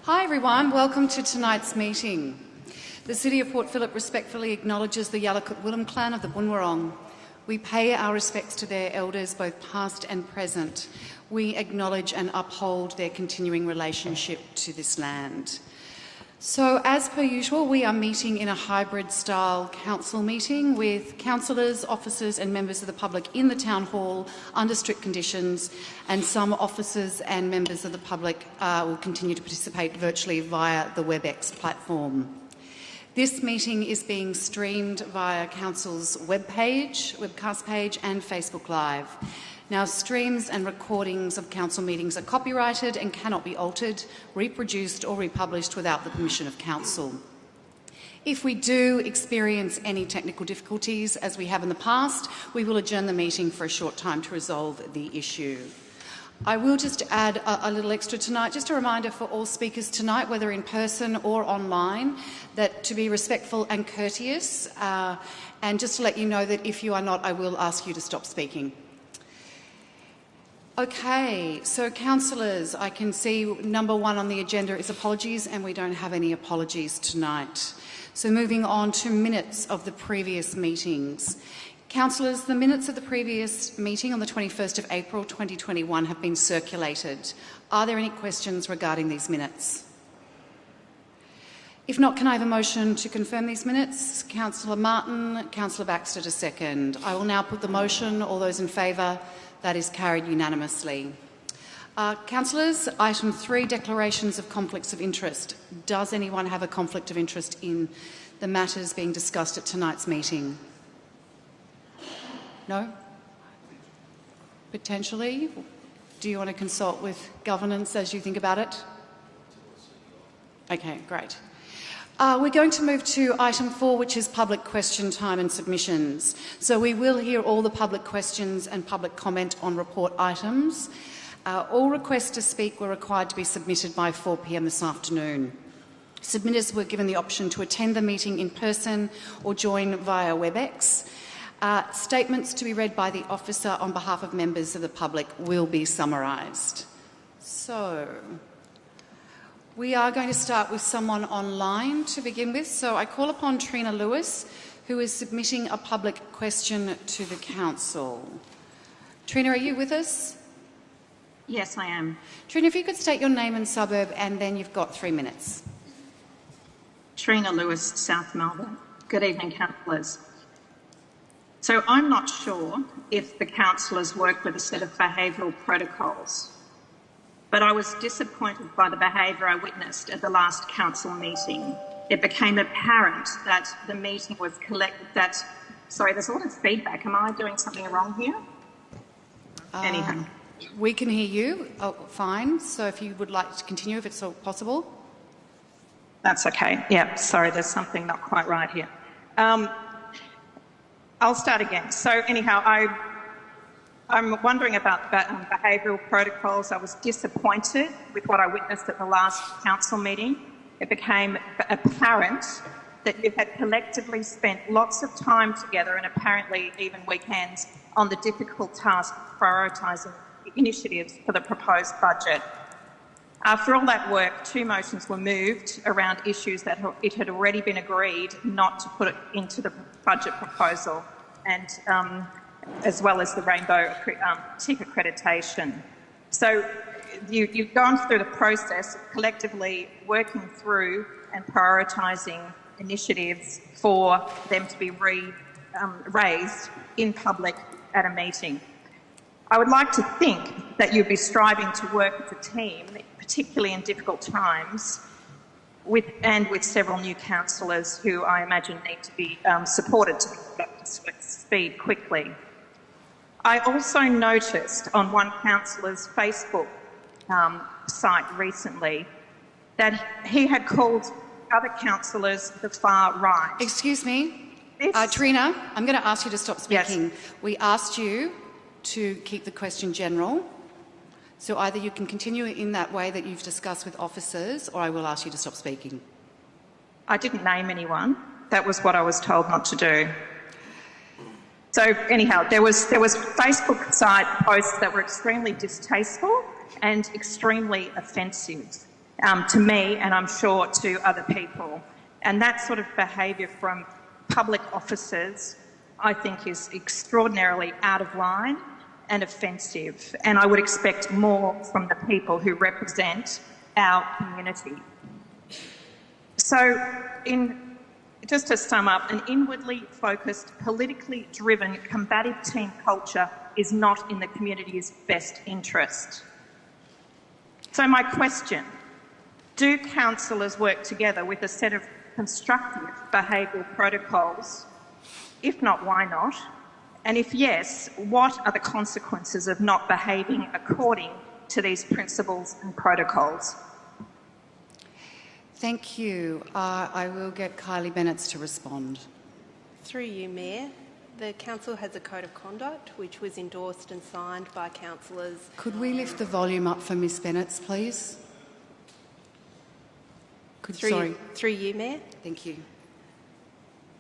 Hi everyone, welcome to tonight's meeting. The City of Port Phillip respectfully acknowledges the Yalukit Willem clan of the Boonwurrung. We pay our respects to their elders, both past and present. We acknowledge and uphold their continuing relationship to this land. So, as per usual, we are meeting in a hybrid-style council meeting with councillors, officers and members of the public in the Town Hall under strict conditions, and some officers and members of the public will continue to participate virtually via the WebEx platform. This meeting is being streamed via Council's webcast page and Facebook Live. Now, streams and recordings of council meetings are copyrighted and cannot be altered, reproduced or republished without the permission of council. If we do experience any technical difficulties, as we have in the past, we will adjourn the meeting for a short time to resolve the issue. I will just add a little extra tonight, just a reminder for all speakers tonight, whether in person or online, that to be respectful and courteous, and just to let you know that if you are not, I will ask you to stop speaking. Okay, so councillors, I can see number one on the agenda is apologies, and we don't have any apologies tonight. So moving on to minutes of the previous meetings. Councillors, the minutes of the previous meeting on the 21st of April 2021 have been circulated. Are there any questions regarding these minutes? If not, can I have a motion to confirm these minutes? Councillor Martin, Councillor Baxter to second. I will now put the motion. All those in favour? That is carried unanimously. Councillors, item 3, declarations of conflicts of interest. Does anyone have a conflict of interest in the matters being discussed at tonight's meeting? No? Potentially? Do you want to consult with governance as you think about it? Okay, great. We're going to move to item 4, which is public question time and submissions. So we will hear all the public questions and public comment on report items. All requests to speak were required to be submitted by 4 p.m. this afternoon. Submitters were given the option to attend the meeting in person or join via WebEx. Statements to be read by the officer on behalf of members of the public will be summarised. So, we are going to start with someone online to begin with. So I call upon Trina Lewis, who is submitting a public question to the council. Trina, are you with us? Yes, I am. Trina, if you could state your name and suburb, and then you've got 3 minutes. Trina Lewis, South Melbourne. Good evening, councillors. So I'm not sure if the councillors work with a set of behavioural protocols, but I was disappointed by the behaviour I witnessed at the last council meeting. It became apparent that the meeting was sorry, there's a lot of feedback. Am I doing something wrong here? Anyhow. We can hear you. Oh, fine. So if you would like to continue, if it's possible. That's okay. Yeah, sorry, there's something not quite right here. I'll start again. So anyhow, I'm wondering about behavioural protocols. I was disappointed with what I witnessed at the last council meeting. It became apparent that you had collectively spent lots of time together, and apparently even weekends, on the difficult task of prioritising initiatives for the proposed budget. After all that work, 2 motions were moved around issues that it had already been agreed not to put into the budget proposal, and as well as the rainbow tick accreditation. So you've gone through the process of collectively working through and prioritising initiatives for them to be raised in public at a meeting. I would like to think that you'd be striving to work as a team, particularly in difficult times, with several new councillors who I imagine need to be supported to be up to speed quickly. I also noticed on one councillor's Facebook site recently that he had called other councillors the far right. Excuse me, Trina, I'm going to ask you to stop speaking. Yes. We asked you to keep the question general. So either you can continue in that way that you've discussed with officers, or I will ask you to stop speaking. I didn't name anyone. That was what I was told not to do. So anyhow, there was Facebook site posts that were extremely distasteful and extremely offensive. to me, and I'm sure to other people. And that sort of behaviour from public officers, I think, is extraordinarily out of line and offensive. And I would expect more from the people who represent our community. So, just to sum up, an inwardly focused, politically driven, combative team culture is not in the community's best interest. So my question, do councillors work together with a set of constructive behavioural protocols? If not, why not? And if yes, what are the consequences of not behaving according to these principles and protocols? Thank you. I will get Kylie Bennett to respond. Through you, Mayor, the Council has a code of conduct which was endorsed and signed by councillors. Could we lift the volume up for Ms Bennett, please? Through you, Mayor. Thank you.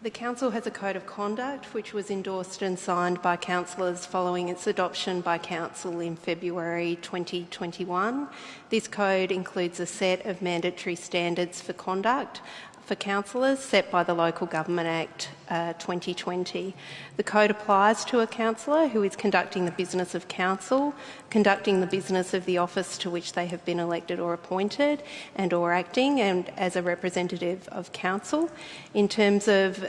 The Council has a code of conduct which was endorsed and signed by councillors following its adoption by Council in February 2021. This code includes a set of mandatory standards for conduct for councillors set by the Local Government Act 2020. The code applies to a councillor who is conducting the business of council, conducting the business of the office to which they have been elected or appointed, and or acting and as a representative of council. In terms of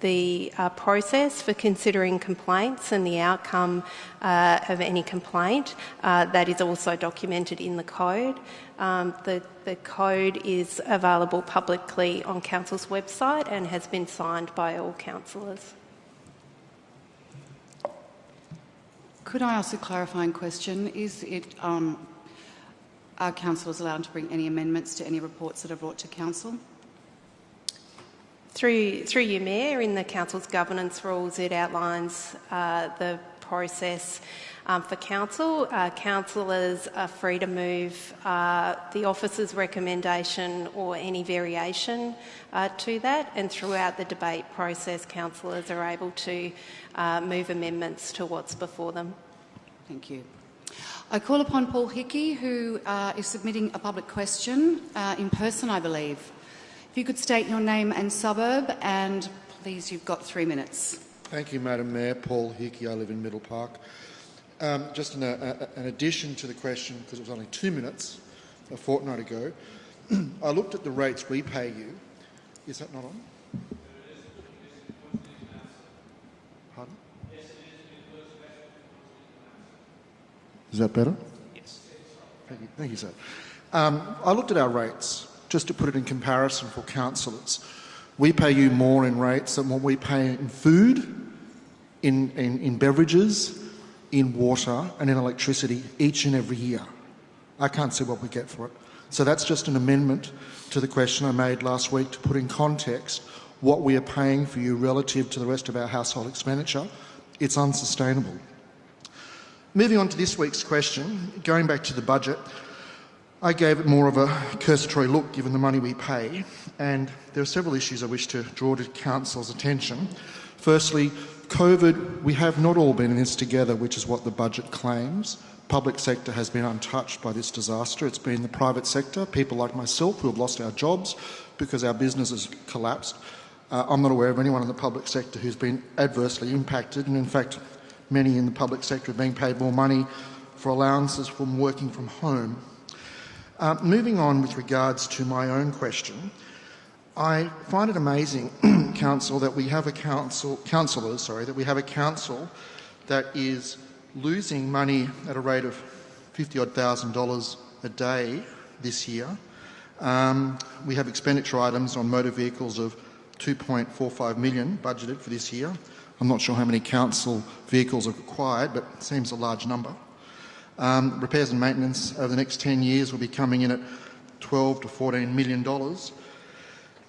the process for considering complaints and the outcome of any complaint, that is also documented in the code. The code is available publicly on Council's website and has been signed by all councillors. Could I ask a clarifying question? Is it, are councillors allowed to bring any amendments to any reports that are brought to council? Through you, Mayor, in the Council's governance rules, it outlines the process for council. Councillors are free to move the officer's recommendation or any variation to that, and throughout the debate process, councillors are able to move amendments to what's before them. Thank you. I call upon Paul Hickey, who is submitting a public question in person, I believe. If you could state your name and suburb, and please, you've got 3 minutes. Thank you, Madam Mayor. Paul Hickey, I live in Middle Park. Just an addition to the question, because it was only 2 minutes a fortnight ago, I looked at the rates we pay you. Is that not on? Pardon? Is that better? Yes. Thank you, sir. I looked at our rates, just to put it in comparison for councillors. We pay you more in rates than what we pay in food, in beverages, in water and in electricity each and every year. I can't see what we get for it. So that's just an amendment to the question I made last week to put in context what we are paying for you relative to the rest of our household expenditure. It's unsustainable. Moving on to this week's question, going back to the budget, I gave it more of a cursory look given the money we pay, and there are several issues I wish to draw to Council's attention. Firstly, COVID, we have not all been in this together, which is what the budget claims. Public sector has been untouched by this disaster. It's been the private sector, people like myself who have lost our jobs because our business has collapsed. I'm not aware of anyone in the public sector who's been adversely impacted, and in fact, many in the public sector are being paid more money for allowances from working from home. Moving on with regards to my own question, I find it amazing, councillors, that we have a council that is losing money at a rate of $50,000 a day this year. We have expenditure items on motor vehicles of $2.45 million budgeted for this year. I'm not sure how many council vehicles are required, but it seems a large number. Repairs and maintenance over the next 10 years will be coming in at $12 to $14 million.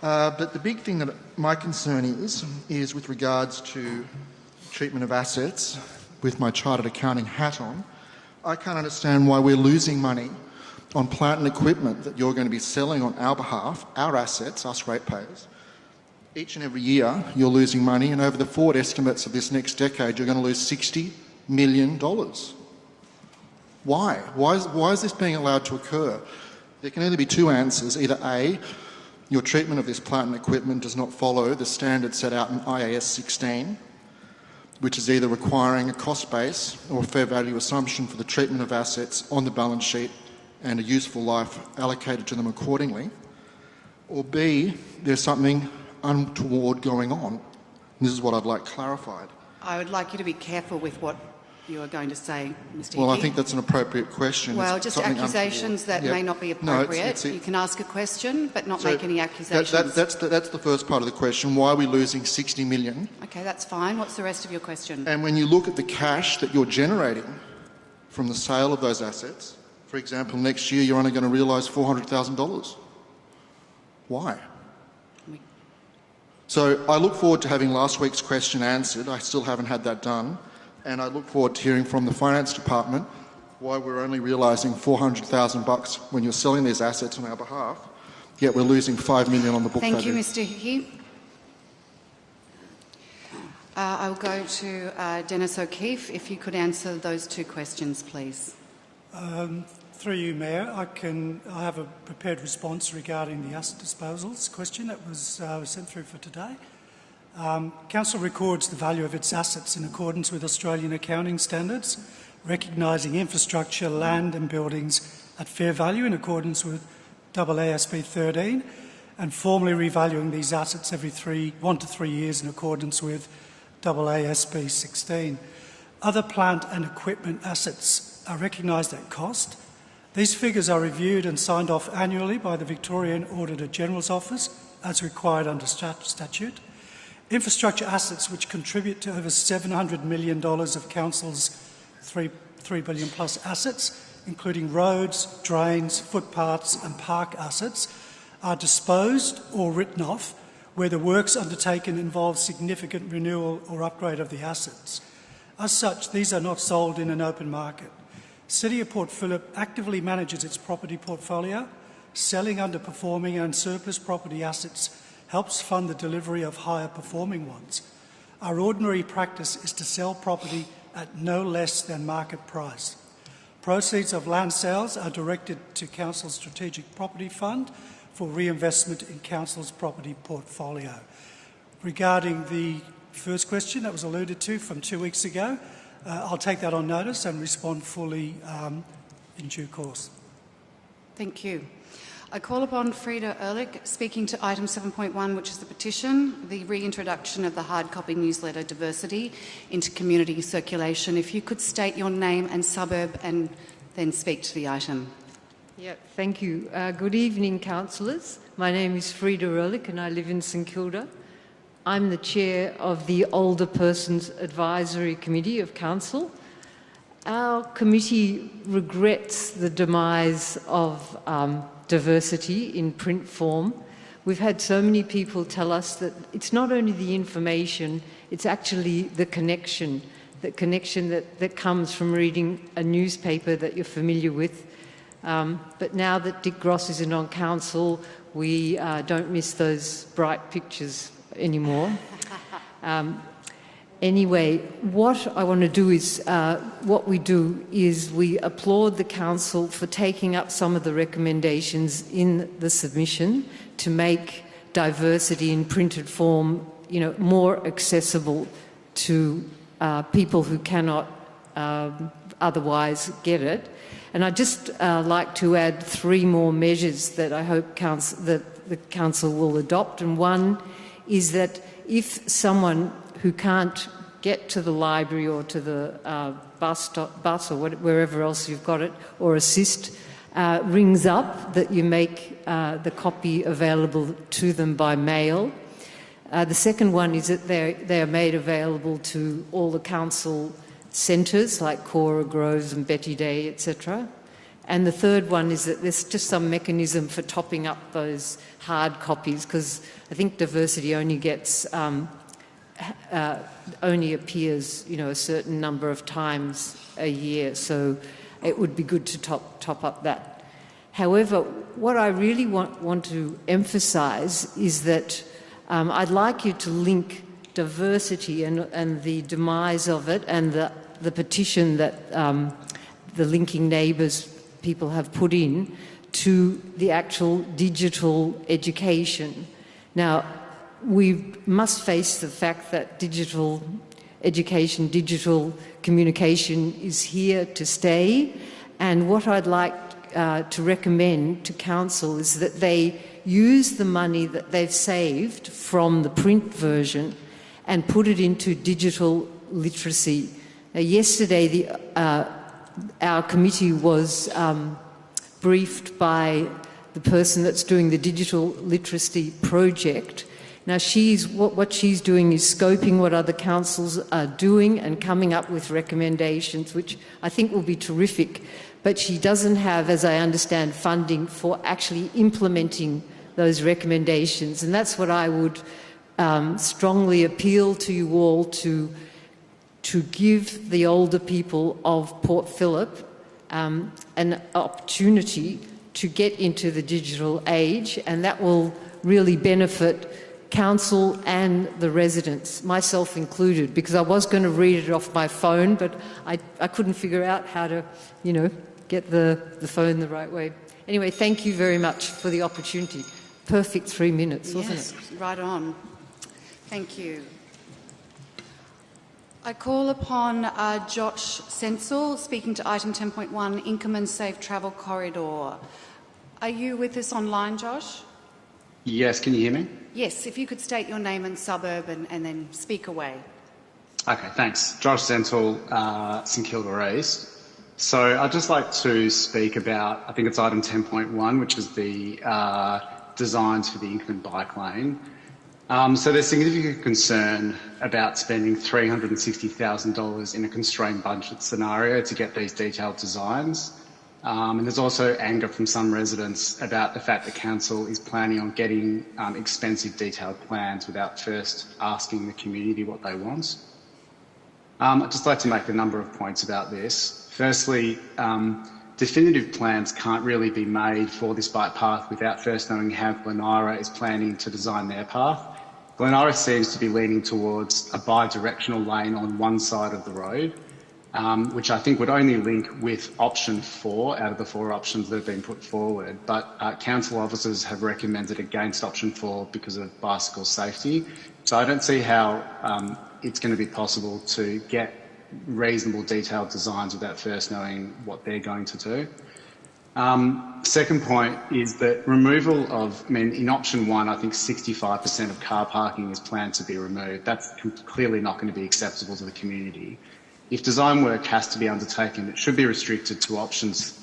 But the big thing that my concern is with regards to treatment of assets. With my chartered accounting hat on, I can't understand why we're losing money on plant and equipment that you're going to be selling on our behalf, our assets, us ratepayers. Each and every year you're losing money, and over the forward estimates of this next decade you're going to lose $60 million. Why? Why is this being allowed to occur? There can either be two answers. Either A, your treatment of this plant and equipment does not follow the standards set out in IAS 16, which is either requiring a cost base or a fair value assumption for the treatment of assets on the balance sheet and a useful life allocated to them accordingly. Or B, there's something untoward going on. And this is what I'd like clarified. I would like you to be careful with what you are going to say, Mr. Well, I Hickey. think that's an appropriate question. Well, It's just something accusations untoward. that may not be appropriate. No, you can ask a question, but not So make any accusations. That's the first part of the question. Why are we losing 60 million? Okay, that's fine. What's the rest of your question? And when you look at the cash that you're generating from the sale of those assets, for example, next year you're only going to realise $400,000. Why? So I look forward to having last week's question answered. I still haven't had that done. And I look forward to hearing from the Finance Department why we're only realising $400,000 when you're selling these assets on our behalf, yet we're losing $5 million on the book value. Thank you, Mr. Hickey. I will go to Dennis O'Keefe. If you could answer those two questions, please. Through you, Mayor, I have a prepared response regarding the asset disposals question that was sent through for today. Council records the value of its assets in accordance with Australian accounting standards, recognising infrastructure, land and buildings at fair value in accordance with AASB 13, and formally revaluing these assets every 1 to 3 years in accordance with AASB 16. Other plant and equipment assets are recognised at cost. These figures are reviewed and signed off annually by the Victorian Auditor General's Office as required under statute. Infrastructure assets which contribute to over $700 million of Council's $3 billion plus assets, including roads, drains, footpaths and park assets, are disposed or written off where the works undertaken involve significant renewal or upgrade of the assets. As such, these are not sold in an open market. City of Port Phillip actively manages its property portfolio. Selling underperforming and surplus property assets helps fund the delivery of higher performing ones. Our ordinary practice is to sell property at no less than market price. Proceeds of land sales are directed to Council's Strategic Property Fund for reinvestment in Council's property portfolio. Regarding the first question that was alluded to from 2 weeks ago, I'll take that on notice and respond fully in due course. Thank you. I call upon Frida Ehrlich, speaking to item 7.1, which is the petition, the reintroduction of the hard copy newsletter Divercity into community circulation. If you could state your name and suburb and then speak to the item. Yeah, thank you. Good evening, councillors. My name is Frida Ehrlich and I live in St Kilda. I'm the chair of the Older Persons Advisory Committee of Council. Our committee regrets the demise of Divercity in print form. We've had so many people tell us that it's not only the information, it's actually the connection that comes from reading a newspaper that you're familiar with. But now that Dick Gross isn't on council, we don't miss those bright pictures anymore. Anyway, what I want to do is, what we do is we applaud the council for taking up some of the recommendations in the submission to make Divercity in printed form, more accessible to people who cannot otherwise get it. And I'd just like to add 3 more measures that I hope that the council will adopt. And one is that if someone who can't get to the library or to the bus or wherever else you've got it, or assist, rings up, that you make the copy available to them by mail. The second one is that they are made available to all the council centres like Cora, Groves and Betty Day, etc. And the third one is that there's just some mechanism for topping up those hard copies, because I think Divercity only gets only appears, a certain number of times a year, so it would be good to top up that. However, what I really want to emphasise is that I'd like you to link Divercity and the demise of it and the petition that the linking neighbours people have put in to the actual digital education. Now, we must face the fact that digital education, digital communication is here to stay, and what I'd like to recommend to Council is that they use the money that they've saved from the print version and put it into digital literacy. Now, yesterday, our committee was briefed by the person that's doing the digital literacy project. Now, what she's doing is scoping what other councils are doing and coming up with recommendations, which I think will be terrific. But she doesn't have, as I understand, funding for actually implementing those recommendations. And that's what I would strongly appeal to you all to give the older people of Port Phillip an opportunity to get into the digital age, and that will really benefit Council and the residents, myself included, because I was going to read it off my phone, but I couldn't figure out how to, get the phone the right way. Anyway, thank you very much for the opportunity. Perfect 3 minutes, wasn't it? Yes, right on. Thank you. I call upon Josh Sensel, speaking to item 10.1, Inkerman Safe Travel Corridor. Are you with us online, Josh? Yes, can you hear me? Yes, if you could state your name and suburb and then speak away. Okay, thanks. Josh Sensel, St Kilda East. So I'd just like to speak about, I think it's item 10.1, which is the designs for the Inkerman bike lane. So there's significant concern about spending $360,000 in a constrained budget scenario to get these detailed designs. And there's also anger from some residents about the fact that Council is planning on getting expensive detailed plans without first asking the community what they want. I'd just like to make a number of points about this. Firstly, definitive plans can't really be made for this bike path without first knowing how Glenira is planning to design their path. Glenira seems to be leaning towards a bi-directional lane on one side of the road, which I think would only link with option 4 out of the 4 options that have been put forward. But council officers have recommended against option 4 because of bicycle safety. So I don't see how it's going to be possible to get reasonable detailed designs without first knowing what they're going to do. Second point is that removal of, in option 1, I think 65% of car parking is planned to be removed. That's clearly not going to be acceptable to the community. If design work has to be undertaken, it should be restricted to options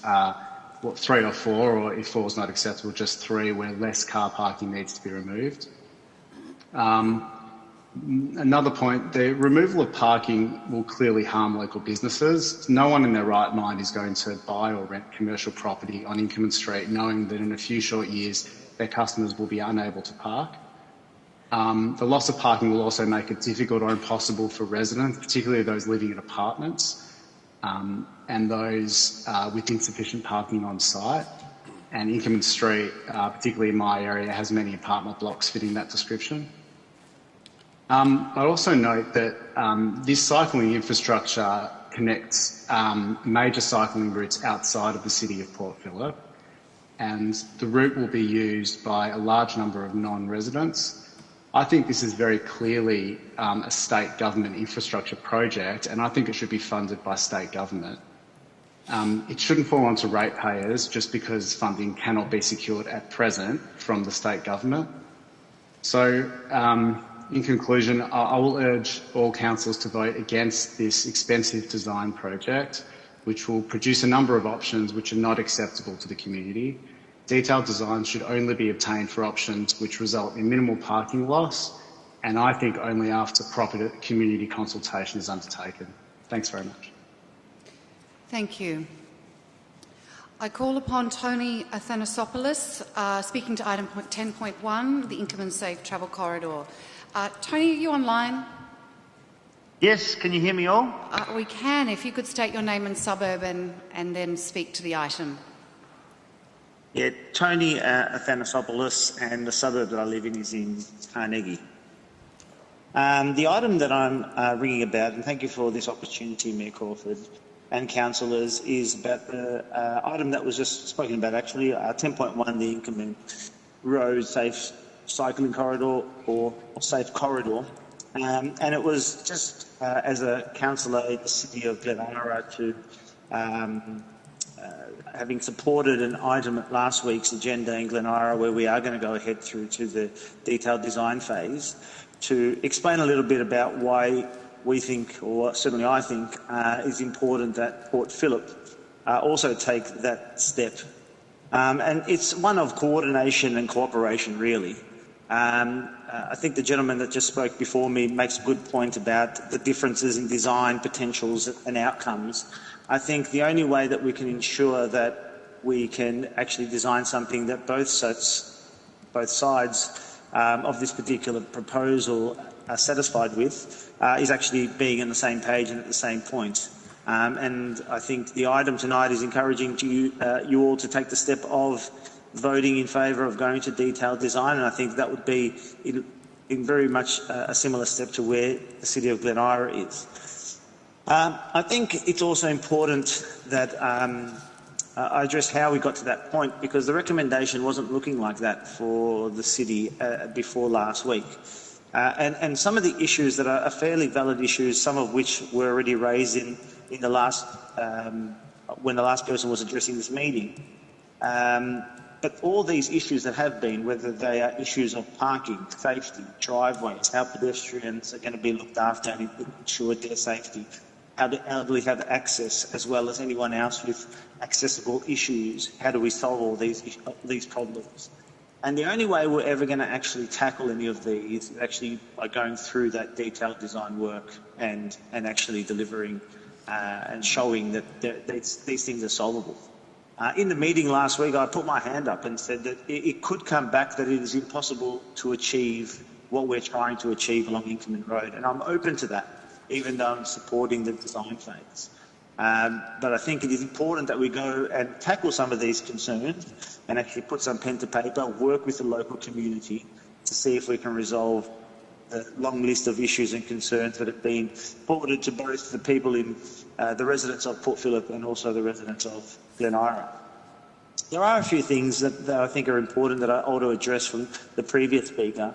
3 or 4, or if 4 is not acceptable, just 3, where less car parking needs to be removed. Another point, the removal of parking will clearly harm local businesses. No one in their right mind is going to buy or rent commercial property on Inkerman Street knowing that in a few short years their customers will be unable to park. The loss of parking will also make it difficult or impossible for residents, particularly those living in apartments and those with insufficient parking on site. And Inkerman Street, particularly in my area, has many apartment blocks fitting that description. I also note that this cycling infrastructure connects major cycling routes outside of the city of Port Phillip, and the route will be used by a large number of non-residents. I think this is very clearly a state government infrastructure project, and I think it should be funded by state government. It shouldn't fall onto ratepayers just because funding cannot be secured at present from the state government. So, in conclusion, I will urge all councillors to vote against this expensive design project, which will produce a number of options which are not acceptable to the community. Detailed designs should only be obtained for options which result in minimal parking loss, and I think only after proper community consultation is undertaken. Thanks very much. Thank you. I call upon Tony Athanasopoulos, speaking to item 10.1, the Inkerman Safe Travel Corridor. Tony, are you online? Yes, can you hear me all? We can, if you could state your name and suburb and then speak to the item. Yeah, Tony Athanasopoulos, and the suburb that I live in is in Carnegie. The item that I'm ringing about, and thank you for this opportunity, Mayor Crawford, and councillors is about the item that was just spoken about, actually, 10.1, the Inkerman Road Safe Cycling Corridor or Safe Corridor. And it was just as a councillor in the city of Glenara to having supported an item at last week's agenda in Glenara where we are going to go ahead through to the detailed design phase, to explain a little bit about why we think, or certainly I think, is important that Port Phillip also take that step. And it's one of coordination and cooperation, really. I think the gentleman that just spoke before me makes a good point about the differences in design potentials and outcomes. I think the only way that we can ensure that we can actually design something that both sides of this particular proposal are satisfied with is actually being on the same page and at the same point. And I think the item tonight is encouraging you all to take the step of voting in favour of going to detailed design, and I think that would be in very much a similar step to where the City of Glenara is. I think it's also important that I address how we got to that point, because the recommendation wasn't looking like that for the City before last week. And some of the issues that are fairly valid issues, some of which were already raised in the last, when the last person was addressing this meeting. But all these issues that have been, whether they are issues of parking, safety, driveways, how pedestrians are going to be looked after and ensure their safety, how the elderly have access, as well as anyone else with accessible issues, how do we solve all these problems? And the only way we're ever going to actually tackle any of these is actually by going through that detailed design work and actually delivering and showing that these things are solvable. In the meeting last week, I put my hand up and said that it could come back that it is impossible to achieve what we're trying to achieve along Inkerman Road, and I'm open to that, even though I'm supporting the design phase. But I think it is important that we go and tackle some of these concerns and actually put some pen to paper, work with the local community to see if we can resolve the long list of issues and concerns that have been forwarded to both the people in the residents of Port Phillip and also the residents of Glenara. There are a few things that I think are important that I ought to address from the previous speaker,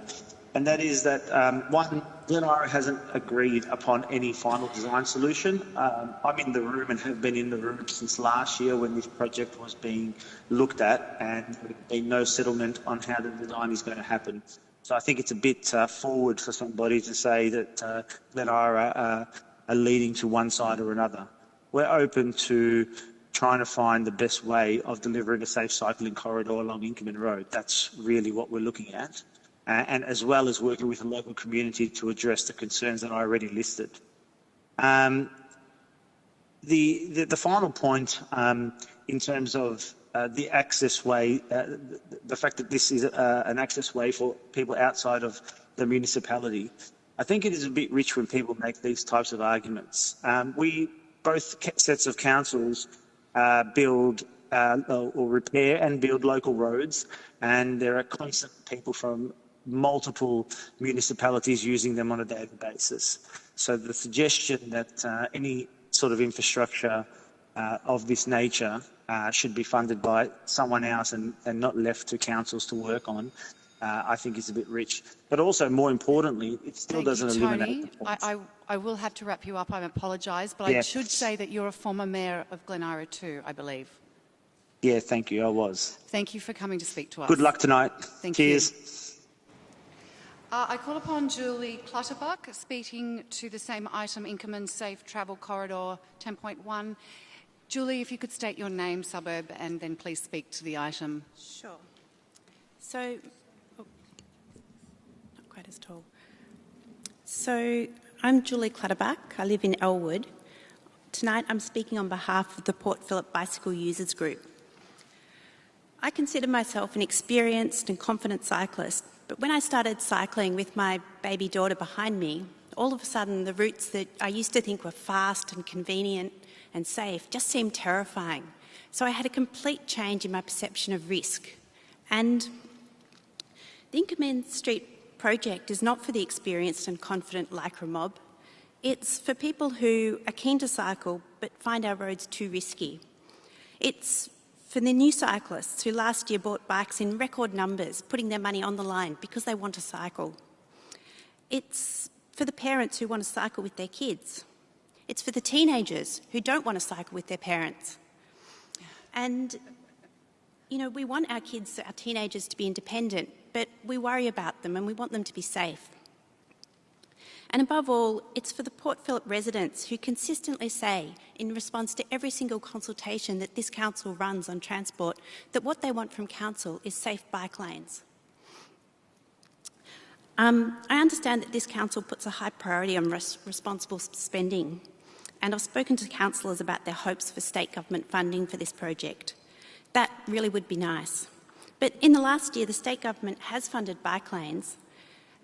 and that is that, one, Glenara hasn't agreed upon any final design solution. I'm in the room and have been in the room since last year when this project was being looked at, and there's been no settlement on how the design is going to happen. So I think it's a bit forward for somebody to say that Glenara are leading to one side or another. We're open to trying to find the best way of delivering a safe cycling corridor along Inkerman Road. That's really what we're looking at. And as well as working with the local community to address the concerns that I already listed. The final point in terms of the access way, the fact that this is an access way for people outside of the municipality, I think it is a bit rich when people make these types of arguments. Both sets of councils build or repair and build local roads, and there are constant people from multiple municipalities using them on a daily basis. So the suggestion that any sort of infrastructure of this nature should be funded by someone else and not left to councils to work on, I think is a bit rich. But also, more importantly, it still doesn't eliminate the points. I will have to wrap you up. I apologise, but I should say that you're a former mayor of Glenara too, I believe. Yeah, thank you, I was. Thank you for coming to speak to us. Good luck tonight. Thank Cheers. you. I call upon Julie Clutterbuck, speaking to the same item, Inkerman Safe Travel Corridor 10.1. Julie, if you could state your name, suburb, and then please speak to the item. Sure. So, not quite as tall. So, I'm Julie Clutterbuck. I live in Elwood. Tonight I'm speaking on behalf of the Port Phillip Bicycle Users Group. I consider myself an experienced and confident cyclist, but when I started cycling with my baby daughter behind me, all of a sudden the routes that I used to think were fast and convenient and safe just seemed terrifying. So I had a complete change in my perception of risk. And the Inkerman Street project is not for the experienced and confident lycra mob. It's for people who are keen to cycle but find our roads too risky. It's for the new cyclists who last year bought bikes in record numbers, putting their money on the line because they want to cycle. It's for the parents who want to cycle with their kids. It's for the teenagers who don't want to cycle with their parents. And, you know, we want our kids, our teenagers, to be independent, but we worry about them and we want them to be safe. And above all, it's for the Port Phillip residents who consistently say, in response to every single consultation that this council runs on transport, that what they want from council is safe bike lanes. I understand that this council puts a high priority on responsible spending, and I've spoken to councillors about their hopes for state government funding for this project. That really would be nice. But in the last year, the state government has funded bike lanes,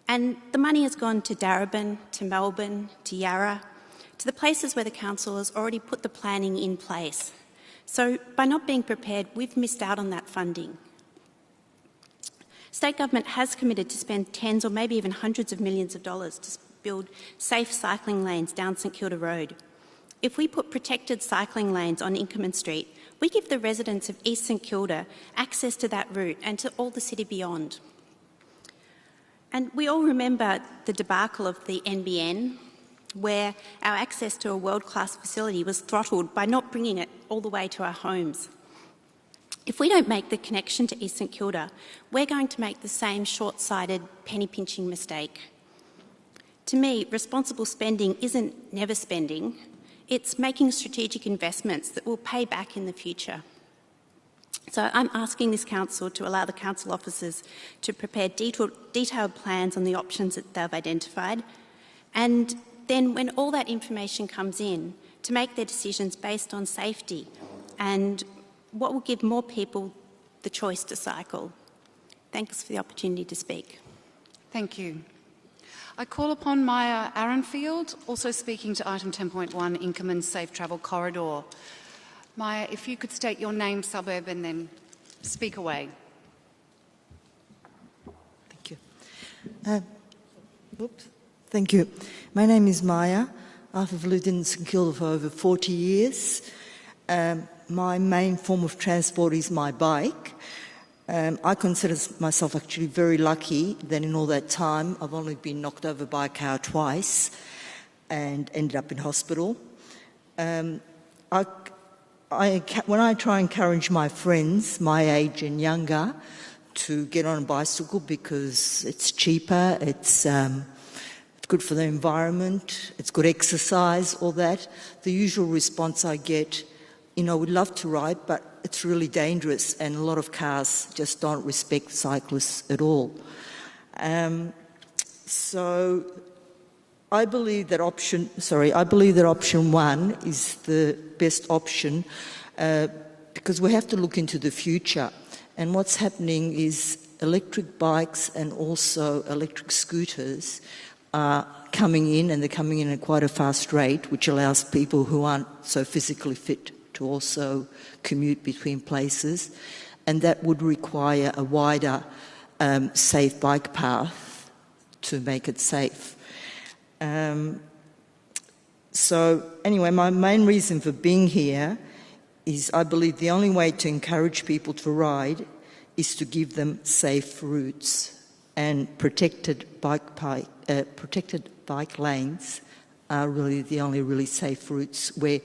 and the money has gone to Darebin, to Melbourne, to Yarra, to the places where the council has already put the planning in place. So by not being prepared, we've missed out on that funding. State government has committed to spend tens or maybe even hundreds of millions of dollars to build safe cycling lanes down St Kilda Road. If we put protected cycling lanes on Inkerman Street, we give the residents of East St Kilda access to that route and to all the city beyond. And we all remember the debacle of the NBN, where our access to a world-class facility was throttled by not bringing it all the way to our homes. If we don't make the connection to East St Kilda, we're going to make the same short-sighted, penny-pinching mistake. To me, responsible spending isn't never spending, it's making strategic investments that will pay back in the future. So I'm asking this council to allow the council officers to prepare detailed plans on the options that they've identified, and then when all that information comes in, to make their decisions based on safety and what will give more people the choice to cycle. Thanks for the opportunity to speak. Thank you. I call upon Maya Aronfield, also speaking to item 10.1, Inkerman Safe Travel Corridor. Maya, if you could state your name, suburb, and then speak away. Thank you. Thank you. My name is Maya. I've lived in St Kilda for over 40 years. My main form of transport is my bike. I consider myself actually very lucky that in all that time I've only been knocked over by a car twice and ended up in hospital. When I try and encourage my friends, my age and younger, to get on a bicycle because it's cheaper, it's good for the environment, it's good exercise, all that, the usual response I get, you know, we'd love to ride, but it's really dangerous, and a lot of cars just don't respect cyclists at all. So I believe that option one is the best option because we have to look into the future. And what's happening is electric bikes and also electric scooters are coming in, and they're coming in at quite a fast rate, which allows people who aren't so physically fit to also commute between places. And that would require a wider safe bike path to make it safe. So anyway, my main reason for being here is I believe the only way to encourage people to ride is to give them safe routes, and protected bike lanes are really the only really safe routes where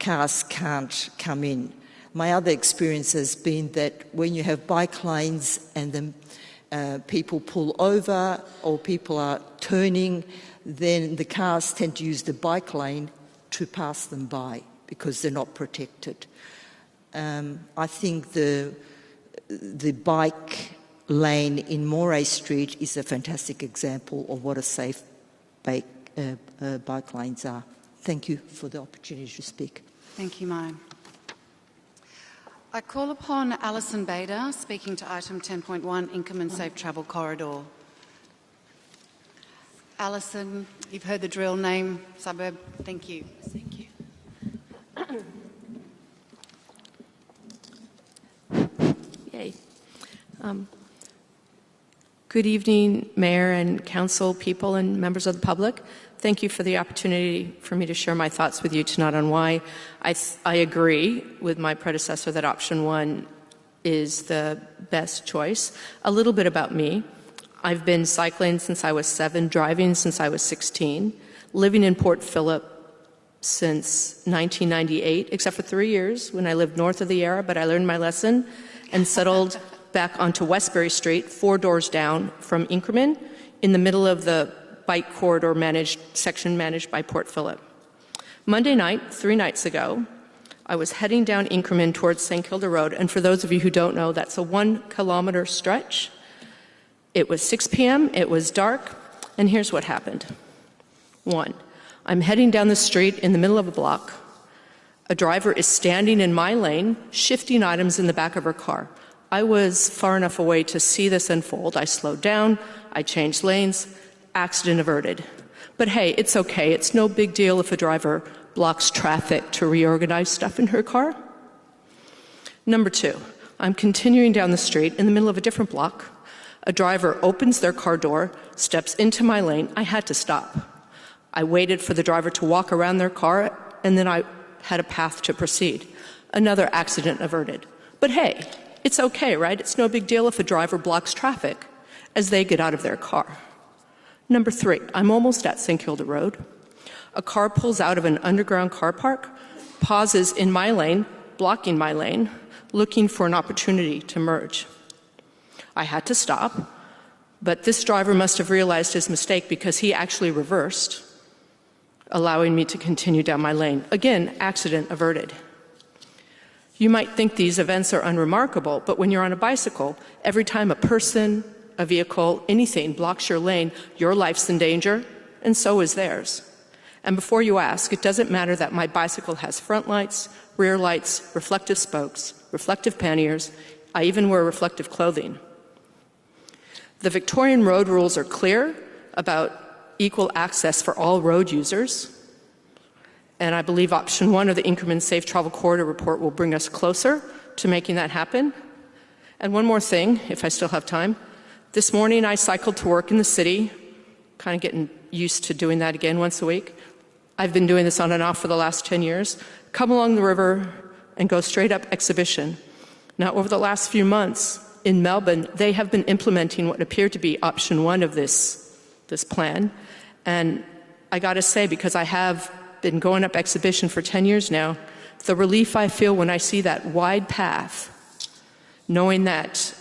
cars can't come in. My other experience has been that when you have bike lanes and then people pull over or people are turning, then the cars tend to use the bike lane to pass them by because they're not protected. I think the bike lane in Moray Street is a fantastic example of what a safe bike lanes are. Thank you for the opportunity to speak. Thank you, Maya. I call upon Alison Bader, speaking to item 10.1, Inkerman Safe Travel Corridor. Alison, you've heard the drill, name, suburb. Thank you. Thank you. Yay. Good evening, Mayor and Council people and members of the public. Thank you for the opportunity for me to share my thoughts with you tonight on why I agree with my predecessor that option 1 is the best choice. A little bit about me. I've been cycling since I was 7, driving since I was 16, living in Port Phillip since 1998, except for 3 years when I lived north of the Yarra, but I learned my lesson and settled back onto Westbury Street, 4 doors down from Inkerman, in the middle of the bike corridor section managed by Port Phillip. Monday night, 3 nights ago, I was heading down Inkerman towards St. Kilda Road, and for those of you who don't know, that's a 1-kilometre stretch. It was 6 p.m., it was dark, and here's what happened. 1, I'm heading down the street in the middle of a block. A driver is standing in my lane, shifting items in the back of her car. I was far enough away to see this unfold. I slowed down, I changed lanes, accident averted. But hey, it's okay. It's no big deal if a driver blocks traffic to reorganize stuff in her car. Number 2, I'm continuing down the street in the middle of a different block. A driver opens their car door, steps into my lane. I had to stop. I waited for the driver to walk around their car, and then I had a path to proceed. Another accident averted. But hey, it's okay, right? It's no big deal if a driver blocks traffic as they get out of their car. Number 3, I'm almost at St. Kilda Road. A car pulls out of an underground car park, pauses in my lane, blocking my lane, looking for an opportunity to merge. I had to stop, but this driver must have realized his mistake because he actually reversed, allowing me to continue down my lane. Again, accident averted. You might think these events are unremarkable, but when you're on a bicycle, every time a person, a vehicle, anything blocks your lane, your life's in danger, and so is theirs. And before you ask, it doesn't matter that my bicycle has front lights, rear lights, reflective spokes, reflective panniers. I even wear reflective clothing. The Victorian road rules are clear about equal access for all road users. And I believe option 1 of the Inkerman Safe Travel Corridor report will bring us closer to making that happen. And one more thing, if I still have time. This morning I cycled to work in the city, kind of getting used to doing that again once a week. I've been doing this on and off for the last 10 years. Come along the river and go straight up Exhibition. Now, over the last few months in Melbourne, they have been implementing what appeared to be option 1 of this plan. And I got to say, because I have been going up Exhibition for 10 years now, the relief I feel when I see that wide path, knowing that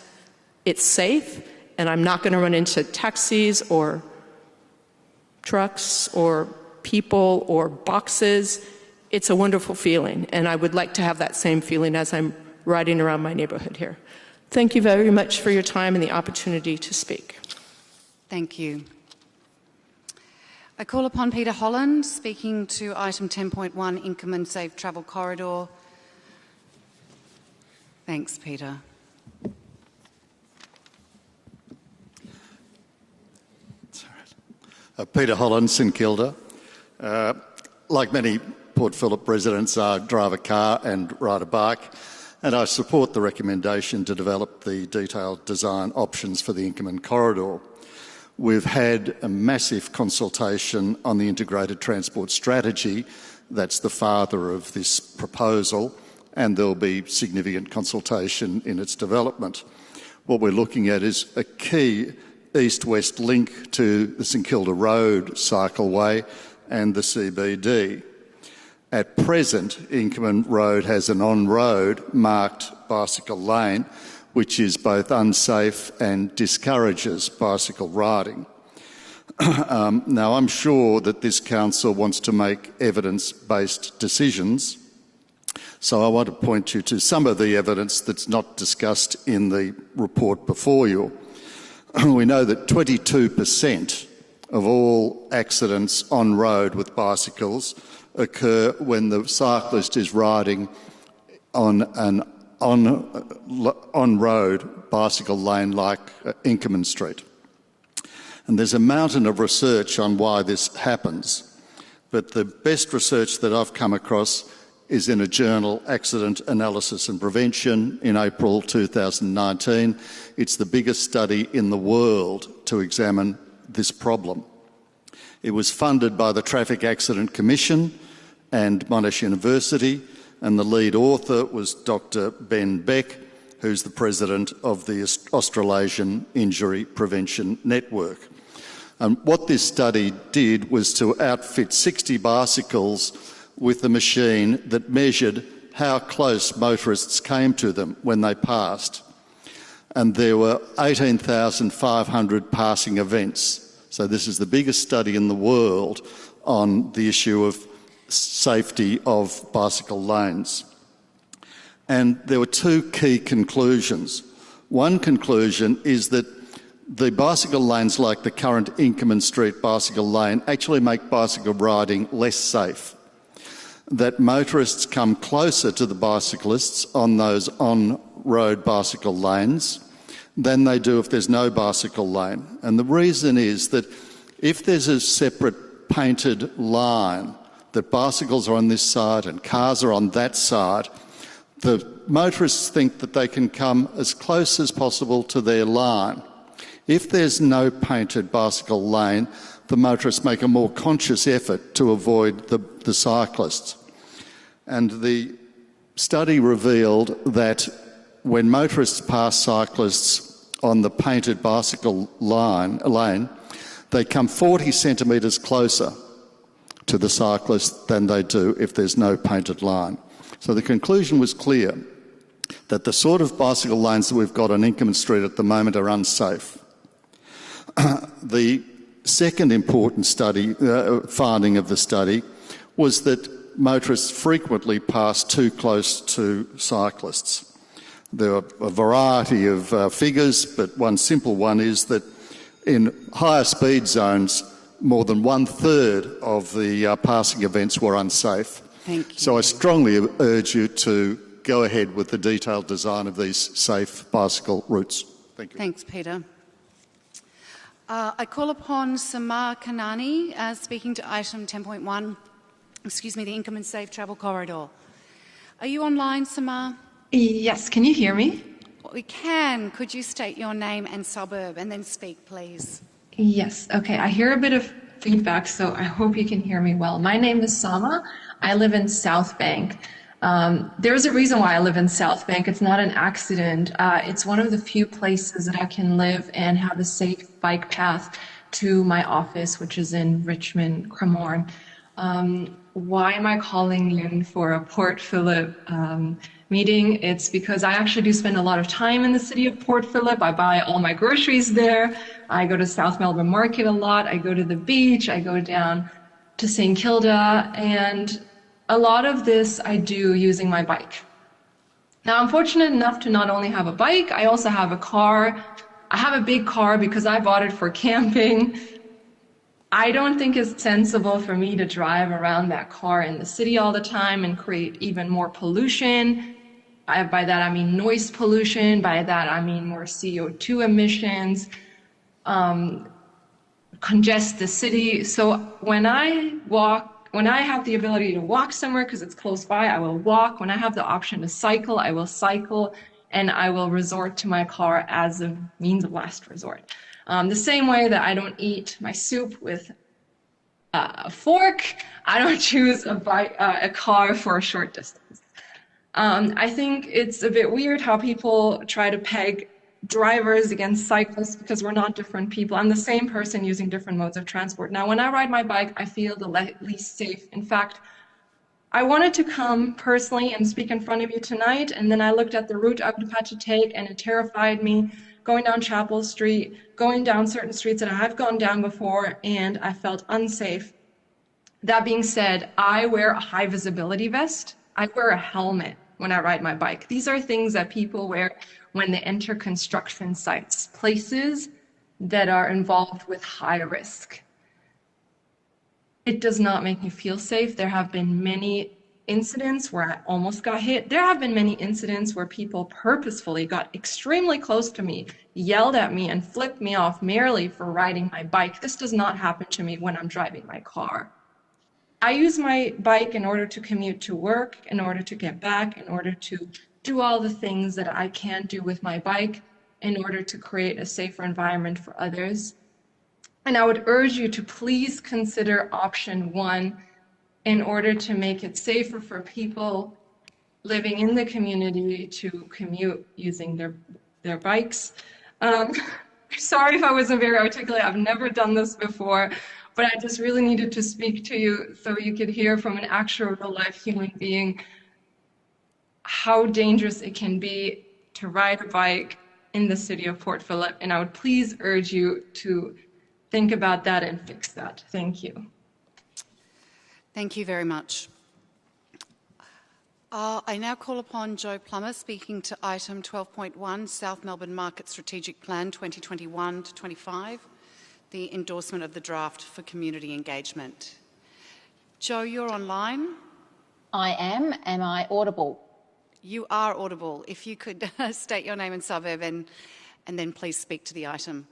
it's safe and I'm not going to run into taxis or trucks or people or boxes, it's a wonderful feeling. And I would like to have that same feeling as I'm riding around my neighborhood here. Thank you very much for your time and the opportunity to speak. Thank you. I call upon Peter Holland, speaking to item 10.1, Inkerman Safe Travel Corridor. Thanks, Peter. Peter Holland, St Kilda. Like many Port Phillip residents, I drive a car and ride a bike, and I support the recommendation to develop the detailed design options for the Inkerman corridor. We've had a massive consultation on the integrated transport strategy. That's the father of this proposal, and there'll be significant consultation in its development. What we're looking at is a key east-west link to the St Kilda Road cycleway and the CBD. At present, Inkerman Road has an on-road marked bicycle lane, which is both unsafe and discourages bicycle riding. Now, I'm sure that this council wants to make evidence-based decisions, so I want to point you to some of the evidence that's not discussed in the report before you. We know that 22% of all accidents on road with bicycles occur when the cyclist is riding on an on-road bicycle lane like Inkerman Street. And there's a mountain of research on why this happens, but the best research that I've come across is in a journal, Accident Analysis and Prevention, in April 2019. It's the biggest study in the world to examine this problem. It was funded by the Traffic Accident Commission and Monash University, and the lead author was Dr. Ben Beck, who's the president of the Australasian Injury Prevention Network. And what this study did was to outfit 60 bicycles with a machine that measured how close motorists came to them when they passed. And there were 18,500 passing events. So this is the biggest study in the world on the issue of safety of bicycle lanes. And there were two key conclusions. One conclusion is that the bicycle lanes, like the current Inkerman Street bicycle lane, actually make bicycle riding less safe. That motorists come closer to the bicyclists on those on-road bicycle lanes than they do if there's no bicycle lane. And the reason is that if there's a separate painted line, that bicycles are on this side and cars are on that side, the motorists think that they can come as close as possible to their line. If there's no painted bicycle lane, the motorists make a more conscious effort to avoid the cyclists. And the study revealed that when motorists pass cyclists on the painted bicycle lane, they come 40 centimetres closer to the cyclist than they do if there's no painted line. So the conclusion was clear, that the sort of bicycle lanes that we've got on Inkerman Street at the moment are unsafe. The second important finding of the study was that motorists frequently pass too close to cyclists. There are a variety of figures, but one simple one is that in higher speed zones, more than 1/3 of the passing events were unsafe. Thank you. So I strongly urge you to go ahead with the detailed design of these safe bicycle routes. Thank you. Thanks, Peter. I call upon Samar Kanani speaking to item 10.1, the Inkerman Safe Travel Corridor. Are you online, Samar? Yes, can you hear me? We can. Could you state your name and suburb and then speak, please? Yes, okay. I hear a bit of feedback, so I hope you can hear me well. My name is Sama. I live in South Bank. There's a reason why I live in South Bank. It's not an accident. It's one of the few places that I can live and have a safe bike path to my office, which is in Richmond, Cremorne. Why am I calling in for a Port Phillip meeting? It's because I actually do spend a lot of time in the city of Port Phillip. I buy all my groceries there. I go to South Melbourne Market a lot. I go to the beach. I go down to St. Kilda, and a lot of this I do using my bike. Now, I'm fortunate enough to not only have a bike, I also have a car. I have a big car because I bought it for camping. I don't think it's sensible for me to drive around that car in the city all the time and create even more pollution. By that I mean noise pollution. By that I mean more CO2 emissions, congest the city. So when I have the ability to walk somewhere because it's close by, I will walk. When I have the option to cycle, I will cycle, and I will resort to my car as a means of last resort. The same way that I don't eat my soup with a fork, I don't choose a car for a short distance. I think it's a bit weird how people try to peg drivers against cyclists because we're not different people. I'm the same person using different modes of transport. Now, when I ride my bike, I feel the least safe. In fact, I wanted to come personally and speak in front of you tonight, and then I looked at the route I would have had to take, and it terrified me. Going down Chapel Street, going down certain streets that I have gone down before, and I felt unsafe. That being said, I wear a high visibility vest. I wear a helmet when I ride my bike. These are things that people wear when they enter construction sites, places that are involved with high risk. It does not make me feel safe. There have been many incidents where I almost got hit. There have been many incidents where people purposefully got extremely close to me, yelled at me, and flipped me off merely for riding my bike. This does not happen to me when I'm driving my car. I use my bike in order to commute to work, in order to get back, in order to do all the things that I can do with my bike in order to create a safer environment for others. And I would urge you to please consider option 1 in order to make it safer for people living in the community to commute using their bikes. Sorry if I wasn't very articulate. I've never done this before, but I just really needed to speak to you so you could hear from an actual real-life human being how dangerous it can be to ride a bike in the city of Port Phillip. And I would please urge you to think about that and fix that. Thank you. Thank you very much. I now call upon Joe Plummer speaking to item 12.1, South Melbourne Market Strategic Plan 2021 to 25, the endorsement of the draft for community engagement. Joe, you're online. I am. Am I audible? You are audible. If you could state your name and suburb and then please speak to the item.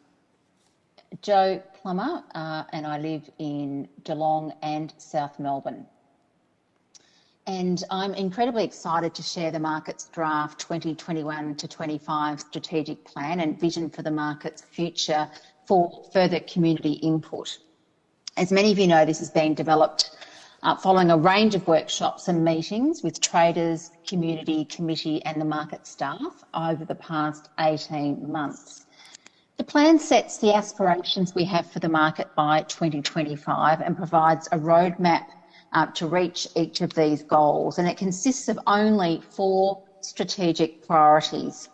Joe Plummer, and I live in Geelong and South Melbourne. And I'm incredibly excited to share the market's draft 2021 to 25 strategic plan and vision for the market's future for further community input. As many of you know, this has been developed following a range of workshops and meetings with traders, community, committee and the market staff over the past 18 months. The plan sets the aspirations we have for the market by 2025 and provides a roadmap to reach each of these goals, and it consists of only 4 strategic priorities.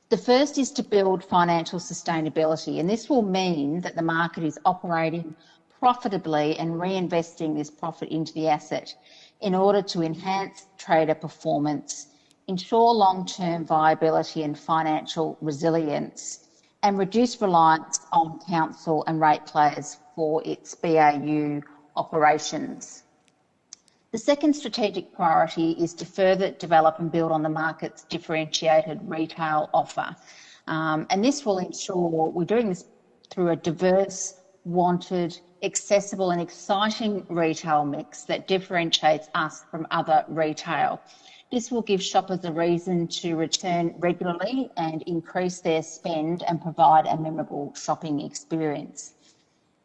The first is to build financial sustainability, and this will mean that the market is operating profitably and reinvesting this profit into the asset in order to enhance trader performance, ensure long-term viability and financial resilience, and reduce reliance on council and ratepayers for its BAU operations. The second strategic priority is to further develop and build on the market's differentiated retail offer. And this will ensure we're doing this through a diverse, wanted, accessible and exciting retail mix that differentiates us from other retail. This will give shoppers a reason to return regularly and increase their spend and provide a memorable shopping experience.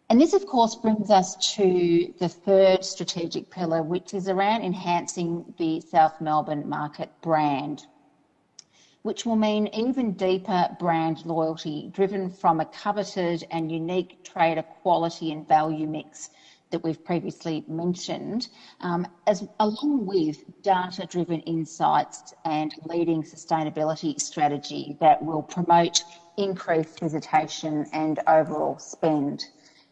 And this, of course, brings us to the third strategic pillar, which is around enhancing the South Melbourne market brand, which will mean even deeper brand loyalty driven from a coveted and unique trader quality and value mix that we've previously mentioned, along with data-driven insights and leading sustainability strategy that will promote increased visitation and overall spend.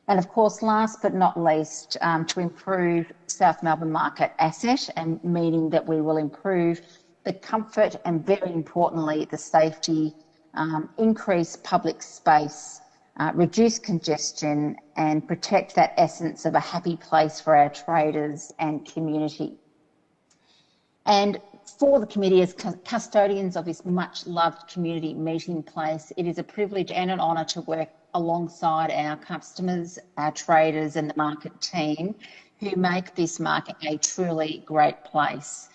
And of course, last but not least, to improve South Melbourne market asset, and meaning that we will improve the comfort and, very importantly, the safety, increase public space, reduce congestion and protect that essence of a happy place for our traders and community. And for the committee, as custodians of this much-loved community meeting place, it is a privilege and an honour to work alongside our customers, our traders and the market team who make this market a truly great place.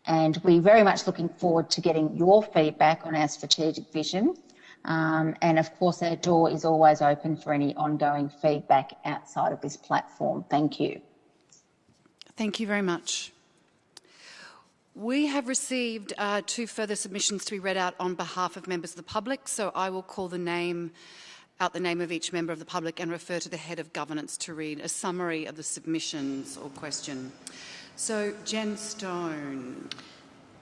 And we're very much looking forward to getting your feedback on our strategic vision. And of course, our door is always open for any ongoing feedback outside of this platform. Thank you. Thank you very much. We have received 2 further submissions to be read out on behalf of members of the public, so I will call out the name of each member of the public and refer to the head of governance to read a summary of the submissions or question. So, Jen Stone.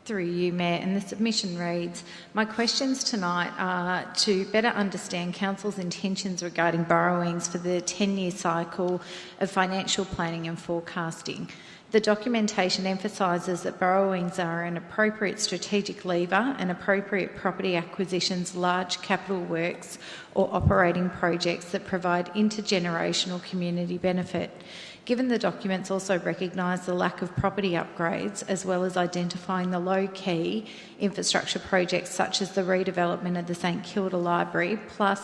Through you, Mayor, and the submission reads, my questions tonight are to better understand Council's intentions regarding borrowings for the 10-year cycle of financial planning and forecasting. The documentation emphasises that borrowings are an appropriate strategic lever and appropriate property acquisitions, large capital works or operating projects that provide intergenerational community benefit. Given the documents also recognise the lack of property upgrades, as well as identifying the low-key infrastructure projects such as the redevelopment of the St Kilda Library, plus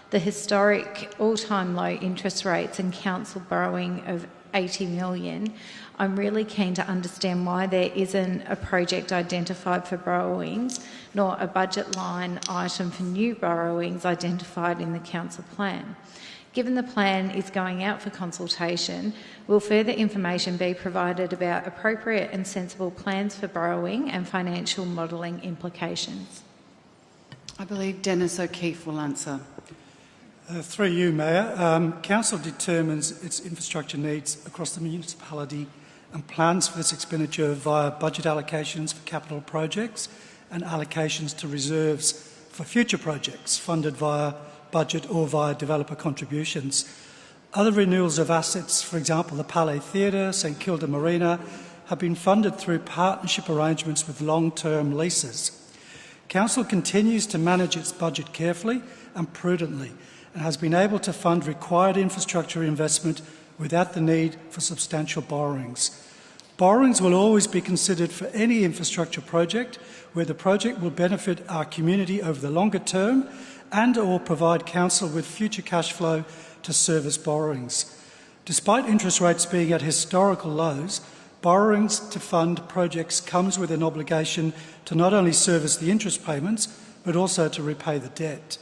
the historic all-time low interest rates and council borrowing of $80 million. I'm really keen to understand why there isn't a project identified for borrowings, nor a budget line item for new borrowings identified in the council plan. Given the plan is going out for consultation, will further information be provided about appropriate and sensible plans for borrowing and financial modelling implications? I believe Dennis O'Keefe will answer. Through you, Mayor. Council determines its infrastructure needs across the municipality and plans for this expenditure via budget allocations for capital projects and allocations to reserves for future projects funded via budget or via developer contributions. Other renewals of assets, for example, the Palais Theatre, St Kilda Marina, have been funded through partnership arrangements with long-term leases. Council continues to manage its budget carefully and prudently and has been able to fund required infrastructure investment without the need for substantial borrowings. Borrowings will always be considered for any infrastructure project where the project will benefit our community over the longer term and or provide council with future cash flow to service borrowings. Despite interest rates being at historical lows, borrowings to fund projects comes with an obligation to not only service the interest payments, but also to repay the debt.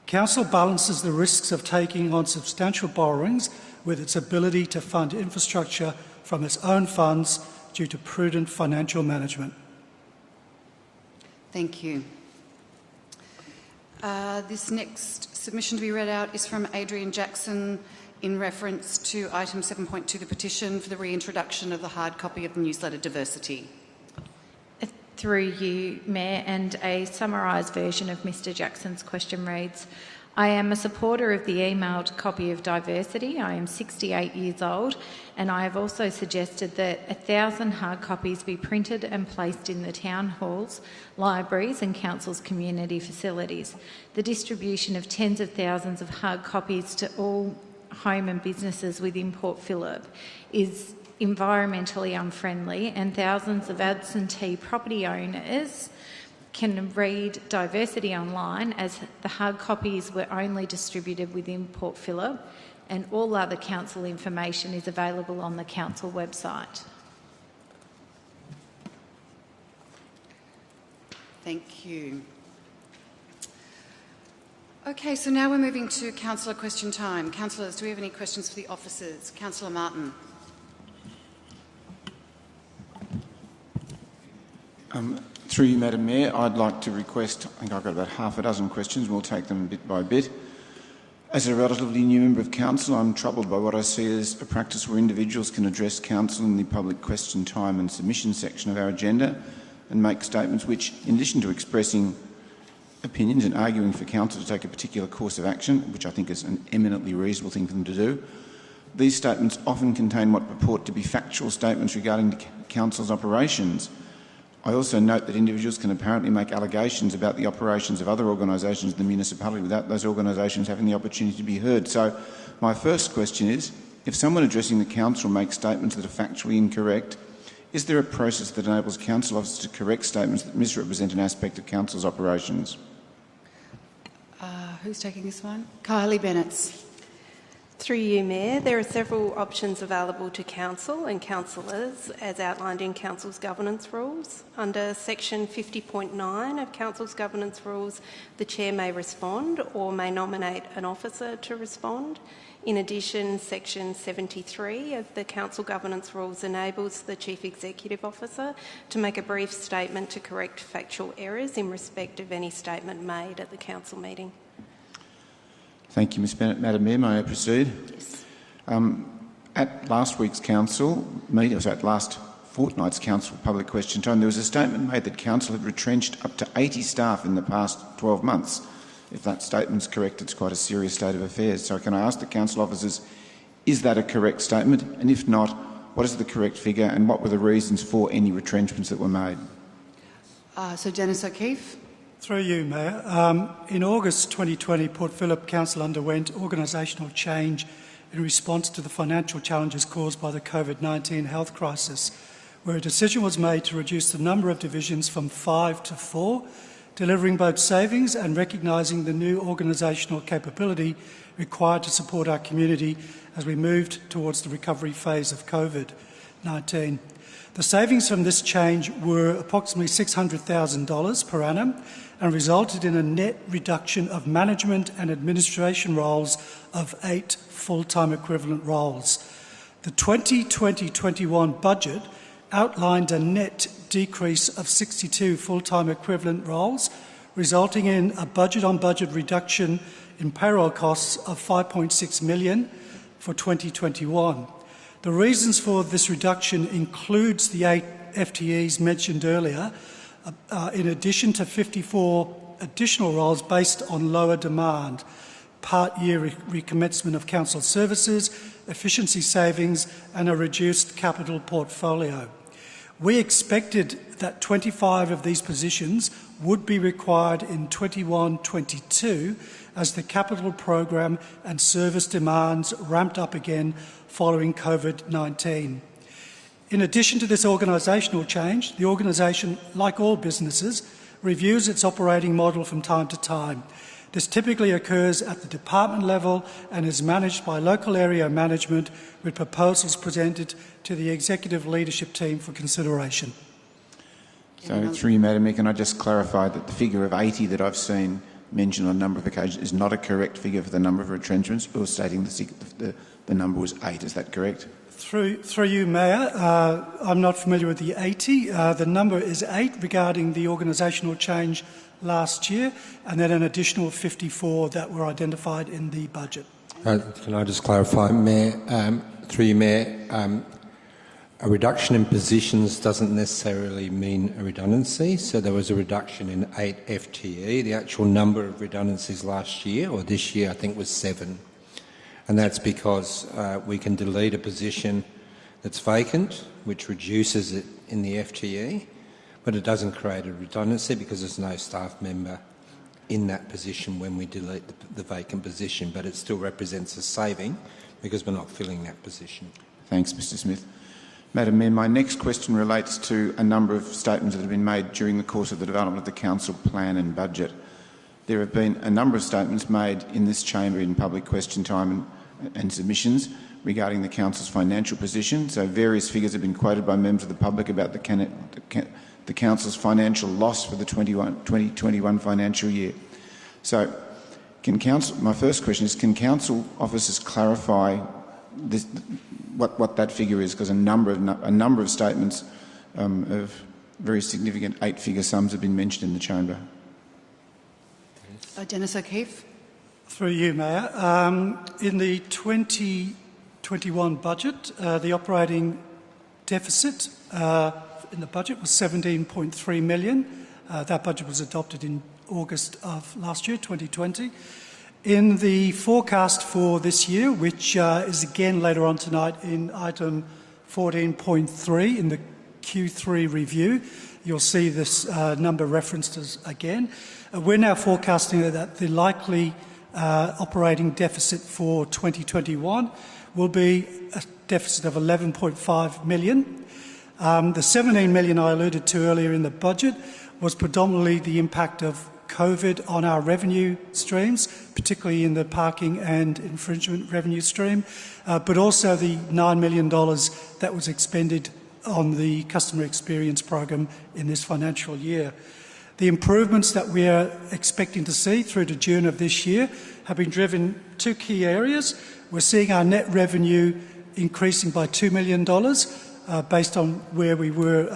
Council balances the risks of taking on substantial borrowings with its ability to fund infrastructure from its own funds due to prudent financial management. Thank you. This next submission to be read out is from Adrian Jackson in reference to item 7.2, the petition for the reintroduction of the hard copy of the newsletter Divercity. Through you, Mayor, and a summarised version of Mr Jackson's question reads, I am a supporter of the emailed copy of Divercity. I am 68 years old, and I have also suggested that 1,000 hard copies be printed and placed in the town halls, libraries and council's community facilities. The distribution of tens of thousands of hard copies to all home and businesses within Port Phillip is environmentally unfriendly, and thousands of absentee property owners can read Divercity online, as the hard copies were only distributed within Port Phillip, and all other council information is available on the council website. Thank you. Okay, so now we're moving to councillor question time. Councillors, do we have any questions for the officers? Councillor Martin. Through you, Madam Mayor, I'd like to request, I think I've got about half a dozen questions, we'll take them bit by bit. As a relatively new member of council, I'm troubled by what I see as a practice where individuals can address council in the public question time and submission section of our agenda and make statements which, in addition to expressing opinions and arguing for council to take a particular course of action, which I think is an eminently reasonable thing for them to do, these statements often contain what purport to be factual statements regarding the council's operations. I also note that individuals can apparently make allegations about the operations of other organisations in the municipality without those organisations having the opportunity to be heard. So my first question is, if someone addressing the council makes statements that are factually incorrect, is there a process that enables council officers to correct statements that misrepresent an aspect of council's operations? Who's taking this one? Kylie Bennett. Through you, Mayor, there are several options available to council and councillors as outlined in council's governance rules. Under section 50.9 of council's governance rules, the chair may respond or may nominate an officer to respond. In addition, section 73 of the council governance rules enables the chief executive officer to make a brief statement to correct factual errors in respect of any statement made at the council meeting. Thank you, Ms Bennett. Madam Mayor, may I proceed? Yes. At last week's council meeting, at last fortnight's council public question time, there was a statement made that council had retrenched up to 80 staff in the past 12 months. If that statement's correct, it's quite a serious state of affairs. So can I ask the council officers, is that a correct statement? And if not, what is the correct figure and what were the reasons for any retrenchments that were made? So Dennis O'Keefe. Through you, Mayor. In August 2020, Port Phillip Council underwent organisational change in response to the financial challenges caused by the COVID-19 health crisis, where a decision was made to reduce the number of divisions from 5 to 4 delivering both savings and recognising the new organisational capability required to support our community as we moved towards the recovery phase of COVID-19. The savings from this change were approximately $600,000 per annum and resulted in a net reduction of management and administration roles of 8 full-time equivalent roles. The 2020-21 budget outlined a net decrease of 62 full-time equivalent roles, resulting in a budget-on-budget reduction in payroll costs of $5.6 million for 2021. The reasons for this reduction includes the 8 FTEs mentioned earlier, in addition to 54 additional roles based on lower demand, part-year recommencement of council services, efficiency savings and a reduced capital portfolio. We expected that 25 of these positions would be required in 21-22 as the capital program and service demands ramped up again following COVID-19. In addition to this organisational change, the organisation, like all businesses, reviews its operating model from time to time. This typically occurs at the department level and is managed by local area management with proposals presented to the executive leadership team for consideration. So, through you, Madam Mayor, can I just clarify that the figure of 80 that I've seen mentioned on a number of occasions is not a correct figure for the number of retrenchments, or stating the number was 8, is that correct? Through you, Mayor, I'm not familiar with the 80. The number is 8 regarding the organisational change last year, and then an additional 54 that were identified in the budget. Can I just clarify, Mayor? Through you, Mayor, a reduction in positions doesn't necessarily mean a redundancy. So there was a reduction in 8 FTE. The actual number of redundancies last year, or this year, I think was 7. And that's because we can delete a position that's vacant, which reduces it in the FTE, but it doesn't create a redundancy because there's no staff member in that position when we delete the vacant position, but it still represents a saving because we're not filling that position. Thanks, Mr Smith. Madam Mayor, my next question relates to a number of statements that have been made during the course of the development of the council plan and budget. There have been a number of statements made in this chamber in public question time and submissions regarding the council's financial position. So various figures have been quoted by members of the public about the council's financial loss for the 2021 financial year. So, my first question is, can council officers clarify this, what that figure is? Because a number of statements of very significant 8-figure sums have been mentioned in the chamber. Dennis O'Keefe. Through you, Mayor. In the 2021 budget, the operating deficit in the budget was $17.3 million. That budget was adopted in August of last year, 2020. In the forecast for this year, which is again later on tonight in item 14.3 in the Q3 review, you'll see this number referenced as again. We're now forecasting that the likely operating deficit for 2021 will be a deficit of $11.5 million. The $17 million I alluded to earlier in the budget was predominantly the impact of COVID on our revenue streams, particularly in the parking and infringement revenue stream, but also the $9 million that was expended on the customer experience program in this financial year. The improvements that we are expecting to see through to June of this year have been driven two key areas. We're seeing our net revenue increasing by $2 million based on where we were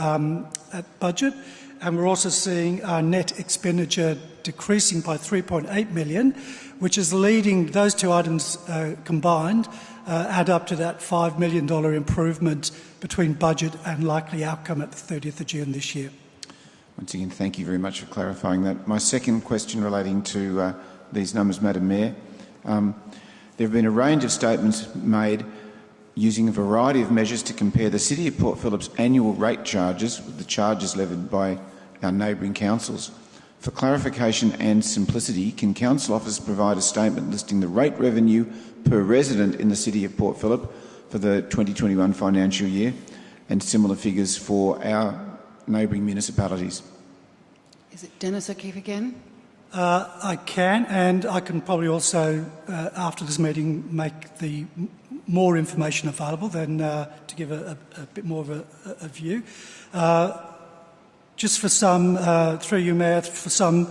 at budget, and we're also seeing our net expenditure decreasing by $3.8 million, which is leading those two items combined add up to that $5 million improvement between budget and likely outcome at the 30th of June this year. Once again, thank you very much for clarifying that. My second question relating to these numbers, Madam Mayor. There have been a range of statements made using a variety of measures to compare the City of Port Phillip's annual rate charges with the charges levied by our neighbouring councils. For clarification and simplicity, can council officers provide a statement listing the rate revenue per resident in the City of Port Phillip for the 2021 financial year and similar figures for our neighbouring municipalities? Is it Dennis O'Keefe again? I can, and I can probably also, after this meeting, make the more information available than to give a bit more of a view. Just for some, through you, Mayor, for some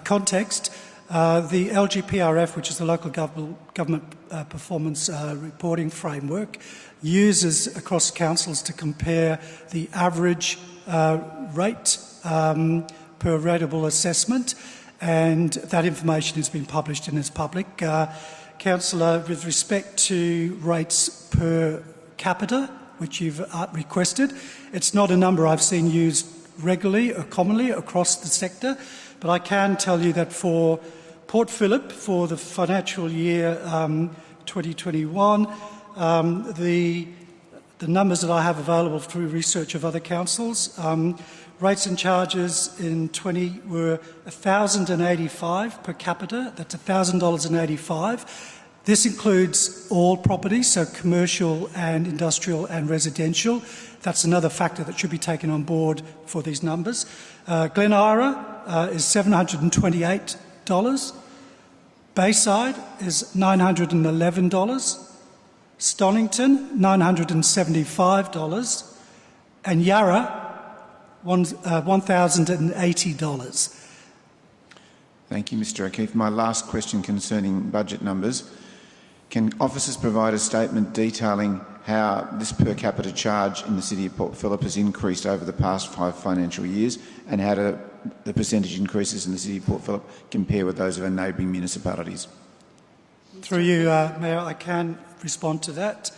context, the LGPRF, which is the Local Government Performance Reporting Framework, uses across councils to compare the average rate per rateable assessment, and that information has been published and is public. Councillor, with respect to rates per capita, which you've requested, it's not a number I've seen used regularly or commonly across the sector, but I can tell you that for Port Phillip, for the financial year 2021, the numbers that I have available through research of other councils, rates and charges in 20 were $1,085 per capita. That's $1,000.85. This includes all properties, so commercial and industrial and residential. That's another factor that should be taken on board for these numbers. Glen Ira is $728. Bayside is $911. Stonington, $975. And Yarra, $1,080. Thank you, Mr O'Keefe. My last question concerning budget numbers. Can officers provide a statement detailing how this per capita charge in the City of Port Phillip has increased over the past 5 financial years, and how do the percentage increases in the City of Port Phillip compare with those of our neighbouring municipalities? Through you, Mayor, I can respond to that.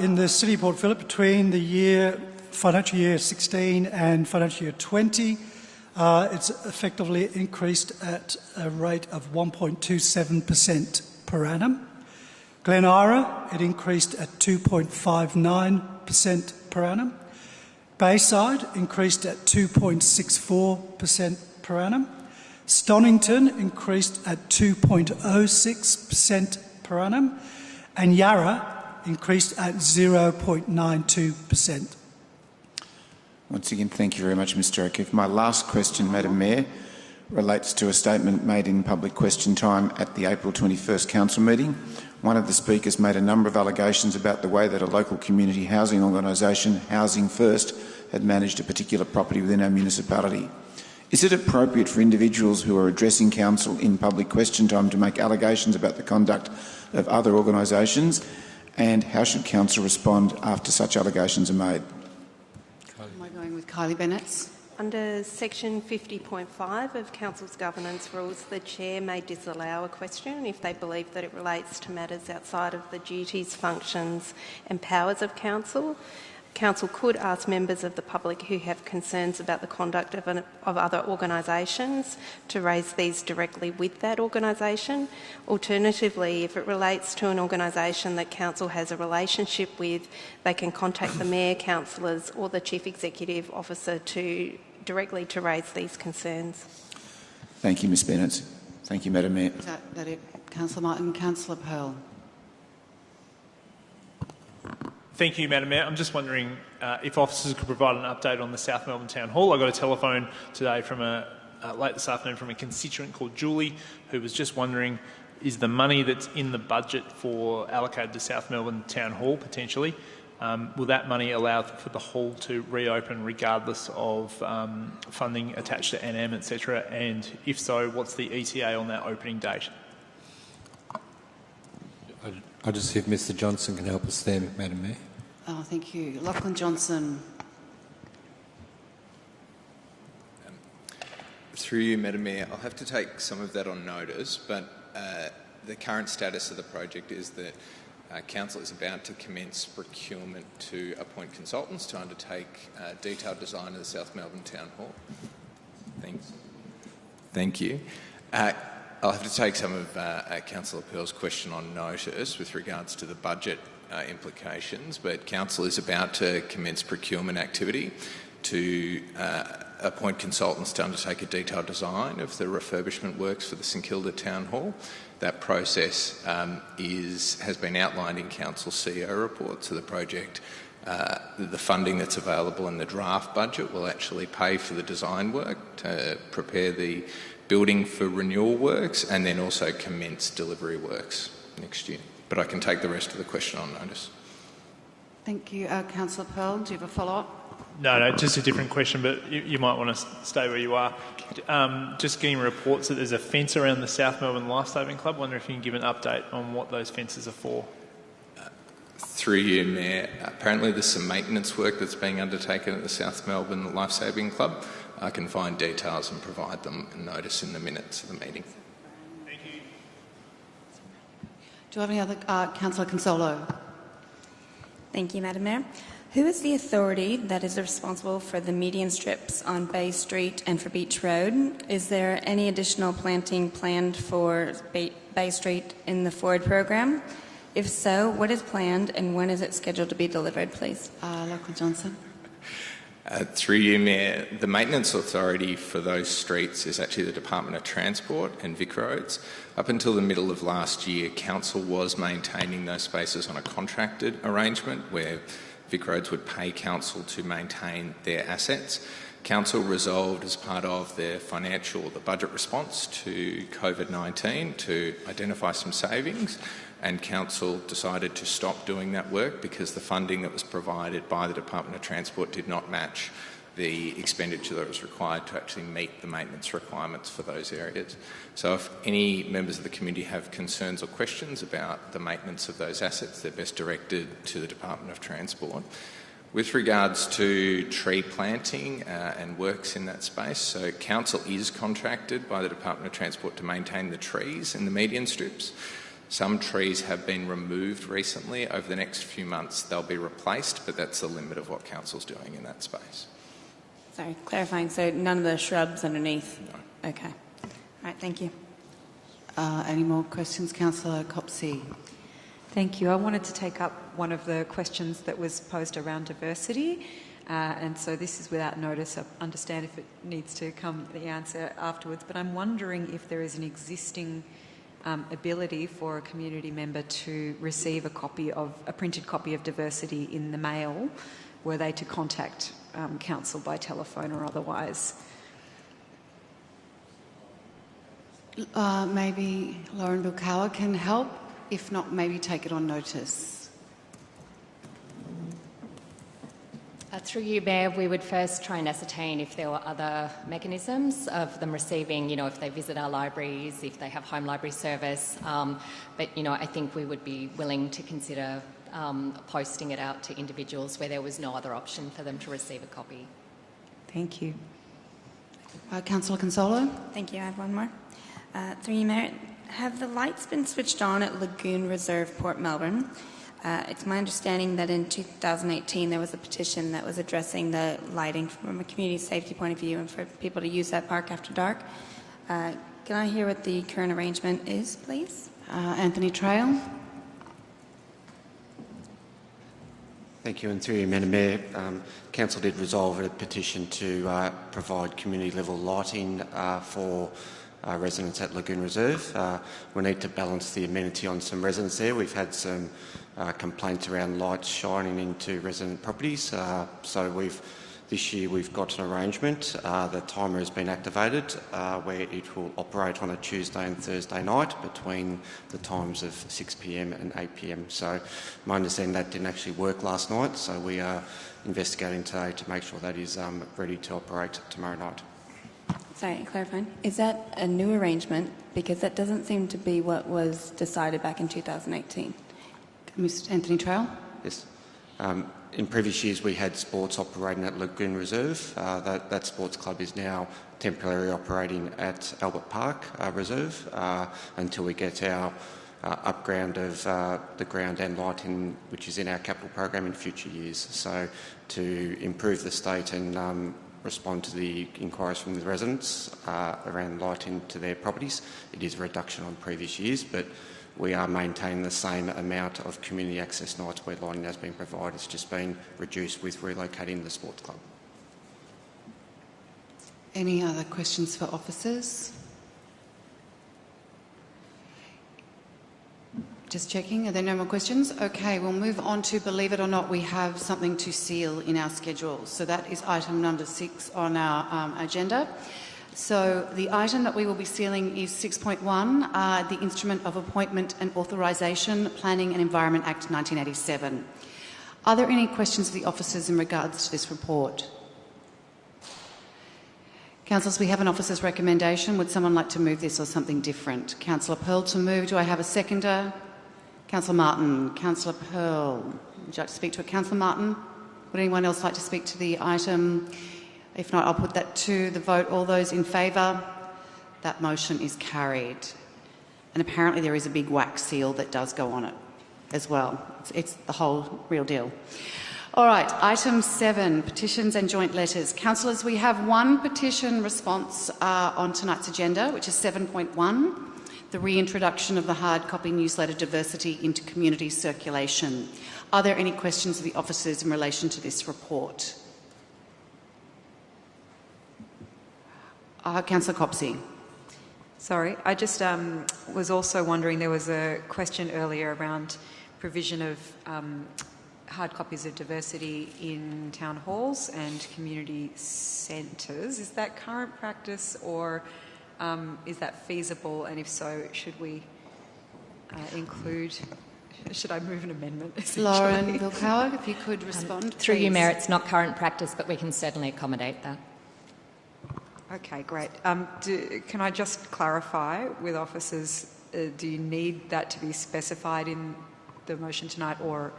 In the City of Port Phillip, between the financial year 16 and financial year 20, it's effectively increased at a rate of 1.27% per annum. Glen Ira, it increased at 2.59% per annum. Bayside increased at 2.64% per annum. Stonington increased at 2.06% per annum. And Yarra increased at 0.92%. Once again, thank you very much, Mr O'Keefe. My last question, Madam Mayor, relates to a statement made in public question time at the April 21st Council meeting. One of the speakers made a number of allegations about the way that a local community housing organisation, Housing First, had managed a particular property within our municipality. Is it appropriate for individuals who are addressing council in public question time to make allegations about the conduct of other organisations, and how should council respond after such allegations are made? Am I going with Kylie Bennett? Under section 50.5 of Council's governance rules, the Chair may disallow a question if they believe that it relates to matters outside of the duties, functions and powers of Council. Council could ask members of the public who have concerns about the conduct of other organisations to raise these directly with that organisation. Alternatively, if it relates to an organisation that Council has a relationship with, they can contact the Mayor, councillors or the Chief Executive Officer directly to raise these concerns. Thank you, Ms Bennett. Thank you, Madam Mayor. Is that it? Councillor Martin. Councillor Pearl. Thank you, Madam Mayor. I'm just wondering if officers could provide an update on the South Melbourne Town Hall. I got a telephone today from late this afternoon from a constituent called Julie, who was just wondering, is the money that's in the budget allocated to South Melbourne Town Hall potentially, will that money allow for the hall to reopen regardless of funding attached to NM, etc.? And if so, what's the ETA on that opening date? I'll just see if Mr Johnson can help us there, Madam Mayor. Oh, thank you. Lachlan Johnson. Through you, Madam Mayor, I'll have to take some of that on notice, but the current status of the project is that Council is about to commence procurement to appoint consultants to undertake detailed design of the South Melbourne Town Hall. Thanks. Thank you. I'll have to take some of Councillor Pearl's question on notice with regards to the budget implications, but Council is about to commence procurement activity to appoint consultants to undertake a detailed design of the refurbishment works for the St Kilda Town Hall. That process has been outlined in Council's CEO report, so the project the funding that's available in the draft budget will actually pay for the design work to prepare the building for renewal works and then also commence delivery works next year. But I can take the rest of the question on notice. Thank you. Councillor Pearl, do you have a follow-up? No, just a different question, but you might want to stay where you are. Just getting reports that there's a fence around the South Melbourne Lifesaving Club. Wonder if you can give an update on what those fences are for. Through you, Mayor, apparently there's some maintenance work that's being undertaken at the South Melbourne Lifesaving Club. I can find details and provide them a notice in the minutes of the meeting. Thank you. Do you have any other? Councillor Consolo. Thank you, Madam Mayor. Who is the authority that is responsible for the median strips on Bay Street and for Beach Road? Is there any additional planting planned for Bay Street in the Forward program? If so, what is planned and when is it scheduled to be delivered, please? Local Johnson. Through you, Mayor, the maintenance authority for those streets is actually the Department of Transport and Vic Roads. Up until the middle of last year, Council was maintaining those spaces on a contracted arrangement where Vic Roads would pay Council to maintain their assets. Council resolved as part of their the budget response to COVID-19 to identify some savings, and Council decided to stop doing that work because the funding that was provided by the Department of Transport did not match the expenditure that was required to actually meet the maintenance requirements for those areas. So if any members of the community have concerns or questions about the maintenance of those assets, they're best directed to the Department of Transport. With regards to tree planting and works in that space, so Council is contracted by the Department of Transport to maintain the trees in the median strips. Some trees have been removed recently. Over the next few months, they'll be replaced, but that's the limit of what Council's doing in that space. Sorry, clarifying, so none of the shrubs underneath? No. Okay. All right, thank you. Any more questions? Councillor Copsey. Thank you. I wanted to take up one of the questions that was posed around diversity. And so this is without notice. I understand if it needs to come the answer afterwards, but I'm wondering if there is an existing ability for a community member to receive a printed copy of diversity in the mail, were they to contact Council by telephone or otherwise. Maybe Lauren Bilkawa can help. If not, maybe take it on notice. Through you, Mayor, we would first try and ascertain if there were other mechanisms of them receiving, if they visit our libraries, if they have home library service. But, I think we would be willing to consider posting it out to individuals where there was no other option for them to receive a copy. Thank you. Councillor Consolo. Thank you. I have one more. Through you, Mayor, have the lights been switched on at Lagoon Reserve, Port Melbourne? It's my understanding that in 2018 there was a petition that was addressing the lighting from a community safety point of view and for people to use that park after dark. Can I hear what the current arrangement is, please? Anthony Trail. Thank you, and through you, Madam Mayor, Council did resolve a petition to provide community-level lighting for residents at Lagoon Reserve. We need to balance the amenity on some residents there. We've had some complaints around lights shining into resident properties, so this year we've got an arrangement. The timer has been activated where it will operate on a Tuesday and Thursday night between the times of 6 p.m. and 8 p.m. So my understanding that didn't actually work last night, so we are investigating today to make sure that is ready to operate tomorrow night. Sorry, clarifying. Is that a new arrangement? Because that doesn't seem to be what was decided back in 2018. Mr. Anthony Trail. Yes. In previous years, we had sports operating at Lagoon Reserve. That sports club is now temporarily operating at Albert Park Reserve until we get our upground of the ground and lighting, which is in our capital program in future years. So to improve the state and respond to the inquiries from the residents around lighting to their properties, it is a reduction on previous years, but we are maintaining the same amount of community access nights where lighting has been provided. It's just been reduced with relocating the sports club. Any other questions for officers? Just checking. Are there no more questions? Okay, we'll move on to, believe it or not, we have something to seal in our schedule. So that is item number 6 on our agenda. So the item that we will be sealing is 6.1, the Instrument of Appointment and Authorisation, Planning and Environment Act 1987. Are there any questions of the officers in regards to this report? Councillors, we have an officer's recommendation. Would someone like to move this or something different? Councillor Pearl to move. Do I have a seconder? Councillor Martin. Councillor Pearl. Would you like to speak to it? Councillor Martin? Would anyone else like to speak to the item? If not, I'll put that to the vote. All those in favour? That motion is carried. And apparently there is a big wax seal that does go on it as well. It's the whole real deal. All right, item 7, petitions and joint letters. Councillors, we have one petition response on tonight's agenda, which is 7.1, the reintroduction of the hard copy newsletter Divercity into community circulation. Are there any questions of the officers in relation to this report? Councillor Copsey. Sorry, I just was also wondering, there was a question earlier around provision of hard copies of Divercity in town halls and community centres. Is that current practice, or is that feasible? And if so, should we include... Should I move an amendment? Lauren Vilkower, if you could respond. Through you, Mayor, it's not current practice, but we can certainly accommodate that. Okay, great. Can I just clarify with officers, do you need that to be specified in the motion tonight, or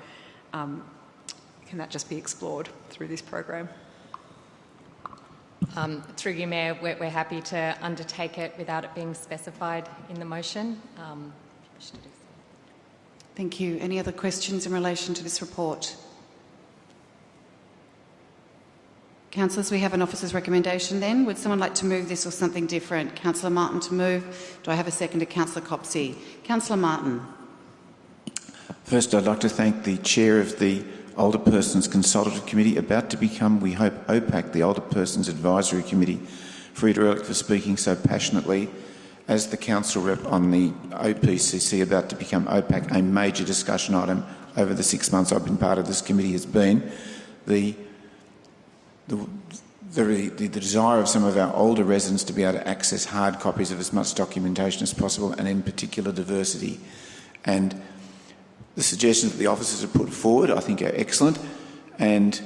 can that just be explored through this program? Through you, Mayor, we're happy to undertake it without it being specified in the motion. Thank you. Any other questions in relation to this report? Councillors, we have an officer's recommendation then. Would someone like to move this or something different? Councillor Martin to move. Do I have a second to Councillor Copsey? Councillor Martin. First, I'd like to thank the chair of the Older Persons Consultative Committee, about to become, we hope, OPAC, the Older Persons Advisory Committee, Frida Ehrlich, for speaking so passionately. As the council rep on the OPCC, about to become OPAC, a major discussion item over the 6 months I've been part of this committee has been the desire of some of our older residents to be able to access hard copies of as much documentation as possible, and in particular Divercity. And the suggestions that the officers have put forward, I think, are excellent. And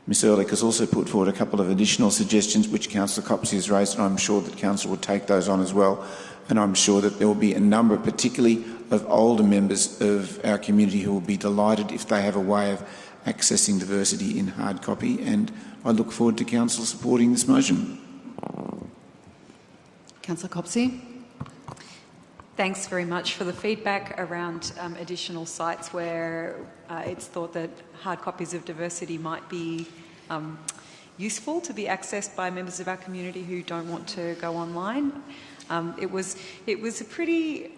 Ms Ehrlich has also put forward a couple of additional suggestions which Councillor Copsey has raised, and I'm sure that Council will take those on as well. And I'm sure that there will be a number, particularly of older members of our community, who will be delighted if they have a way of accessing Divercity in hard copy, and I look forward to Council supporting this motion. Councillor Copsey. Thanks very much for the feedback around additional sites where it's thought that hard copies of Divercity might be useful to be accessed by members of our community who don't want to go online. It was a pretty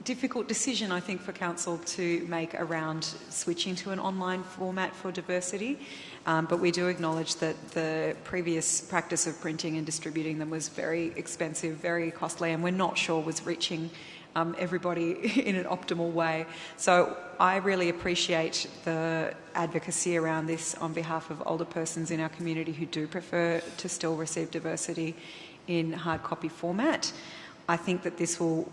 difficult decision, I think, for Council to make around switching to an online format for Divercity, but we do acknowledge that the previous practice of printing and distributing them was very expensive, very costly, and we're not sure was reaching everybody in an optimal way. So I really appreciate the advocacy around this on behalf of older persons in our community who do prefer to still receive Divercity in hard copy format. I think that this will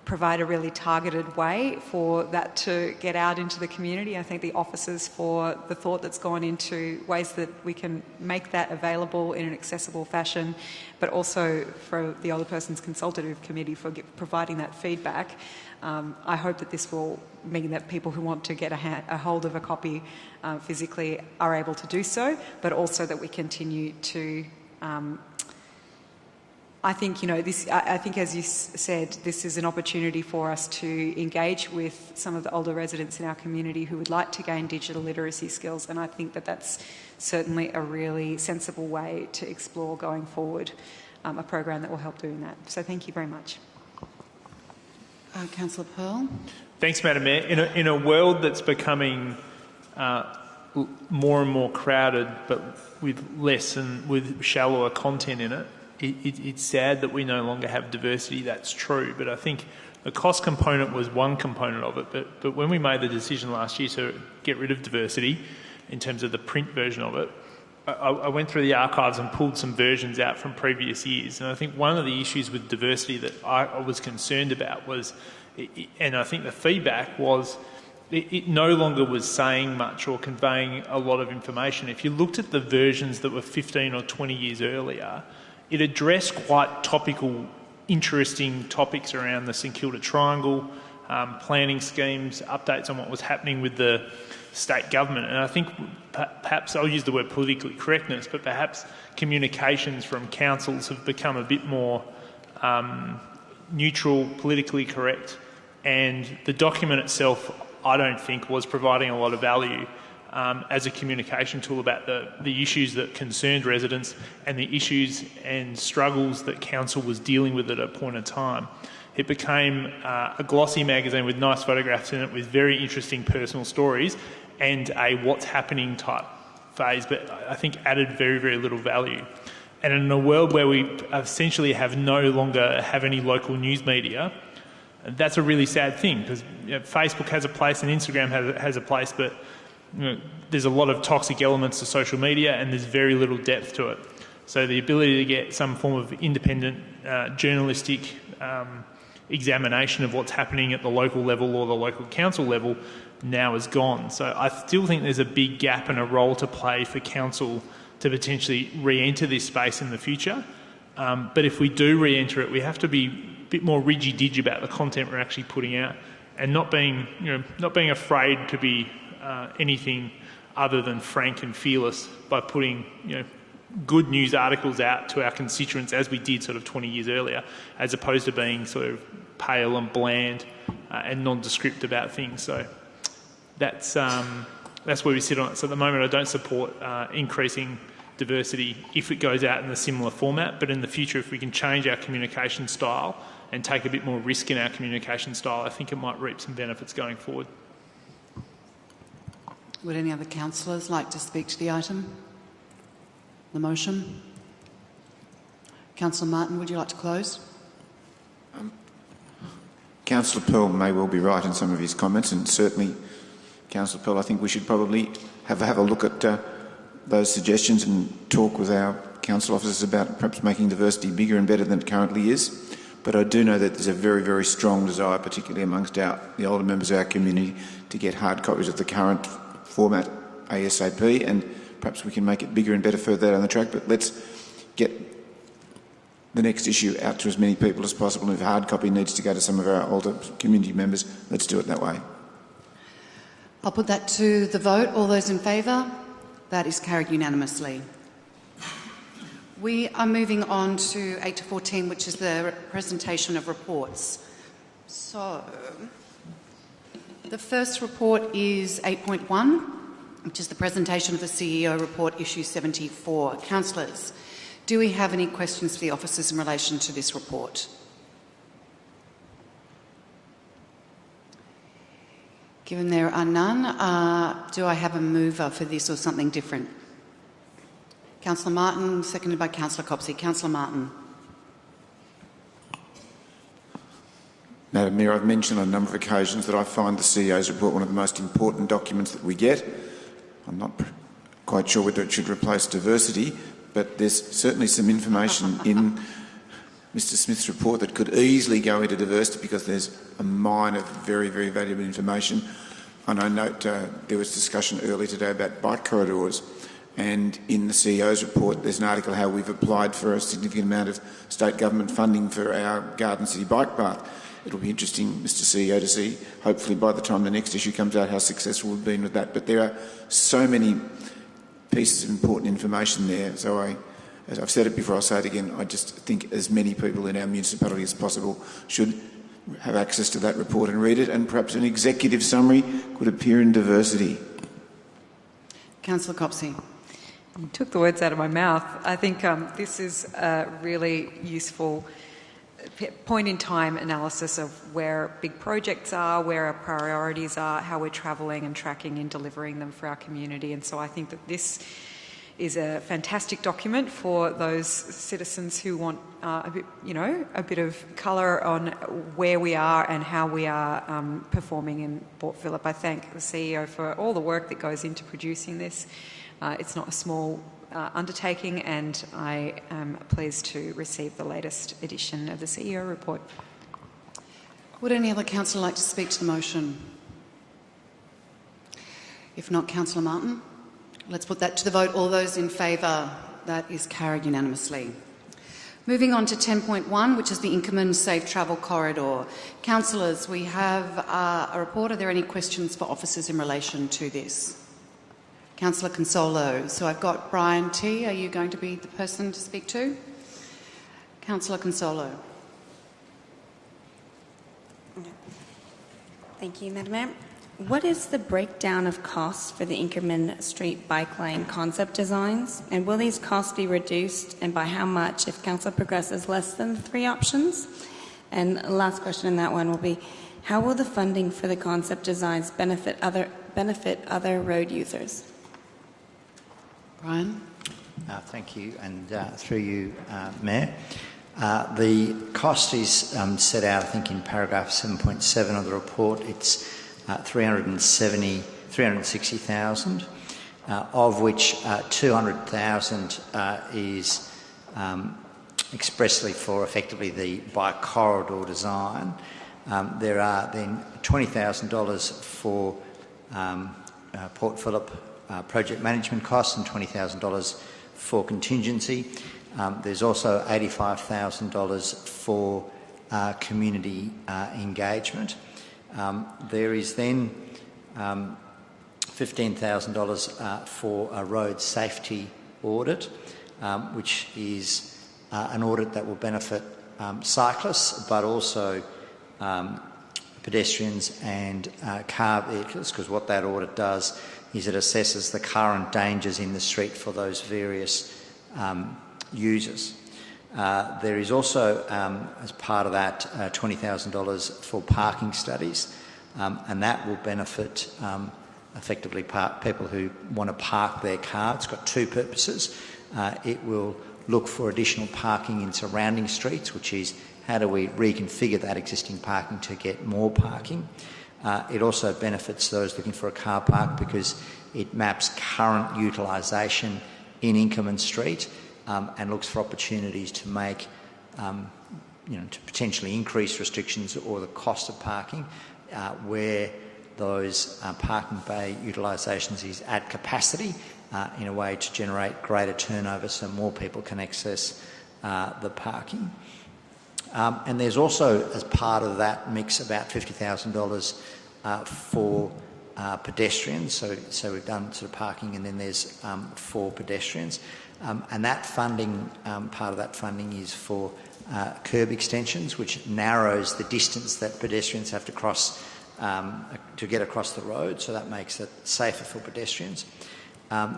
provide a really targeted way for that to get out into the community. I thank the officers for the thought that's gone into ways that we can make that available in an accessible fashion, but also for the Older Persons Consultative Committee for providing that feedback. I hope that this will mean that people who want to get a hold of a copy physically are able to do so, but also that we continue to I think, I think, as you said, this is an opportunity for us to engage with some of the older residents in our community who would like to gain digital literacy skills, and I think that that's certainly a really sensible way to explore going forward a program that will help doing that. So thank you very much. Councillor Pearl. Thanks, Madam Mayor. In a world that's becoming more and more crowded, but with less and with shallower content in it, it's sad that we no longer have diversity, that's true, but I think the cost component was one component of it, but when we made the decision last year to get rid of diversity in terms of the print version of it, I went through the archives and pulled some versions out from previous years, and I think one of the issues with diversity that I was concerned about was, and I think the feedback was, it no longer was saying much or conveying a lot of information. If you looked at the versions that were 15 or 20 years earlier, it addressed quite topical, interesting topics around the St Kilda Triangle, planning schemes, updates on what was happening with the state government. And I think perhaps, I'll use the word politically correctness, but perhaps communications from councils have become a bit more neutral, politically correct, and the document itself, I don't think, was providing a lot of value as a communication tool about the issues that concerned residents and the issues and struggles that council was dealing with at a point in time. It became a glossy magazine with nice photographs in it, with very interesting personal stories and a what's happening type phase, but I think added very, very little value. And in a world where we essentially no longer have any local news media, that's a really sad thing, because Facebook has a place and Instagram has a place, but there's a lot of toxic elements to social media and there's very little depth to it. So the ability to get some form of independent journalistic examination of what's happening at the local level or the local council level now is gone. So I still think there's a big gap and a role to play for council to potentially re-enter this space in the future. But if we do re-enter it, we have to be a bit more rigid about the content we're actually putting out, and not being afraid to be anything other than frank and fearless by putting good news articles out to our constituents as we did sort of 20 years earlier, as opposed to being sort of pale and bland and nondescript about things. So that's where we sit on it. So at the moment I don't support increasing diversity if it goes out in a similar format, but in the future, if we can change our communication style and take a bit more risk in our communication style, I think it might reap some benefits going forward. Would any other councillors like to speak to the item? The motion? Councillor Martin, would you like to close? Councillor Pearl may well be right in some of his comments, and certainly, Councillor Pearl, I think we should probably have a look at those suggestions and talk with our council officers about perhaps making diversity bigger and better than it currently is. But I do know that there's a very, very strong desire, particularly amongst the older members of our community, to get hard copies of the current format ASAP, and perhaps we can make it bigger and better further down the track. But let's get the next issue out to as many people as possible. If a hard copy needs to go to some of our older community members, let's do it that way. I'll put that to the vote. All those in favour? That is carried unanimously. We are moving on to 8 to 14, which is the presentation of reports. So, the first report is 8.1, which is the presentation of the CEO report, issue 74. Councillors, do we have any questions for the officers in relation to this report? Given there are none, do I have a mover for this or something different? Councillor Martin, seconded by Councillor Copsey. Councillor Martin. Madam Mayor, I've mentioned on a number of occasions that I find the CEO's report one of the most important documents that we get. I'm not quite sure whether it should replace diversity, but there's certainly some information in Mr Smith's report that could easily go into diversity, because there's a mine of very, very valuable information. And I note there was discussion earlier today about bike corridors, and in the CEO's report there's an article how we've applied for a significant amount of state government funding for our Garden City bike path. It'll be interesting, Mr CEO, to see, hopefully by the time the next issue comes out, how successful we've been with that. But there are so many pieces of important information there. So as I've said it before, I'll say it again, I just think as many people in our municipality as possible should have access to that report and read it, and perhaps an executive summary could appear in diversity. Councillor Copsey. You took the words out of my mouth. I think this is a really useful point-in-time analysis of where big projects are, where our priorities are, how we're travelling and tracking and delivering them for our community. And so I think that this is a fantastic document for those citizens who want a bit of colour on where we are and how we are performing in Port Phillip. I thank the CEO for all the work that goes into producing this. It's not a small undertaking, and I am pleased to receive the latest edition of the CEO report. Would any other councillor like to speak to the motion? If not, Councillor Martin. Let's put that to the vote. All those in favour? That is carried unanimously. Moving on to 10.1, which is the Inkerman Safe Travel Corridor. Councillors, we have a report. Are there any questions for officers in relation to this? Councillor Consolo. So I've got Brian T. Are you going to be the person to speak to? Councillor Consolo. Thank you, Madam Mayor. What is the breakdown of costs for the Inkerman Street bike lane concept designs? And will these costs be reduced, and by how much, if Council progresses less than 3 options? And last question in that one will be, how will the funding for the concept designs benefit other road users? Brian? Thank you, and through you, Mayor. The cost is set out, I think, in paragraph 7.7 of the report. It's 360,000, of which 200,000 is expressly for effectively the bike corridor design. There are then $20,000 for Port Phillip project management costs and $20,000 for contingency. There's also $85,000 for community engagement. There is then $15,000 for a road safety audit, which is an audit that will benefit cyclists but also pedestrians and car vehicles, because what that audit does is it assesses the current dangers in the street for those various users. There is also, as part of that, $20,000 for parking studies, and that will benefit effectively people who want to park their car. It's got 2 purposes. It will look for additional parking in surrounding streets, which is how do we reconfigure that existing parking to get more parking. It also benefits those looking for a car park because it maps current utilisation in Inkerman Street and looks for opportunities to make, to potentially increase restrictions or the cost of parking where those parking bay utilisations is at capacity in a way to generate greater turnover so more people can access the parking. And there's also, as part of that mix, about $50,000 for pedestrians. So we've done sort of parking, and then there's for pedestrians. And that funding, part of that funding is for curb extensions, which narrows the distance that pedestrians have to cross to get across the road, so that makes it safer for pedestrians.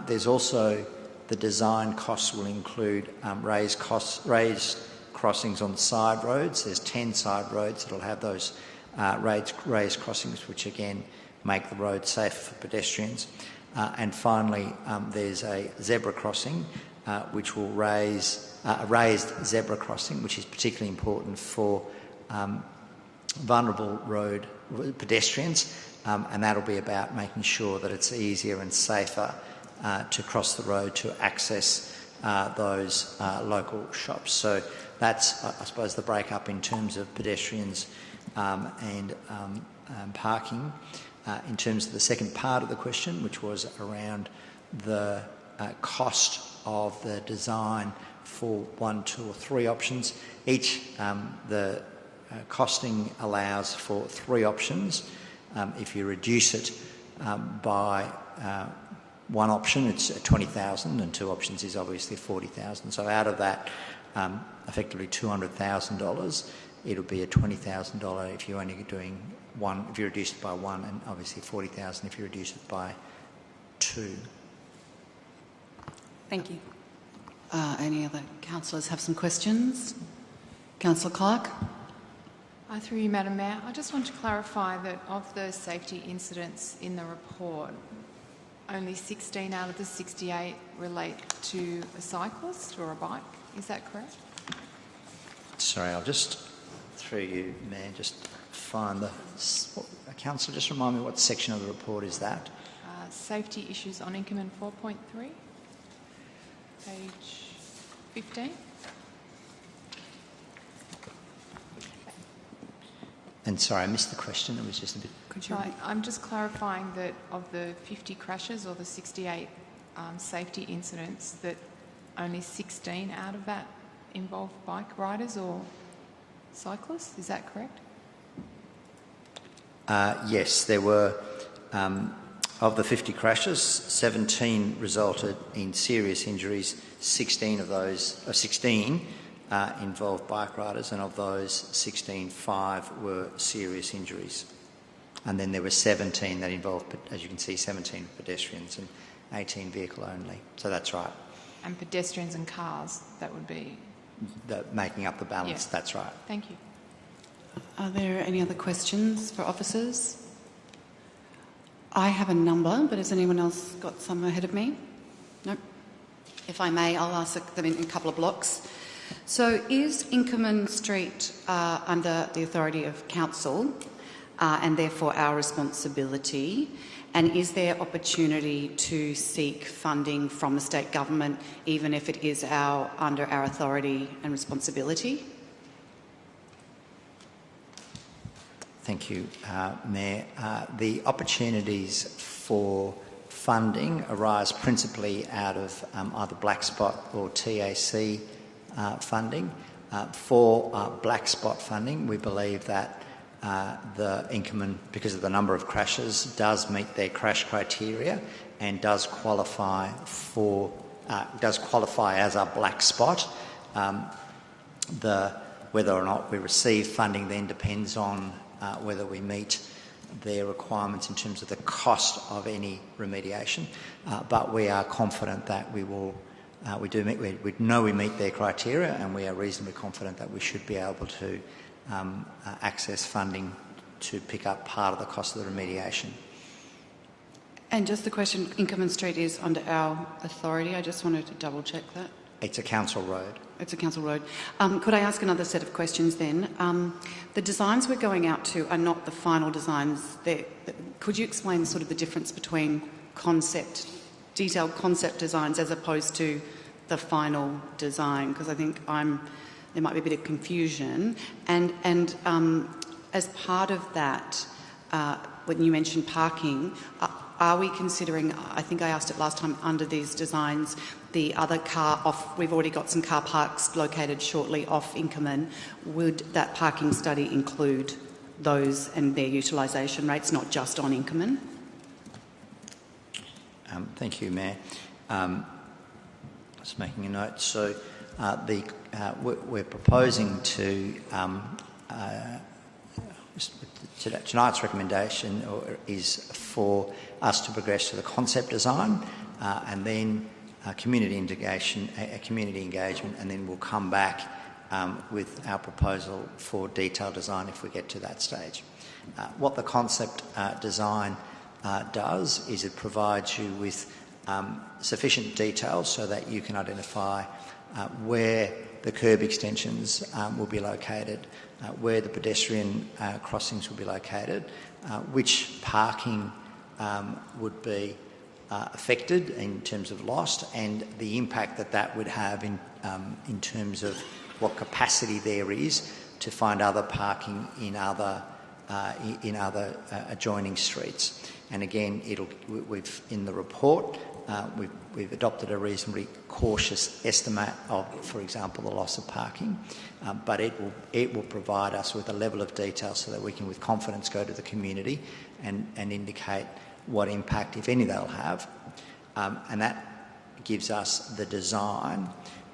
There's also the design costs will include raised crossings on side roads. There's 10 side roads that will have those raised crossings, which again make the road safer for pedestrians. And finally, there's a zebra crossing, which will raise a raised zebra crossing, which is particularly important for vulnerable road pedestrians, and that'll be about making sure that it's easier and safer to cross the road to access those local shops. So that's, I suppose, the break-up in terms of pedestrians and parking. In terms of the second part of the question, which was around the cost of the design for 1, 2 or 3 options. The costing allows for 3 options. If you reduce it by one option, it's $20,000, and 2 options is obviously $40,000. So out of that, effectively $200,000, it'll be a $20,000 if you're only doing one, if you reduce it by 1, and obviously $40,000 if you reduce it by 2. Thank you. Any other councillors have some questions? Councillor Clark. Through you, Madam Mayor. I just want to clarify that of the safety incidents in the report, only 16 out of the 68 relate to a cyclist or a bike. Is that correct? Sorry, I'll just, through you, Mayor, just find the... Councillor, just remind me what section of the report is that? Safety issues on Inkerman 4.3, page 15. And sorry, I missed the question. It was just a bit... Could you? I'm just clarifying that of the 50 crashes or the 68 safety incidents, that only 16 out of that involved bike riders or cyclists. Is that correct? Yes, there were, of the 50 crashes, 17 resulted in serious injuries. 16 of those, 16 involved bike riders, and of those 16, 5 were serious injuries. And then there were 17 that involved, as you can see, 17 pedestrians and 18 vehicle only. So that's right. And pedestrians and cars, that would be... making up the balance, yes. That's right. Thank you. Are there any other questions for officers? I have a number, but has anyone else got some ahead of me? No. If I may, I'll ask them in a couple of blocks. So is Inkerman Street under the authority of council and therefore our responsibility? And is there opportunity to seek funding from the state government even if it is under our authority and responsibility? Thank you, Mayor. The opportunities for funding arise principally out of either black spot or TAC funding. For black spot funding, we believe that the Inkerman, because of the number of crashes, does meet their crash criteria and does qualify as a black spot. Whether or not we receive funding then depends on whether we meet their requirements in terms of the cost of any remediation. But we are confident that we will. We know we meet their criteria, and we are reasonably confident that we should be able to access funding to pick up part of the cost of the remediation. And just the question, Inkerman Street is under our authority. I just wanted to double check that. It's a council road. It's a council road. Could I ask another set of questions then? The designs we're going out to are not the final designs. Could you explain sort of the difference between detailed concept designs as opposed to the final design? Because I think there might be a bit of confusion. And as part of that, when you mentioned parking, are we considering, I think I asked it last time, under these designs, the other we've already got some car parks located shortly off Inkerman. Would that parking study include those and their utilisation rates, not just on Inkerman? Thank you, Mayor. Just making a note. So we're proposing to tonight's recommendation is for us to progress to the concept design and then community engagement, and then we'll come back with our proposal for detailed design if we get to that stage. What the concept design does is it provides you with sufficient detail so that you can identify where the curb extensions will be located, where the pedestrian crossings will be located, which parking would be affected in terms of lost, and the impact that would have in terms of what capacity there is to find other parking in other adjoining streets. And again, we've in the report we've adopted a reasonably cautious estimate of, for example, the loss of parking, but it will provide us with a level of detail so that we can, with confidence, go to the community and indicate what impact, if any, they'll have, and that gives us the design,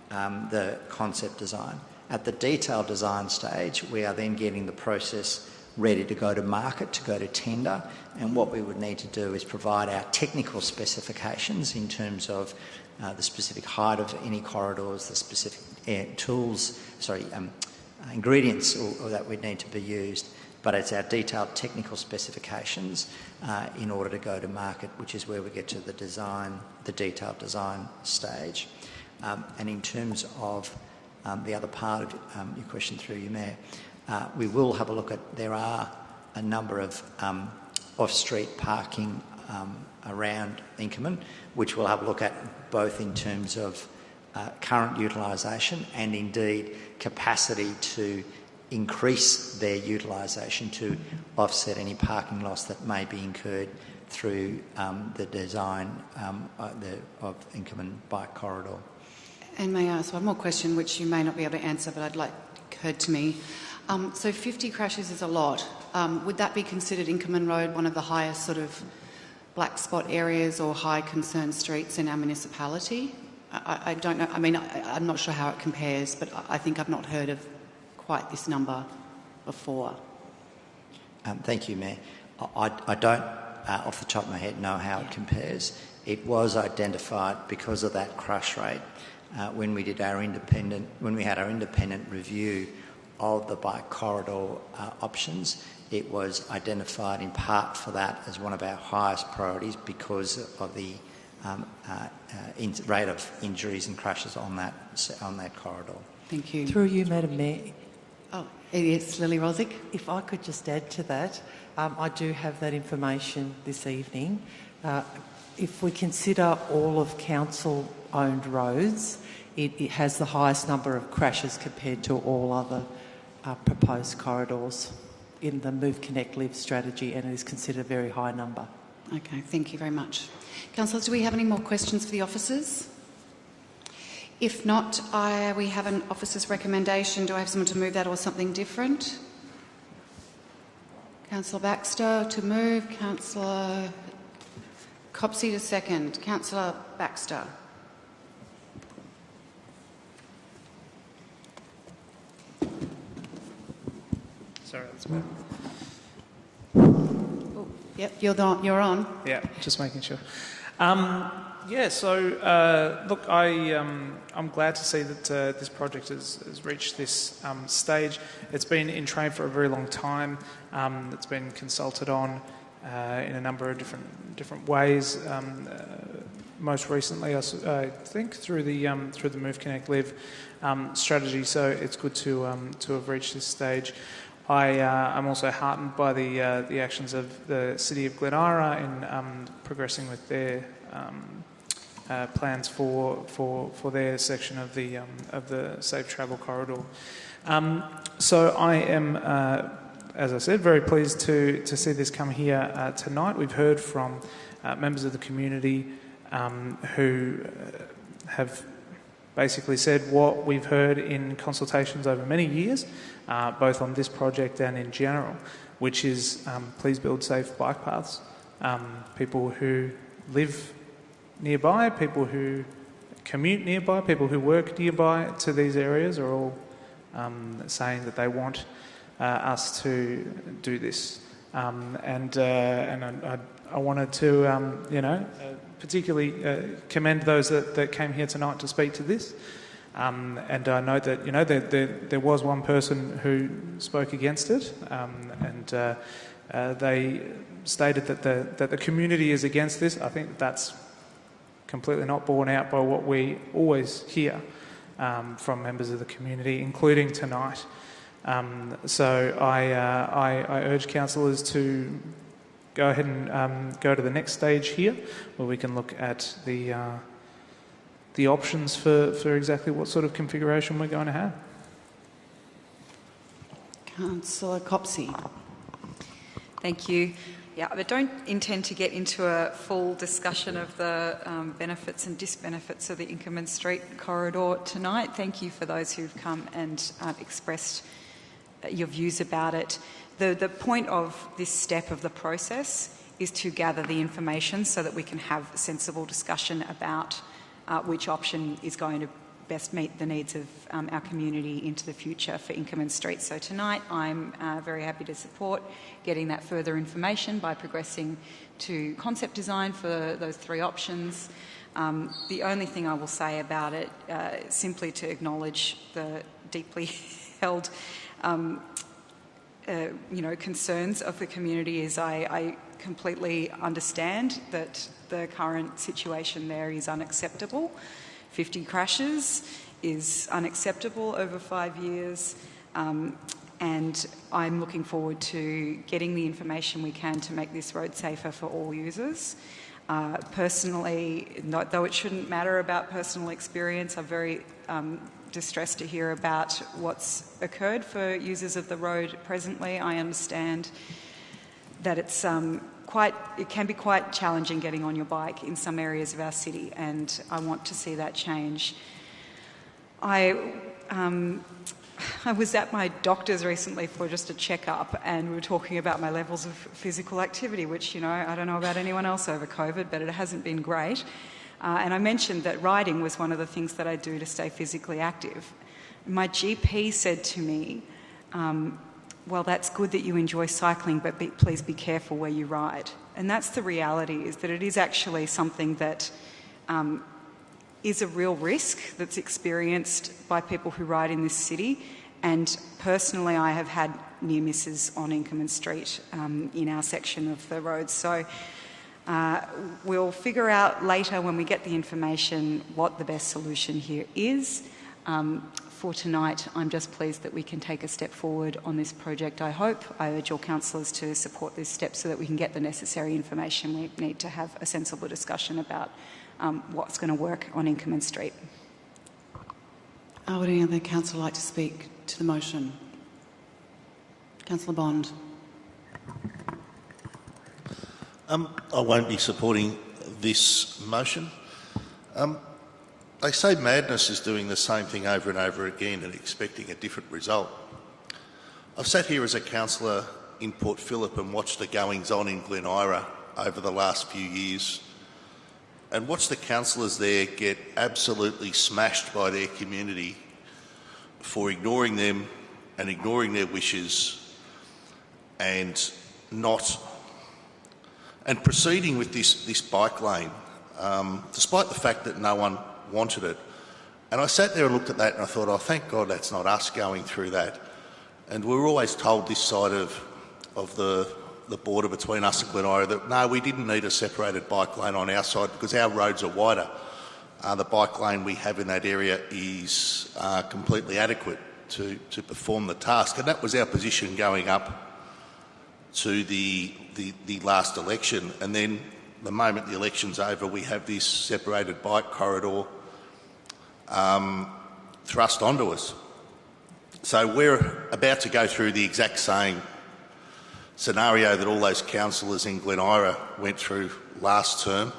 the concept design. At the detailed design stage, we are then getting the process ready to go to market, to go to tender, and what we would need to do is provide our technical specifications in terms of the specific height of any corridors, the specific ingredients that would need to be used, but it's our detailed technical specifications in order to go to market, which is where we get to the design, the detailed design stage. And in terms of the other part of your question through you, Mayor, we will have a look at, there are a number of off-street parking around Inkerman, which we'll have a look at both in terms of current utilisation and indeed capacity to increase their utilisation to offset any parking loss that may be incurred through the design of Inkerman Bike Corridor. And may I ask one more question, which you may not be able to answer, but occurred to me. So 50 crashes is a lot. Would that be considered Inkerman Road one of the highest sort of black spot areas or high concern streets in our municipality? I don't know. I mean, I'm not sure how it compares, but I think I've not heard of quite this number before. Thank you, Mayor. I don't, off the top of my head, know how it compares. It was identified because of that crash rate when we had our independent review of the bike corridor options. It was identified in part for that as one of our highest priorities because of the rate of injuries and crashes on that corridor. Thank you. Through you, Madam Mayor. Oh, yes, Lily Rosick. If I could just add to that, I do have that information this evening. If we consider all of council-owned roads, it has the highest number of crashes compared to all other proposed corridors in the Move, Connect, Live strategy, and it is considered a very high number. Okay, thank you very much. Councillors, do we have any more questions for the officers? If not, we have an officer's recommendation. Do I have someone to move that or something different? Councillor Baxter to move, Councillor Copsey to second. Councillor Baxter. Sorry, that's me. Oh, yep, you're on. Yeah, just making sure. Look, I'm glad to see that this project has reached this stage. It's been in train for a very long time. It's been consulted on in a number of different ways. Most recently, I think through the Move, Connect, Live strategy. So it's good to have reached this stage. I'm also heartened by the actions of the City of Glen Ira in progressing with their plans for their section of the Safe Travel Corridor. So I am, as I said, very pleased to see this come here tonight. We've heard from members of the community who have basically said what we've heard in consultations over many years, both on this project and in general, which is please build safe bike paths. People who live nearby, people who commute nearby, people who work nearby to these areas are all saying that they want us to do this. And I wanted to, particularly commend those that came here tonight to speak to this. And I know that, there was one person who spoke against it, and they stated that the community is against this. I think that's completely not borne out by what we always hear from members of the community, including tonight. So I urge councillors to go ahead and go to the next stage here, where we can look at the options for exactly what sort of configuration we're going to have. Councillor Copsey. Thank you. Yeah, I don't intend to get into a full discussion of the benefits and disbenefits of the Inkerman Street corridor tonight. Thank you for those who've come and expressed your views about it. The point of this step of the process is to gather the information so that we can have a sensible discussion about which option is going to best meet the needs of our community into the future for Inkerman Street. So tonight I'm very happy to support getting that further information by progressing to concept design for those three options. The only thing I will say about it, simply to acknowledge the deeply held concerns of the community is I completely understand that the current situation there is unacceptable. 50 crashes is unacceptable over 5 years, and I'm looking forward to getting the information we can to make this road safer for all users. Personally, though it shouldn't matter about personal experience, I'm very distressed to hear about what's occurred for users of the road presently. I understand that it can be quite challenging getting on your bike in some areas of our city, and I want to see that change. I was at my doctor's recently for just a checkup, and we were talking about my levels of physical activity, which, I don't know about anyone else over COVID, but it hasn't been great. And I mentioned that riding was one of the things that I do to stay physically active. My GP said to me, well, that's good that you enjoy cycling, but please be careful where you ride. And that's the reality, is that it is actually something that is a real risk that's experienced by people who ride in this city. And personally, I have had near misses on Inkerman Street in our section of the road. So we'll figure out later when we get the information what the best solution here is. For tonight, I'm just pleased that we can take a step forward on this project, I hope. I urge all councillors to support this step so that we can get the necessary information. We need to have a sensible discussion about what's going to work on Inkerman Street. Would any other councillor like to speak to the motion? Councillor Bond. I won't be supporting this motion. They say madness is doing the same thing over and over again and expecting a different result. I've sat here as a councillor in Port Phillip and watched the goings-on in Glen Ira over the last few years and watched the councillors there get absolutely smashed by their community for ignoring them and ignoring their wishes and proceeding with this bike lane, despite the fact that no one wanted it. And I sat there and looked at that and I thought, oh, thank God that's not us going through that. And we were always told this side of the border between us and Glen Ira that, no, we didn't need a separated bike lane on our side because our roads are wider. The bike lane we have in that area is completely adequate to perform the task. And that was our position going up to the last election. And then the moment the election's over, we have this separated bike corridor thrust onto us. So we're about to go through the exact same scenario that all those councillors in Glen Ira went through last term.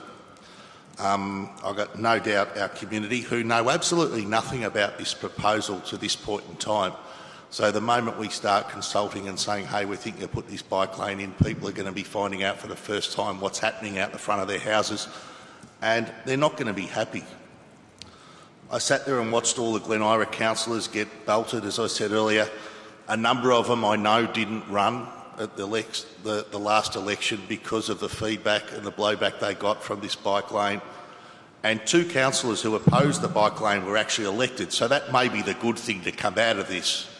I've got no doubt our community, who know absolutely nothing about this proposal to this point in time. So the moment we start consulting and saying, hey, we're thinking of putting this bike lane in, people are going to be finding out for the first time what's happening out the front of their houses, and they're not going to be happy. I sat there and watched all the Glen Ira councillors get belted, as I said earlier. A number of them I know didn't run at the last election because of the feedback and the blowback they got from this bike lane. And 2 councillors who opposed the bike lane were actually elected. So that may be the good thing to come out of this,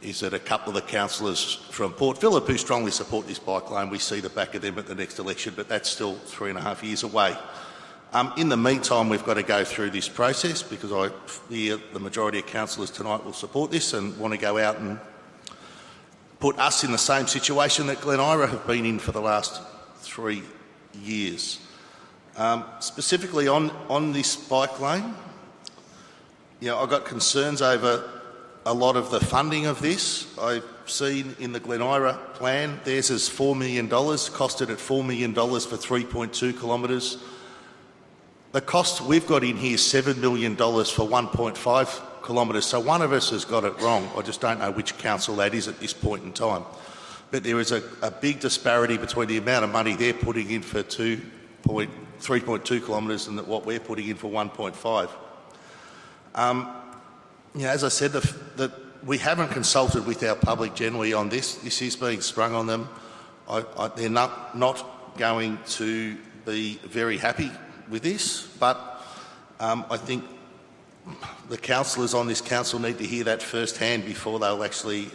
is that a couple of the councillors from Port Phillip who strongly support this bike lane, we see the back of them at the next election, but that's still 3.5 years away. In the meantime, we've got to go through this process because I fear the majority of councillors tonight will support this and want to go out and put us in the same situation that Glen Ira have been in for the last 3 years. Specifically on this bike lane, I've got concerns over a lot of the funding of this. I've seen in the Glen Ira plan, theirs is $4 million, costed at $4 million for 3.2 kilometres. The cost we've got in here is $7 million for 1.5 kilometres, so one of us has got it wrong. I just don't know which council that is at this point in time. But there is a big disparity between the amount of money they're putting in for 3.2 kilometres and what we're putting in for 1.5. As I said, we haven't consulted with our public generally on this. This is being sprung on them. They're not going to be very happy with this, but I think the councillors on this council need to hear that firsthand before they'll actually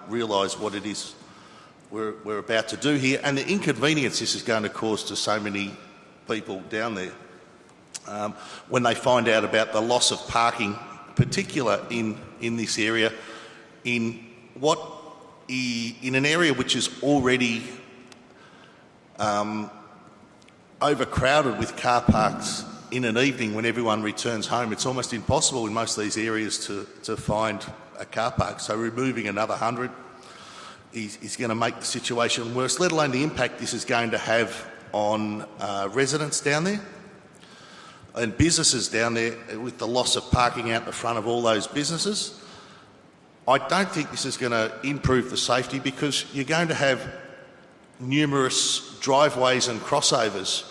realise what it is we're about to do here, and the inconvenience this is going to cause to so many people down there when they find out about the loss of parking, particular in this area, in an area which is already overcrowded with car parks in an evening when everyone returns home. It's almost impossible in most of these areas to find a car park. So removing another 100 is going to make the situation worse, let alone the impact this is going to have on residents down there and businesses down there with the loss of parking out the front of all those businesses. I don't think this is going to improve the safety because you're going to have numerous driveways and crossovers.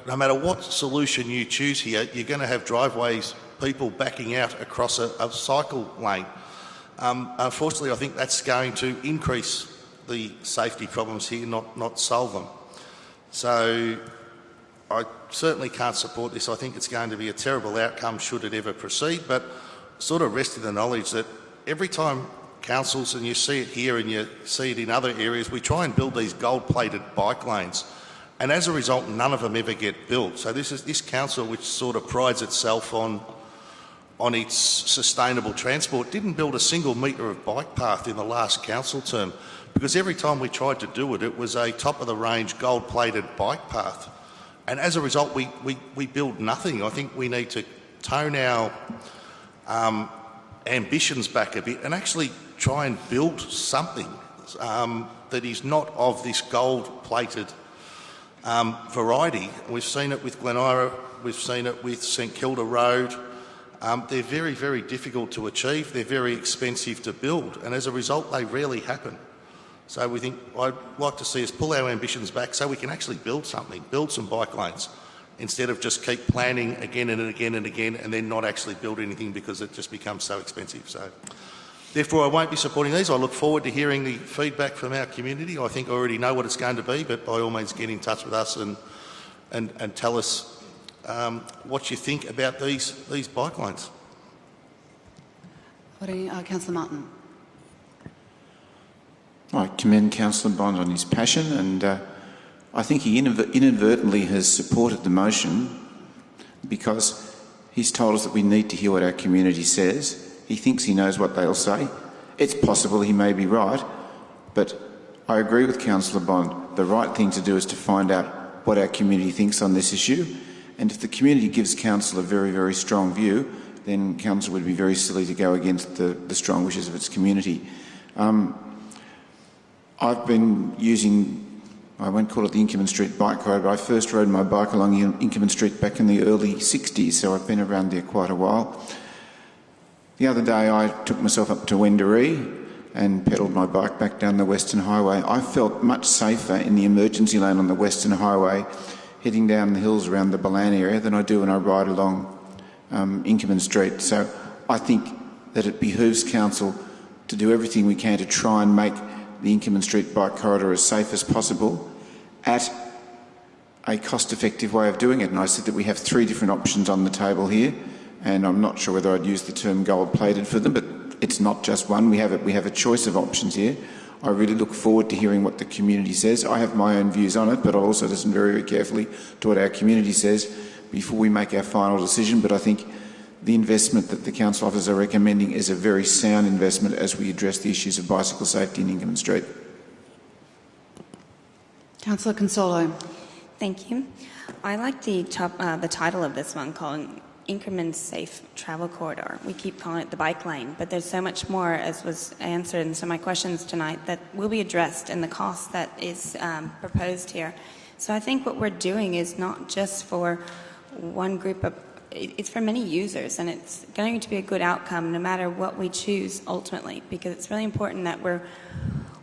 No matter what solution you choose here, you're going to have driveways, people backing out across a cycle lane. Unfortunately, I think that's going to increase the safety problems here, not solve them. So I certainly can't support this. I think it's going to be a terrible outcome should it ever proceed, but sort of rest in the knowledge that every time councils, and you see it here and you see it in other areas, we try and build these gold-plated bike lanes, and as a result, none of them ever get built. So this council, which sort of prides itself on its sustainable transport, didn't build a single metre of bike path in the last council term because every time we tried to do it, it was a top-of-the-range gold-plated bike path. And as a result, we build nothing. I think we need to tone our ambitions back a bit and actually try and build something that is not of this gold-plated variety. We've seen it with Glen Ira, we've seen it with St Kilda Road. They're very, very difficult to achieve. They're very expensive to build, and as a result, they rarely happen. So I'd like to see us pull our ambitions back so we can actually build something, build some bike lanes, instead of just keep planning again and again and again and then not actually build anything because it just becomes so expensive. So therefore, I won't be supporting these. I look forward to hearing the feedback from our community. I think I already know what it's going to be, but by all means get in touch with us and tell us what you think about these bike lanes. Councillor Martin. I commend Councillor Bond on his passion, and I think he inadvertently has supported the motion because he's told us that we need to hear what our community says. He thinks he knows what they'll say. It's possible he may be right, but I agree with Councillor Bond. The right thing to do is to find out what our community thinks on this issue, and if the community gives Council a very, very strong view, then Council would be very silly to go against the strong wishes of its community. I've been using, I won't call it the Inkerman Street bike road, but I first rode my bike along Inkerman Street back in the early 60s, so I've been around there quite a while. The other day I took myself up to Wendouree and pedalled my bike back down the Western Highway. I felt much safer in the emergency lane on the Western Highway heading down the hills around the Ballan area than I do when I ride along Inkerman Street. So I think that it behoves Council to do everything we can to try and make the Inkerman Street bike corridor as safe as possible at a cost-effective way of doing it. And I said that we have 3 different options on the table here, and I'm not sure whether I'd use the term gold-plated for them, but it's not just one. We have a choice of options here. I really look forward to hearing what the community says. I have my own views on it, but I'll also listen very, very carefully to what our community says before we make our final decision. But I think the investment that the council officers are recommending is a very sound investment as we address the issues of bicycle safety in Inkerman Street. Councillor Consolo. Thank you. I like the title of this one, calling Inkerman Safe Travel Corridor. We keep calling it the bike lane, but there's so much more, as was answered in some of my questions tonight, that will be addressed in the cost that is proposed here. So I think what we're doing is not just for one group of, it's for many users, and it's going to be a good outcome no matter what we choose ultimately, because it's really important that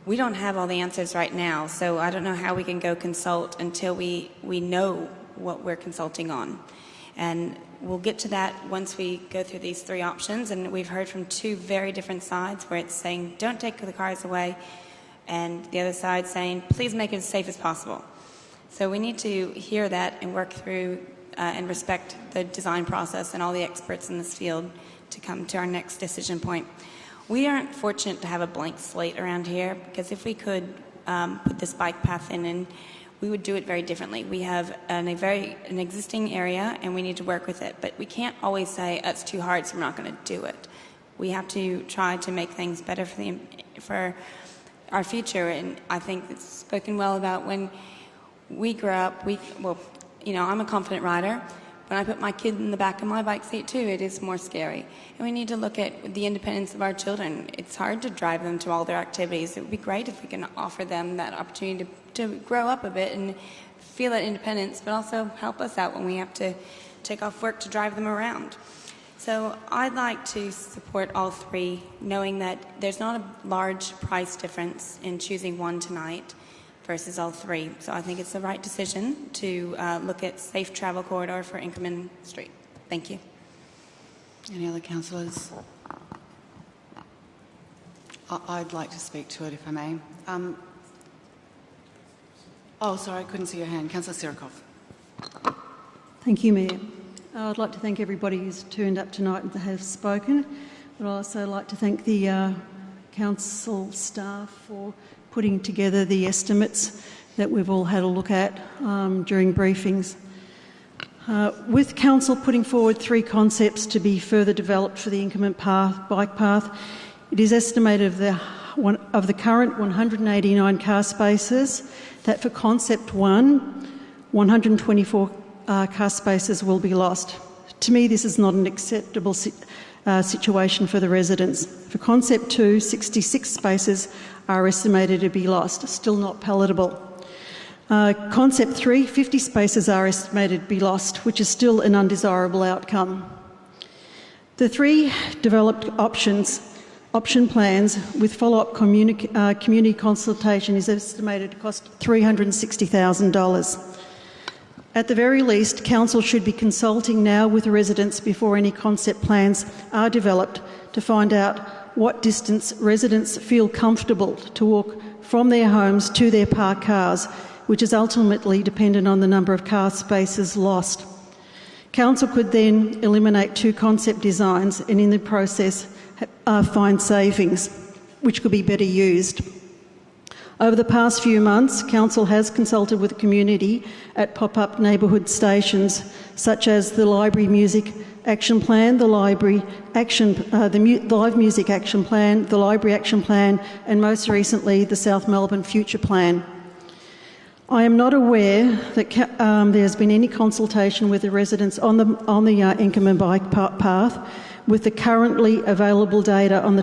we don't have all the answers right now. So I don't know how we can go consult until we know what we're consulting on. And we'll get to that once we go through these 3 options, and we've heard from 2 very different sides where it's saying don't take the cars away, and the other side saying please make it as safe as possible. So we need to hear that and work through and respect the design process and all the experts in this field to come to our next decision point. We aren't fortunate to have a blank slate around here, because if we could put this bike path in, and we would do it very differently. We have an existing area and we need to work with it, but we can't always say it's too hard so we're not going to do it. We have to try to make things better for our future, and I think it's spoken well about when we grew up. I'm a confident rider. When I put my kid in the back of my bike seat too, it is more scary. And we need to look at the independence of our children. It's hard to drive them to all their activities. It would be great if we can offer them that opportunity to grow up a bit and feel that independence, but also help us out when we have to take off work to drive them around. So I'd like to support all three, knowing that there's not a large price difference in choosing one tonight versus all three. So I think it's the right decision to look at safe travel corridor for Inkerman Street. Thank you. Any other councillors? I'd like to speak to it, if I may. Sorry, I couldn't see your hand. Councillor Sirikov. Thank you, Mayor. I'd like to thank everybody who's turned up tonight and has spoken, but I'd also like to thank the council staff for putting together the estimates that we've all had a look at during briefings. With council putting forward 3 concepts to be further developed for the Inkerman bike path, it is estimated of the current 189 car spaces that for concept 1, 124 car spaces will be lost. To me, this is not an acceptable situation for the residents. For concept 2, 66 spaces are estimated to be lost, still not palatable. Concept 3, 50 spaces are estimated to be lost, which is still an undesirable outcome. The 3 developed option plans with follow-up community consultation is estimated to cost $360,000. At the very least, council should be consulting now with the residents before any concept plans are developed to find out what distance residents feel comfortable to walk from their homes to their parked cars, which is ultimately dependent on the number of car spaces lost. Council could then eliminate 2 concept designs and in the process find savings, which could be better used. Over the past few months, Council has consulted with the community at pop-up neighbourhood stations such as the Library Music Action Plan, the Live Music Action Plan, the Library Action Plan, and most recently the South Melbourne Future Plan. I am not aware that there has been any consultation with the residents on the Inkerman bike path with the currently available data on the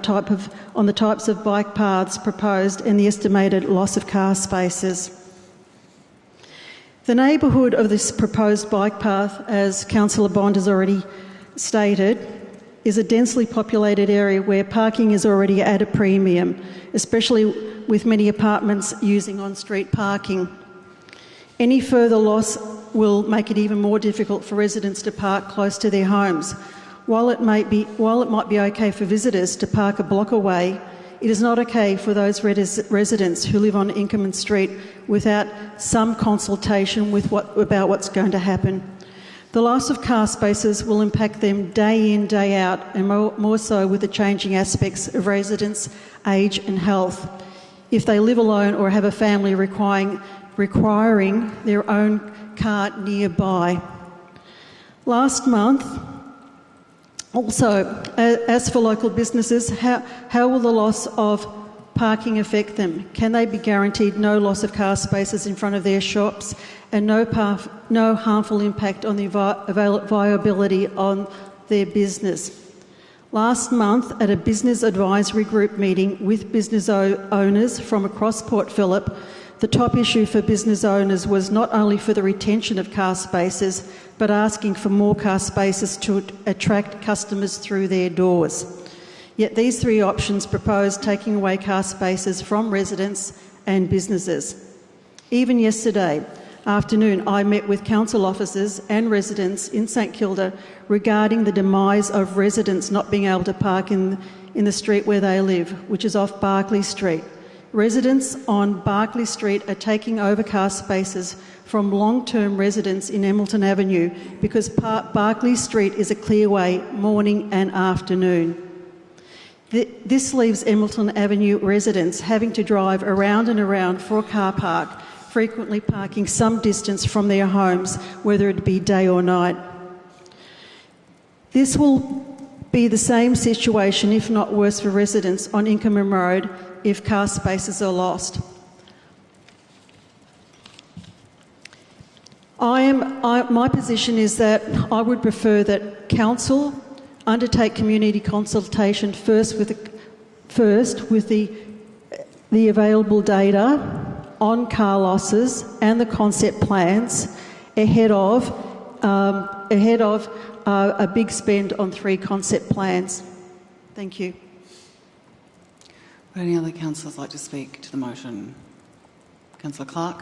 types of bike paths proposed and the estimated loss of car spaces. The neighbourhood of this proposed bike path, as Councillor Bond has already stated, is a densely populated area where parking is already at a premium, especially with many apartments using on-street parking. Any further loss will make it even more difficult for residents to park close to their homes. While it might be okay for visitors to park a block away, it is not okay for those residents who live on Inkerman Street without some consultation about what's going to happen. The loss of car spaces will impact them day in, day out, and more so with the changing aspects of residents' age and health. If they live alone or have a family requiring their own car nearby. Last month, also, as for local businesses, how will the loss of parking affect them? Can they be guaranteed no loss of car spaces in front of their shops and no harmful impact on the viability on their business? Last month, at a business advisory group meeting with business owners from across Port Phillip, the top issue for business owners was not only for the retention of car spaces, but asking for more car spaces to attract customers through their doors. Yet these 3 options propose taking away car spaces from residents and businesses. Even yesterday afternoon, I met with council officers and residents in St Kilda regarding the demise of residents not being able to park in the street where they live, which is off Barclay Street, Residents on Barclay Street are taking over car spaces from long-term residents in Hamilton Avenue because Barclay Street is a clearway morning and afternoon. This leaves Hamilton Avenue residents having to drive around and around for a car park, frequently parking some distance from their homes, whether it be day or night. This will be the same situation, if not worse, for residents on Inkerman Road if car spaces are lost. My position is that I would prefer that Council undertake community consultation first with the available data on car losses and the concept plans ahead of a big spend on 3 concept plans. Thank you. Would any other councillors like to speak to the motion? Councillor Clark.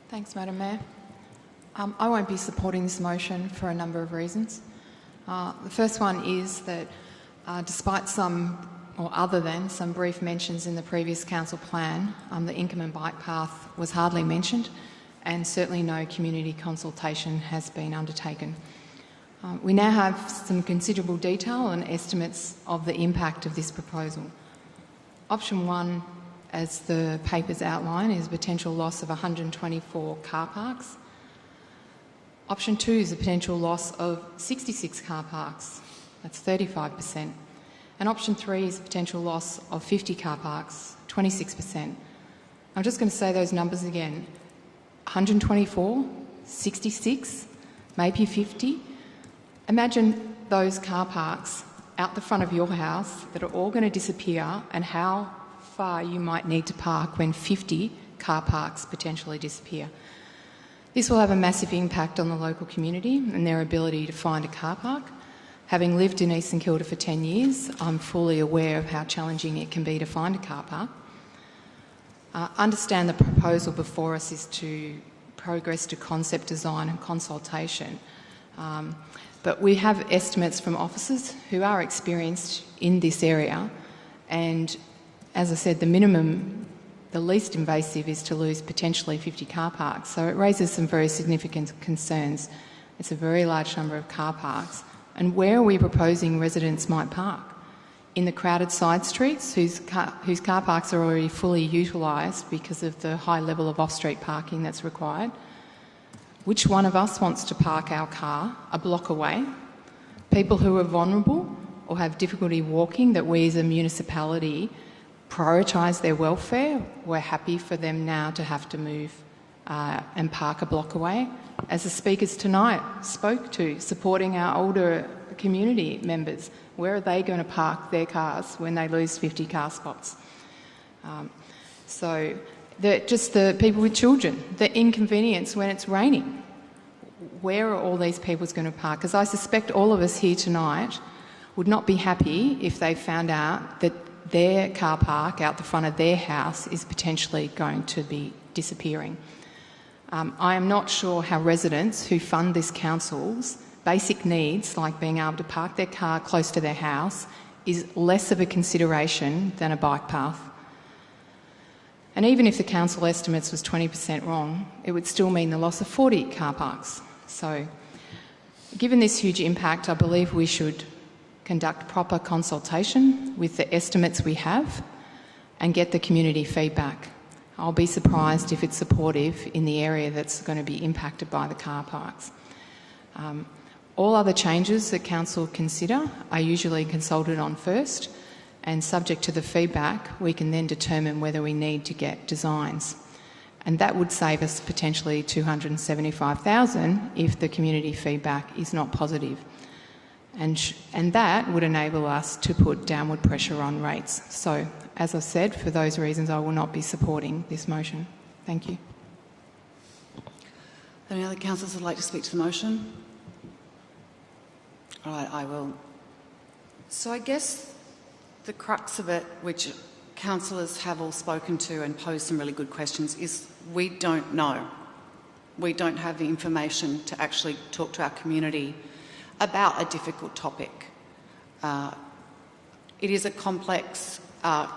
Thanks, Madam Mayor. I won't be supporting this motion for a number of reasons. The first one is that despite some, or other than some brief mentions in the previous council plan, the Inkerman bike path was hardly mentioned, and certainly no community consultation has been undertaken. We now have some considerable detail and estimates of the impact of this proposal. Option 1, as the papers outline, is a potential loss of 124 car parks. Option 2 is a potential loss of 66 car parks. That's 35%. And option 3 is a potential loss of 50 car parks, 26%. I'm just going to say those numbers again. 124, 66, maybe 50. Imagine those car parks out the front of your house that are all going to disappear, and how far you might need to park when 50 car parks potentially disappear. This will have a massive impact on the local community and their ability to find a car park. Having lived in Eastern Kilda for 10 years, I'm fully aware of how challenging it can be to find a car park. Understand the proposal before us is to progress to concept design and consultation. But we have estimates from officers who are experienced in this area, and as I said, the least invasive is to lose potentially 50 car parks. So it raises some very significant concerns. It's a very large number of car parks. And where are we proposing residents might park? In the crowded side streets whose car parks are already fully utilised because of the high level of off-street parking that's required? Which one of us wants to park our car a block away? People who are vulnerable or have difficulty walking that we as a municipality prioritise their welfare, we're happy for them now to have to move and park a block away. As the speakers tonight spoke to, supporting our older community members, where are they going to park their cars when they lose 50 car spots? Just the people with children, the inconvenience when it's raining. Where are all these people going to park? Because I suspect all of us here tonight would not be happy if they found out that their car park out the front of their house is potentially going to be disappearing. I am not sure how residents who fund this council's basic needs, like being able to park their car close to their house, is less of a consideration than a bike path. And even if the council estimates was 20% wrong, it would still mean the loss of 40 car parks. So, given this huge impact, I believe we should conduct proper consultation with the estimates we have and get the community feedback. I'll be surprised if it's supportive in the area that's going to be impacted by the car parks. All other changes that council consider are usually consulted on first, and subject to the feedback, we can then determine whether we need to get designs. And that would save us potentially $275,000 if the community feedback is not positive. And that would enable us to put downward pressure on rates. So, as I said, for those reasons, I will not be supporting this motion. Thank you. Any other councillors who would like to speak to the motion? All right, I will. So I guess the crux of it, which councillors have all spoken to and posed some really good questions, is we don't know. We don't have the information to actually talk to our community about a difficult topic. It is a complex and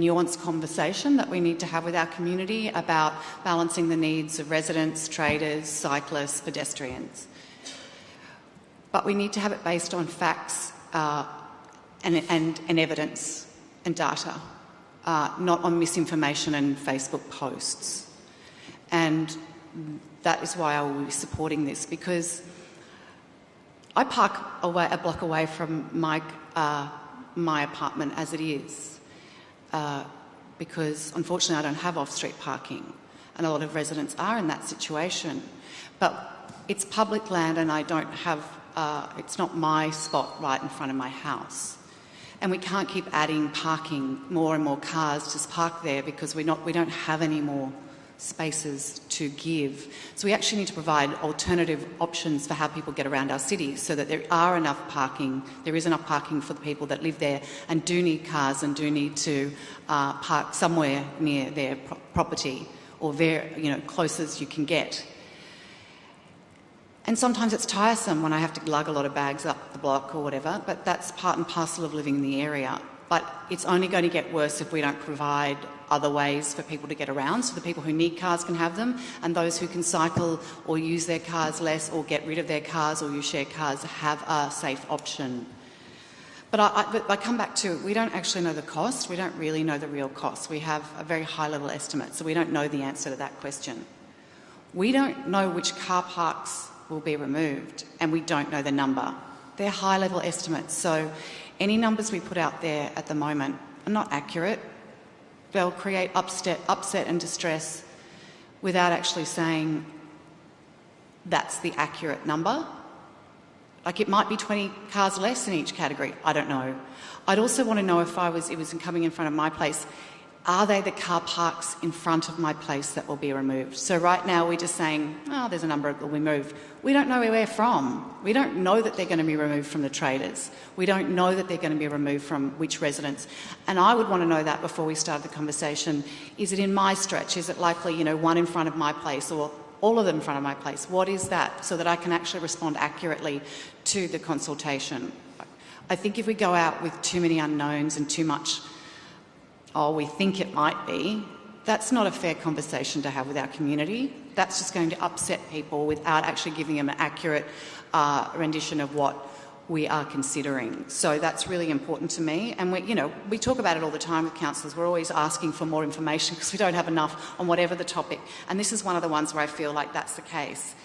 nuanced conversation that we need to have with our community about balancing the needs of residents, traders, cyclists, pedestrians. But we need to have it based on facts and evidence and data, not on misinformation and Facebook posts. And that is why I will be supporting this, because I park a block away from my apartment as it is, because unfortunately I don't have off-street parking, and a lot of residents are in that situation. But it's public land, and I don't have, it's not my spot right in front of my house. And we can't keep adding parking, more and more cars just park there, because we don't have any more spaces to give. So we actually need to provide alternative options for how people get around our cities, so that there is enough parking for the people that live there and do need cars and do need to park somewhere near their property, or very, close as you can get. And sometimes it's tiresome when I have to lug a lot of bags up the block or whatever, but that's part and parcel of living in the area. But it's only going to get worse if we don't provide other ways for people to get around, so the people who need cars can have them, and those who can cycle or use their cars less or get rid of their cars or use shared cars have a safe option. But I come back to, we don't actually know the cost. We don't really know the real cost. We have a very high-level estimate, so we don't know the answer to that question. We don't know which car parks will be removed, and we don't know the number. They're high-level estimates, so any numbers we put out there at the moment are not accurate. They'll create upset and distress without actually saying that's the accurate number. Like, it might be 20 cars less in each category. I don't know. I'd also want to know, if it was coming in front of my place, are they the car parks in front of my place that will be removed? So right now we're just saying, there's a number that will be moved. We don't know where they're from. We don't know that they're going to be removed from the traders. We don't know that they're going to be removed from which residents. And I would want to know that before we start the conversation. Is it in my stretch? Is it likely, one in front of my place, or all of them in front of my place? What is that? So that I can actually respond accurately to the consultation. I think if we go out with too many unknowns and too much, we think it might be, that's not a fair conversation to have with our community. That's just going to upset people without actually giving them an accurate rendition of what we are considering. So that's really important to me. And we talk about it all the time with councillors. We're always asking for more information because we don't have enough on whatever the topic. And this is one of the ones where I feel like that's the case.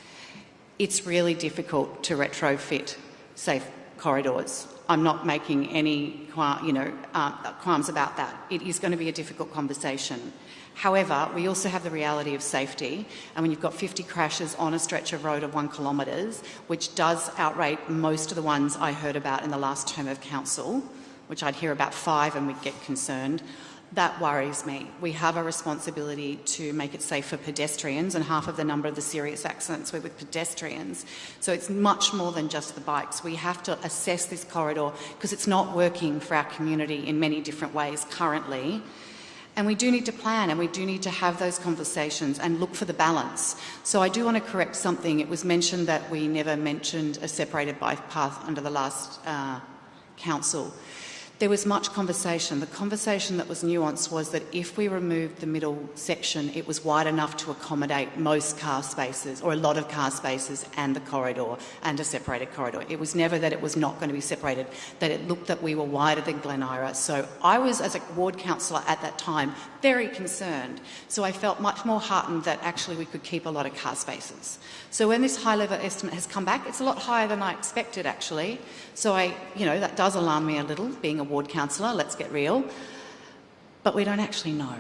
It's really difficult to retrofit safe corridors. I'm not making any qualms about that. It is going to be a difficult conversation. However, we also have the reality of safety, and when you've got 50 crashes on a stretch of road of 1 kilometre, which does outrate most of the ones I heard about in the last term of council, which I'd hear about 5 and we'd get concerned, that worries me. We have a responsibility to make it safe for pedestrians, and half of the number of the serious accidents were with pedestrians. So it's much more than just the bikes. We have to assess this corridor because it's not working for our community in many different ways currently. And we do need to plan, and we do need to have those conversations and look for the balance. So I do want to correct something. It was mentioned that we never mentioned a separated bike path under the last council. There was much conversation. The conversation that was nuanced was that if we removed the middle section, it was wide enough to accommodate most car spaces, or a lot of car spaces, and the corridor, and a separated corridor. It was never that it was not going to be separated, that it looked that we were wider than Glen Ira. So I was, as a ward councillor at that time, very concerned. So I felt much more heartened that actually we could keep a lot of car spaces. So when this high-level estimate has come back, it's a lot higher than I expected, actually. So that does alarm me a little, being a ward councillor, let's get real. But we don't actually know.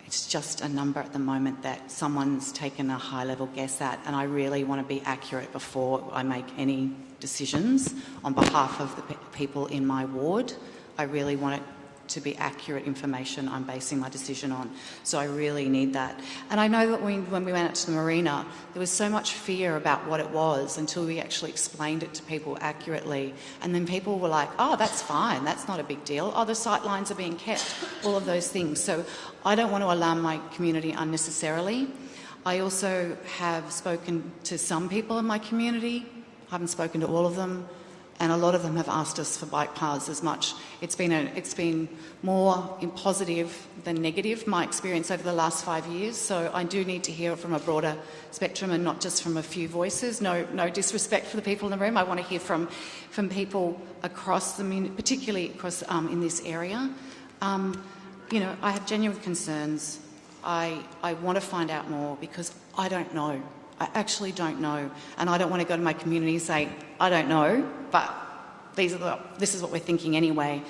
It's just a number at the moment that someone's taken a high-level guess at, and I really want to be accurate before I make any decisions on behalf of the people in my ward. I really want it to be accurate information I'm basing my decision on. So I really need that. And I know that when we went out to the marina, there was so much fear about what it was until we actually explained it to people accurately. And then people were like, that's fine, that's not a big deal. The sight lines are being kept, all of those things. So I don't want to alarm my community unnecessarily. I also have spoken to some people in my community. I haven't spoken to all of them. and a lot of them have asked us for bike paths as much. It's been more in positive than negative, my experience over the last 5 years. So I do need to hear from a broader spectrum and not just from a few voices. No disrespect for the people in the room. I want to hear from people across the, particularly across in this area. You know, I have genuine concerns. I want to find out more because I don't know. I actually don't know, and I don't want to go to my community and say, I don't know, but this is what we're thinking anyway,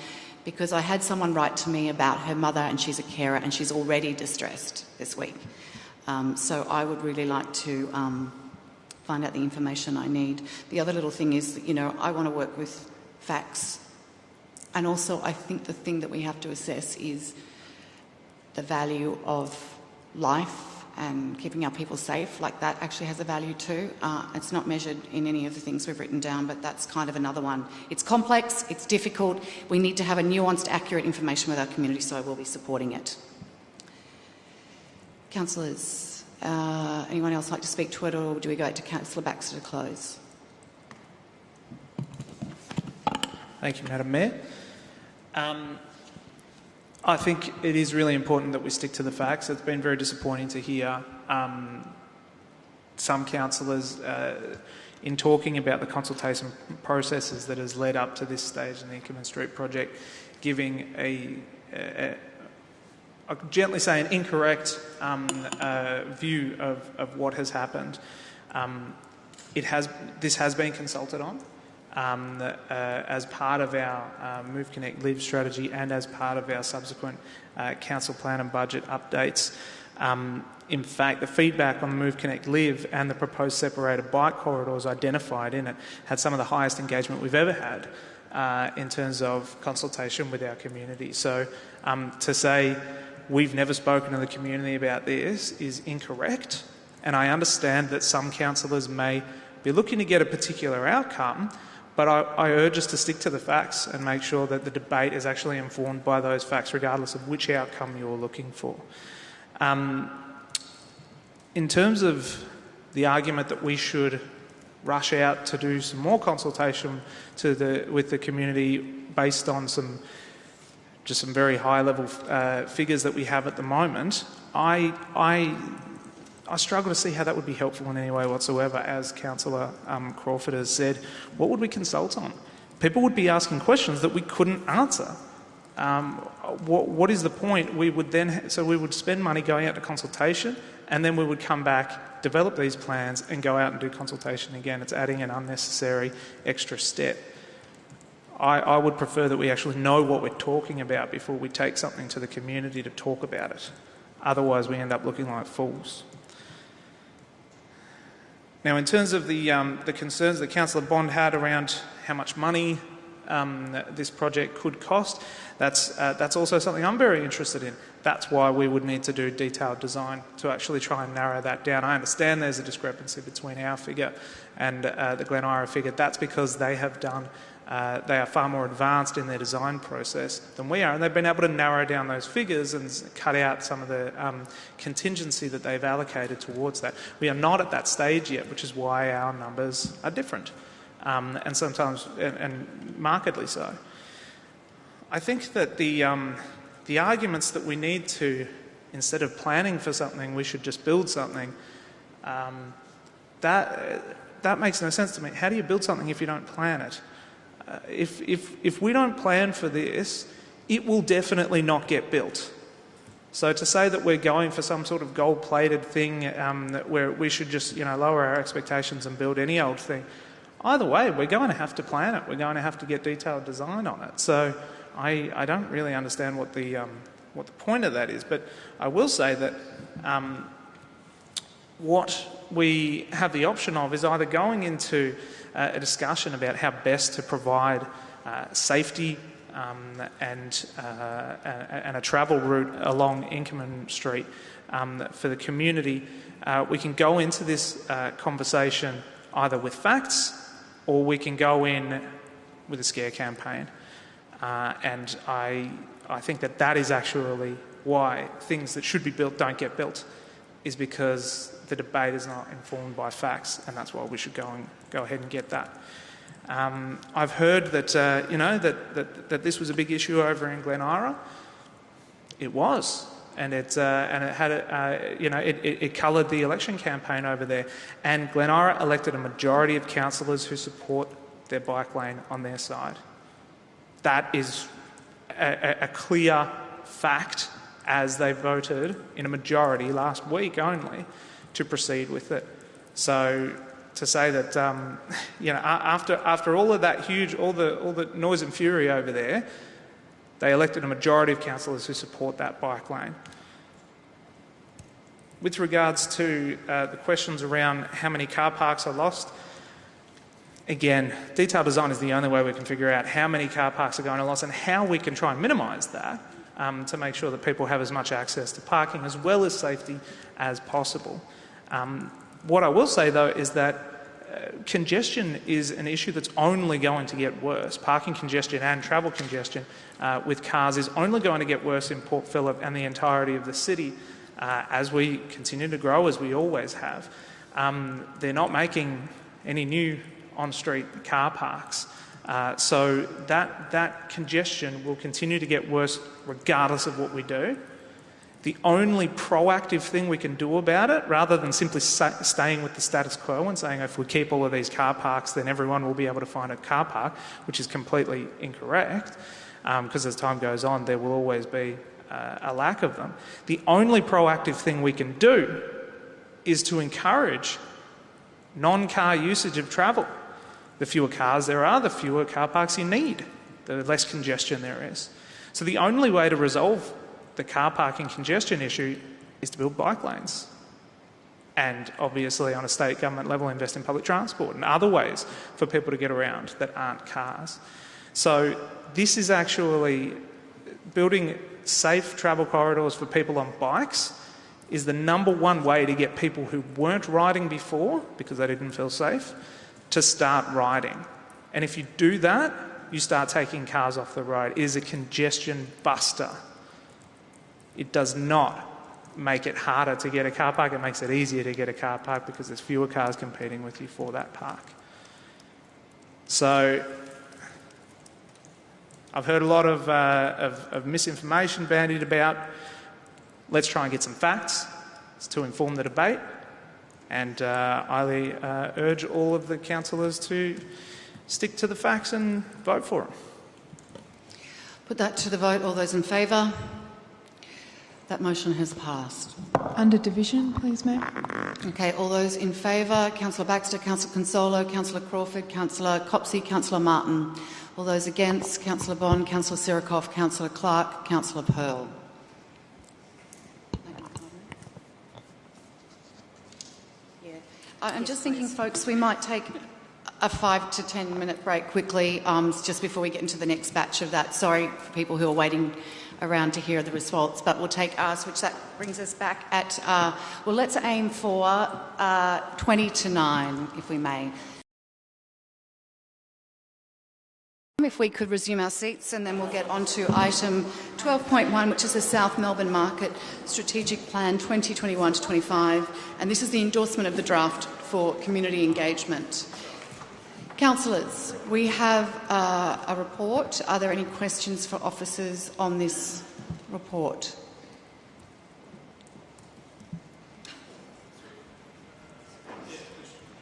because I had someone write to me about her mother, and she's a carer, and she's already distressed this week. So I would really like to find out the information I need. The other little thing is that, you know, I want to work with facts, and also I think the thing that we have to assess is the value of life and keeping our people safe. Like, that actually has a value too. It's not measured in any of the things we've written down, but that's kind of another one. It's complex, it's difficult. We need to have a nuanced, accurate information with our community, so I will be supporting it. Councillors, anyone else like to speak to it, or do we go to Councillor Baxter to close? Thank you, Madam Mayor. I think it is really important that we stick to the facts. It's been very disappointing to hear some councillors, in talking about the consultation processes that has led up to this stage in the Inkerman Street project, giving I'll gently say an incorrect view of what has happened. This has been consulted on. As part of our Move, Connect, Live strategy and as part of our subsequent council plan and budget updates. In fact, the feedback on the Move, Connect, Live and the proposed separated bike corridors identified in it had some of the highest engagement we've ever had in terms of consultation with our community. So to say we've never spoken to the community about this is incorrect, and I understand that some councillors may be looking to get a particular outcome, but I urge us to stick to the facts and make sure that the debate is actually informed by those facts, regardless of which outcome you're looking for. In terms of the argument that we should rush out to do some more consultation with the community based on some very high-level figures that we have at the moment, I struggle to see how that would be helpful in any way whatsoever. As Councillor Crawford has said, what would we consult on? People would be asking questions that we couldn't answer. What is the point? We would spend money going out to consultation, and then we would come back, develop these plans, and go out and do consultation again. It's adding an unnecessary extra step. I would prefer that we actually know what we're talking about before we take something to the community to talk about it. Otherwise, we end up looking like fools. Now, in terms of the concerns that Councillor Bond had around how much money this project could cost, that's also something I'm very interested in. That's why we would need to do detailed design to actually try and narrow that down. I understand there's a discrepancy between our figure and the Glen Ira figure. That's because they are far more advanced in their design process than we are, and they've been able to narrow down those figures and cut out some of the contingency that they've allocated towards that. We are not at that stage yet, which is why our numbers are different, and sometimes and markedly so. I think that the arguments that we need to, instead of planning for something, we should just build something, that makes no sense to me. How do you build something if you don't plan it? If we don't plan for this, it will definitely not get built. So to say that we're going for some sort of gold-plated thing where we should just lower our expectations and build any old thing, either way, we're going to have to plan it. We're going to have to get detailed design on it. So I don't really understand what the point of that is. But I will say that what we have the option of is either going into a discussion about how best to provide safety and a travel route along Inkerman Street for the community. We can go into this conversation either with facts, or we can go in with a scare campaign. And I think that is actually why things that should be built don't get built, is because the debate is not informed by facts, and that's why we should go ahead and get that. I've heard that, that this was a big issue over in Glen Ira. It was. And it had, it coloured the election campaign over there. And Glen Ira elected a majority of councillors who support their bike lane on their side. That is a clear fact, as they voted in a majority last week only to proceed with it. So to say that, after all of that all the noise and fury over there, they elected a majority of councillors who support that bike lane. With regards to the questions around how many car parks are lost, again, detailed design is the only way we can figure out how many car parks are going to loss and how we can try and minimise that to make sure that people have as much access to parking as well as safety as possible. What I will say, though, is that congestion is an issue that's only going to get worse. Parking congestion and travel congestion with cars is only going to get worse in Port Phillip and the entirety of the city as we continue to grow, as we always have. They're not making any new on-street car parks. So that congestion will continue to get worse regardless of what we do. The only proactive thing we can do about it, rather than simply staying with the status quo and saying if we keep all of these car parks then everyone will be able to find a car park, which is completely incorrect, because as time goes on there will always be a lack of them. The only proactive thing we can do is to encourage non-car usage of travel. The fewer cars there are, the fewer car parks you need, the less congestion there is. So the only way to resolve the car parking congestion issue is to build bike lanes. And obviously on a state government level invest in public transport and other ways for people to get around that aren't cars. So this is actually building safe travel corridors for people on bikes is the number one way to get people who weren't riding before because they didn't feel safe to start riding. And if you do that, you start taking cars off the road. It is a congestion buster. It does not make it harder to get a car park. It makes it easier to get a car park because there's fewer cars competing with you for that park. So I've heard a lot of misinformation bandied about. Let's try and get some facts to inform the debate. And I urge all of the councillors to stick to the facts and vote for them. Put that to the vote. All those in favour? That motion has passed. Under division, please, Mayor. Okay, all those in favour, Councillor Baxter, Councillor Consolo, Councillor Crawford, Councillor Copsey, Councillor Martin. All those against, Councillor Bond, Councillor Sirikoff, Councillor Clark, Councillor Pearl. I'm just thinking, folks, we might take a 5 to 10 minute break quickly just before we get into the next batch of that. Sorry for people who are waiting around to hear the results, but we'll take which that brings us back at, well, let's aim for 20 to 9, if we may. If we could resume our seats, and then we'll get on to item 12.1, which is the South Melbourne Market Strategic Plan 2021 to 25, and this is the endorsement of the draft for community engagement. Councillors, we have a report. Are there any questions for officers on this report?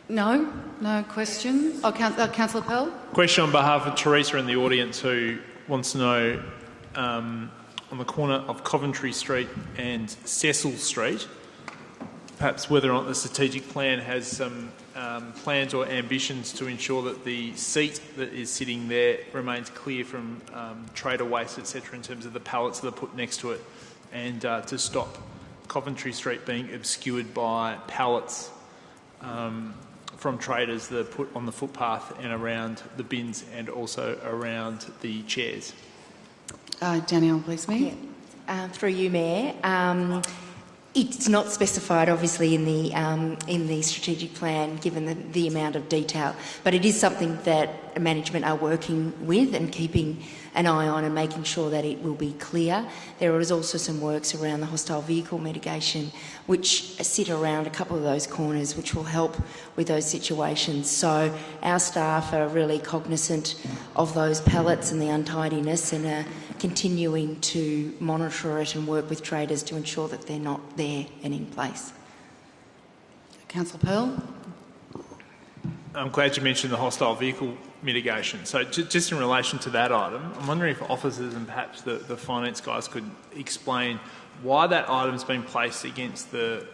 No? No questions? Oh, Councillor Pearl? Question on behalf of Teresa in the audience, who wants to know on the corner of Coventry Street and Cecil Street, perhaps whether or not the strategic plan has some plans or ambitions to ensure that the seat that is sitting there remains clear from trader waste, etc., in terms of the pallets that are put next to it, and to stop Coventry Street being obscured by pallets from traders that are put on the footpath and around the bins and also around the chairs. Danielle, please, Mayor. Yeah. Through you, Mayor. It's not specified, obviously, in the strategic plan, given the amount of detail, but it is something that that management are working with and keeping an eye on and making sure that it will be clear. There is also some works around the hostile vehicle mitigation which sit around a couple of those corners which will help with those situations. So our staff are really cognisant of those pallets and the untidiness and are continuing to monitor it and work with traders to ensure that they're not there and in place. Councillor Pearl. I'm glad you mentioned the hostile vehicle mitigation. So just in relation to that item, I'm wondering if officers and perhaps the finance guys could explain why that item's been placed against the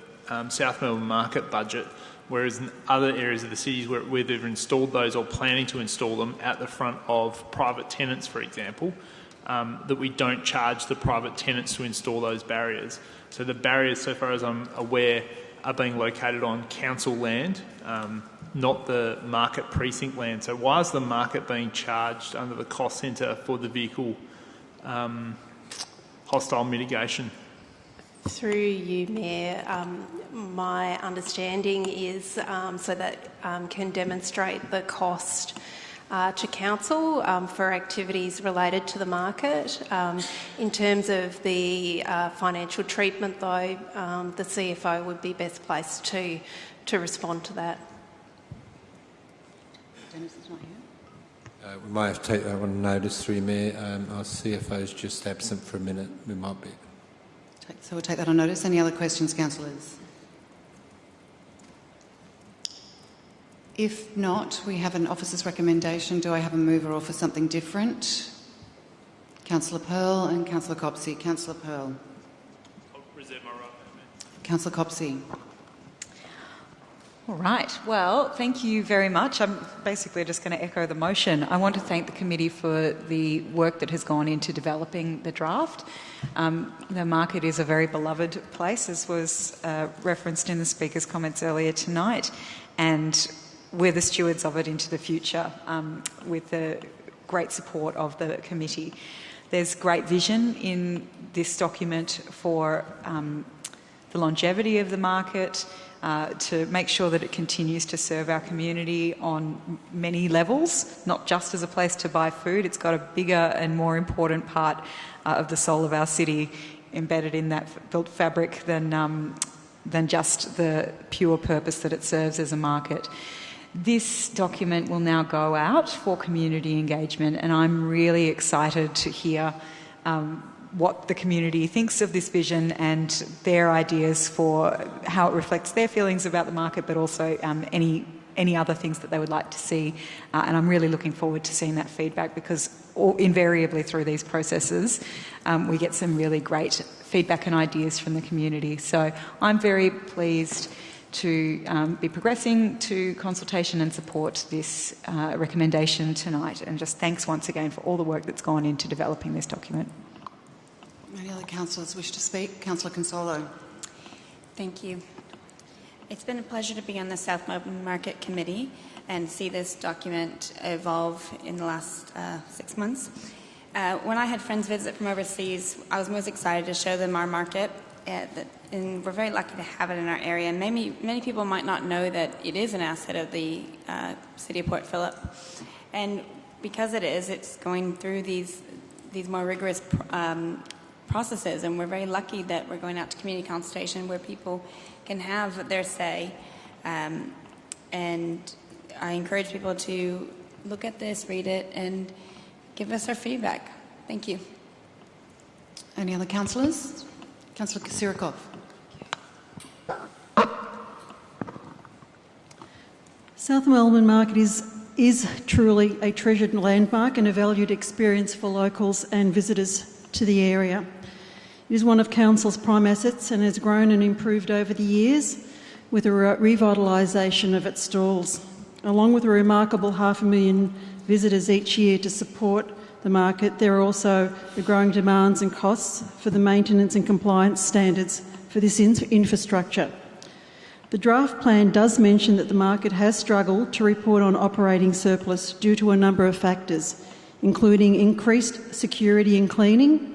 South Melbourne Market budget, whereas in other areas of the cities where we've either installed those or planning to install them at the front of private tenants, for example, that we don't charge the private tenants to install those barriers. So the barriers, so far as I'm aware, are being located on council land, not the market precinct land. So why is the market being charged under the cost centre for the vehicle hostile mitigation? Through you, Mayor, my understanding is so that can demonstrate the cost to council for activities related to the market. In terms of the financial treatment, though, the CFO would be best placed to respond to that. Dennis is not here. We might have to take that one notice through, Mayor. Our CFO is just absent for a minute. We might be. So we'll take that on notice. Any other questions, councillors? If not, we have an officer's recommendation. Do I have a mover or for something different? Councillor Pearl and Councillor Copsey. Councillor Pearl. I'll reserve my right, Mayor. Councillor Copsey. All right. Well, thank you very much. I'm basically just going to echo the motion. I want to thank the committee for the work that has gone into developing the draft. The market is a very beloved place, as was referenced in the Speaker's comments earlier tonight, and we're the stewards of it into the future with the great support of the committee. There's great vision in this document for the longevity of the market, to make sure that it continues to serve our community on many levels, not just as a place to buy food. It's got a bigger and more important part of the soul of our city embedded in that built fabric than just the pure purpose that it serves as a market. This document will now go out for community engagement, and I'm really excited to hear what the community thinks of this vision and their ideas for how it reflects their feelings about the market, but also any other things that they would like to see. And I'm really looking forward to seeing that feedback, because invariably through these processes we get some really great feedback and ideas from the community. So I'm very pleased to be progressing to consultation and support this recommendation tonight. And just thanks once again for all the work that's gone into developing this document. Any other councillors wish to speak? Councillor Consolo. Thank you. It's been a pleasure to be on the South Melbourne Market Committee and see this document evolve in the last 6 months. When I had friends visit from overseas, I was most excited to show them our market, and we're very lucky to have it in our area. And many people might not know that it is an asset of the City of Port Phillip. And because it is, it's going through these more rigorous processes, and we're very lucky that we're going out to community consultation where people can have their say, and I encourage people to look at this, read it, and give us our feedback. Thank you. Any other councillors? Councillor Kasirikov. South Melbourne Market is truly a treasured landmark and a valued experience for locals and visitors to the area. It is one of Council's prime assets and has grown and improved over the years with a revitalisation of its stalls, along with a remarkable 500,000 visitors each year to support the market. There are also the growing demands and costs for the maintenance and compliance standards for this infrastructure. The draft plan does mention that the market has struggled to report on operating surplus due to a number of factors, including increased security and cleaning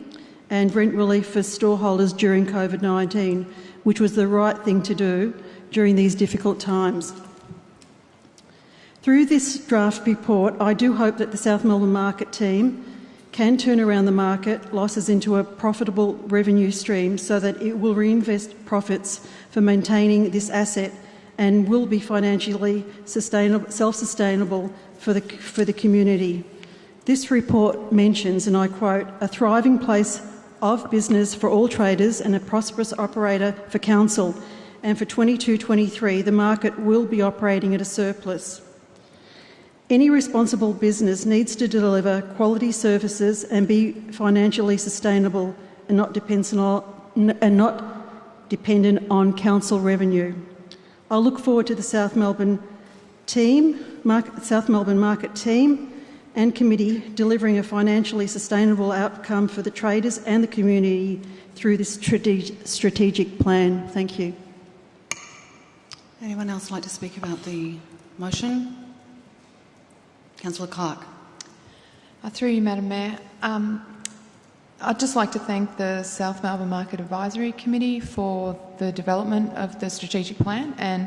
and rent relief for storeholders during COVID-19, which was the right thing to do during these difficult times. Through this draft report, I do hope that the South Melbourne Market team can turn around the market losses into a profitable revenue stream so that it will reinvest profits for maintaining this asset and will be financially self-sustainable for the community. This report mentions, and I quote, "a thriving place of business for all traders and a prosperous operator for council, and for 22-23 the market will be operating at a surplus. Any responsible business needs to deliver quality services and be financially sustainable and not dependent on council revenue." I look forward to the South Melbourne Market team and committee delivering a financially sustainable outcome for the traders and the community through this strategic plan. Thank you. Anyone else like to speak about the motion? Councillor Clark. Through you, Madam Mayor. I'd just like to thank the South Melbourne Market Advisory Committee for the development of the strategic plan and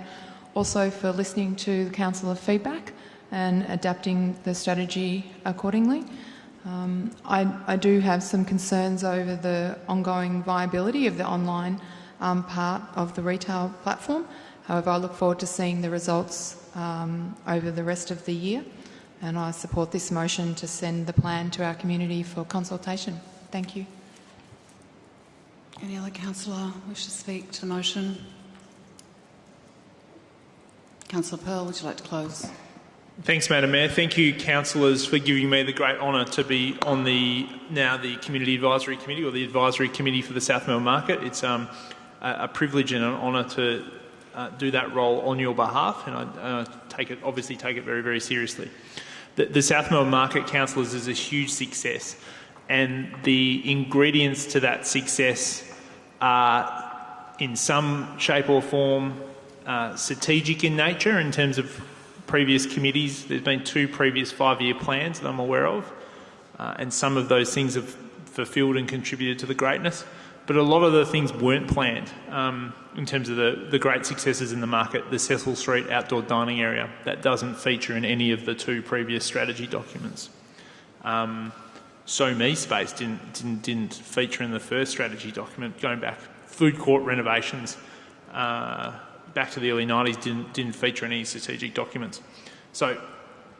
also for listening to the councillor feedback and adapting the strategy accordingly. I do have some concerns over the ongoing viability of the online part of the retail platform. However, I look forward to seeing the results over the rest of the year, and I support this motion to send the plan to our community for consultation. Thank you. Any other councillor wish to speak to the motion? Councillor Pearl, would you like to close? Thanks, Madam Mayor. Thank you, councillors, for giving me the great honour to be on the Community Advisory Committee, or the Advisory Committee for the South Melbourne Market. It's a privilege and an honour to do that role on your behalf, and I obviously take it very, very seriously. The South Melbourne Market, councillors, is a huge success, and the ingredients to that success are, in some shape or form, strategic in nature in terms of previous committees. There's been 2 previous 5-year plans that I'm aware of, and some of those things have fulfilled and contributed to the greatness. But a lot of the things weren't planned in terms of the great successes in the market. The Cecil Street outdoor dining area, that doesn't feature in any of the 2 previous strategy documents. So Me Space didn't feature in the first strategy document. Going back, food court renovations back to the early 90s didn't feature any strategic documents. So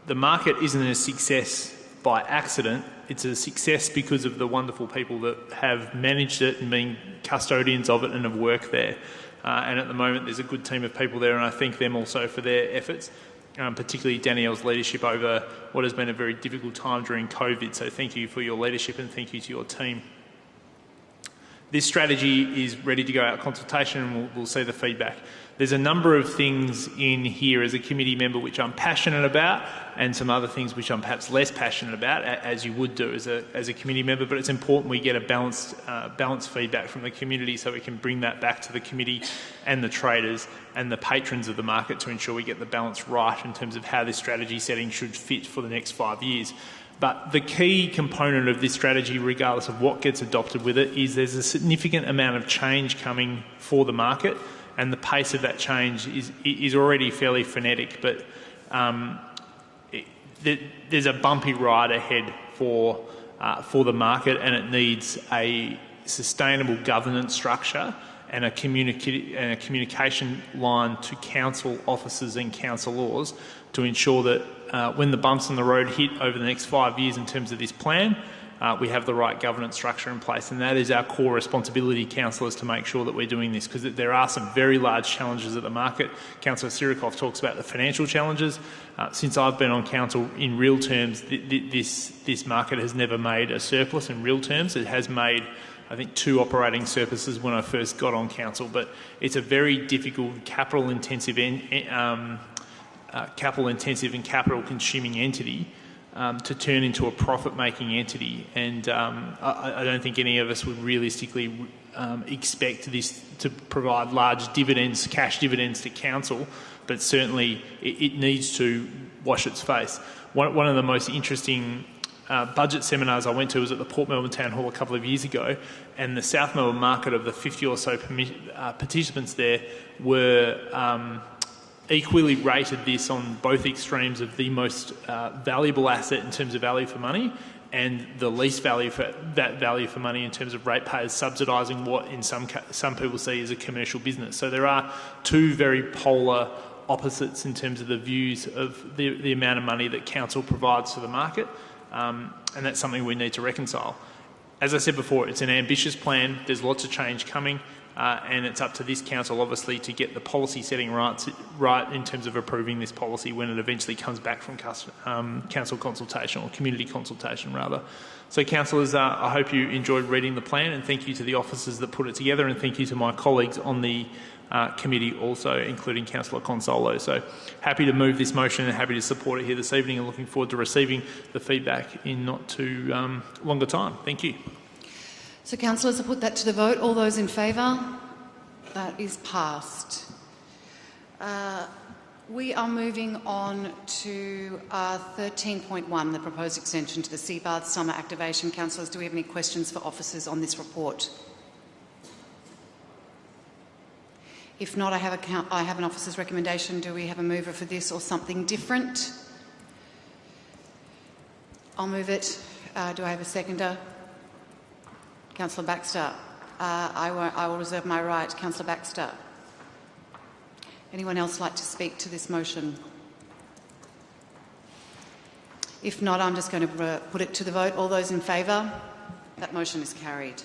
the market isn't a success by accident. It's a success because of the wonderful people that have managed it and been custodians of it and have worked there. And at the moment there's a good team of people there, and I thank them also for their efforts, particularly Danielle's leadership over what has been a very difficult time during COVID. So thank you for your leadership and thank you to your team. This strategy is ready to go out consultation, and we'll see the feedback. There's a number of things in here as a committee member which I'm passionate about, and some other things which I'm perhaps less passionate about, as you would do as a committee member, but it's important we get a balanced feedback from the community so we can bring that back to the committee and the traders and the patrons of the market to ensure we get the balance right in terms of how this strategy setting should fit for the next 5 years. But the key component of this strategy, regardless of what gets adopted with it, is there's a significant amount of change coming for the market, and the pace of that change is already fairly frenetic, but there's a bumpy ride ahead for the market, and it needs a sustainable governance structure and a communication line to council officers and councillors to ensure that when the bumps on the road hit over the next 5 years in terms of this plan, we have the right governance structure in place. And that is our core responsibility, councillors, to make sure that we're doing this, because there are some very large challenges at the market. Councillor Sirikoff talks about the financial challenges. Since I've been on council, in real terms, this market has never made a surplus in real terms. It has made, I think, 2 operating surpluses when I first got on council, but it's a very difficult capital-intensive and capital-consuming entity to turn into a profit-making entity, and I don't think any of us would realistically expect this to provide large dividends, cash dividends to council, but certainly it needs to wash its face. One of the most interesting budget seminars I went to was at the Port Melbourne Town Hall a couple of years ago, and the South Melbourne Market, of the 50 or so participants there, were equally rated this on both extremes of the most valuable asset in terms of value for money and the least value for money in terms of ratepayers subsidising what in some people see as a commercial business. So there are two very polar opposites in terms of the views of the amount of money that council provides to the market, and that's something we need to reconcile. As I said before, it's an ambitious plan. There's lots of change coming, and it's up to this council, obviously, to get the policy setting right in terms of approving this policy when it eventually comes back from council consultation, or community consultation, rather. So, councillors, I hope you enjoyed reading the plan, and thank you to the officers that put it together, and thank you to my colleagues on the committee also, including Councillor Consolo. So happy to move this motion and happy to support it here this evening, and looking forward to receiving the feedback in not too longer time. Thank you. So, councillors, I put that to the vote. All those in favour? That is passed. We are moving on to 13.1, the proposed extension to the Seabaths summer activation. Councillors, do we have any questions for officers on this report? If not, I have an officer's recommendation. Do we have a mover for this or something different? I'll move it. Do I have a seconder? Councillor Baxter. I will reserve my right. Councillor Baxter. Anyone else like to speak to this motion? If not, I'm just going to put it to the vote. All those in favour? That motion is carried.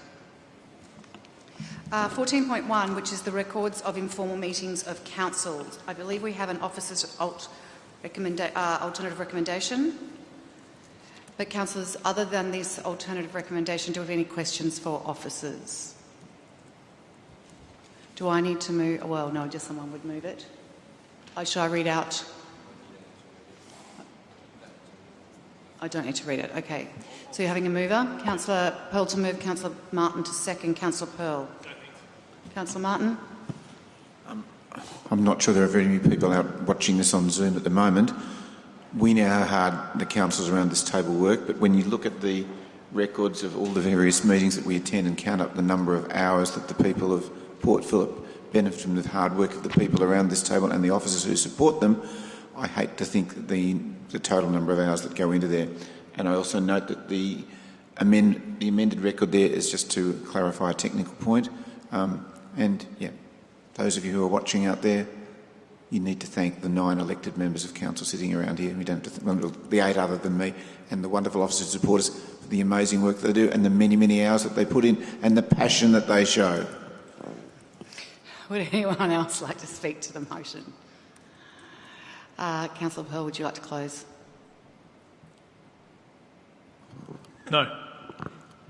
14.1, which is the records of informal meetings of council. I believe we have an officer's alternative recommendation. But, councillors, other than this alternative recommendation, do we have any questions for officers? Do I need to move? Well, no, just someone would move it. Shall I read out? I don't need to read it. Okay. So you're having a mover. Councillor Pearl to move, Councillor Martin to second. Councillor Pearl. Councillor Martin. I'm not sure there are very many people out watching this on Zoom at the moment. We know how hard the councils around this table work, but when you look at the records of all the various meetings that we attend and count up the number of hours that the people of Port Phillip benefit from the hard work of the people around this table and the officers who support them, I hate to think that the total number of hours that go into there. And I also note that the amended record there is just to clarify a technical point. And, yeah, those of you who are watching out there, you need to thank the 9 elected members of council sitting around here. We don't have to the 8 other than me, and the wonderful officers who support us for the amazing work they do and the many, many hours that they put in and the passion that they show. Would anyone else like to speak to the motion? Councillor Pearl, would you like to close? No.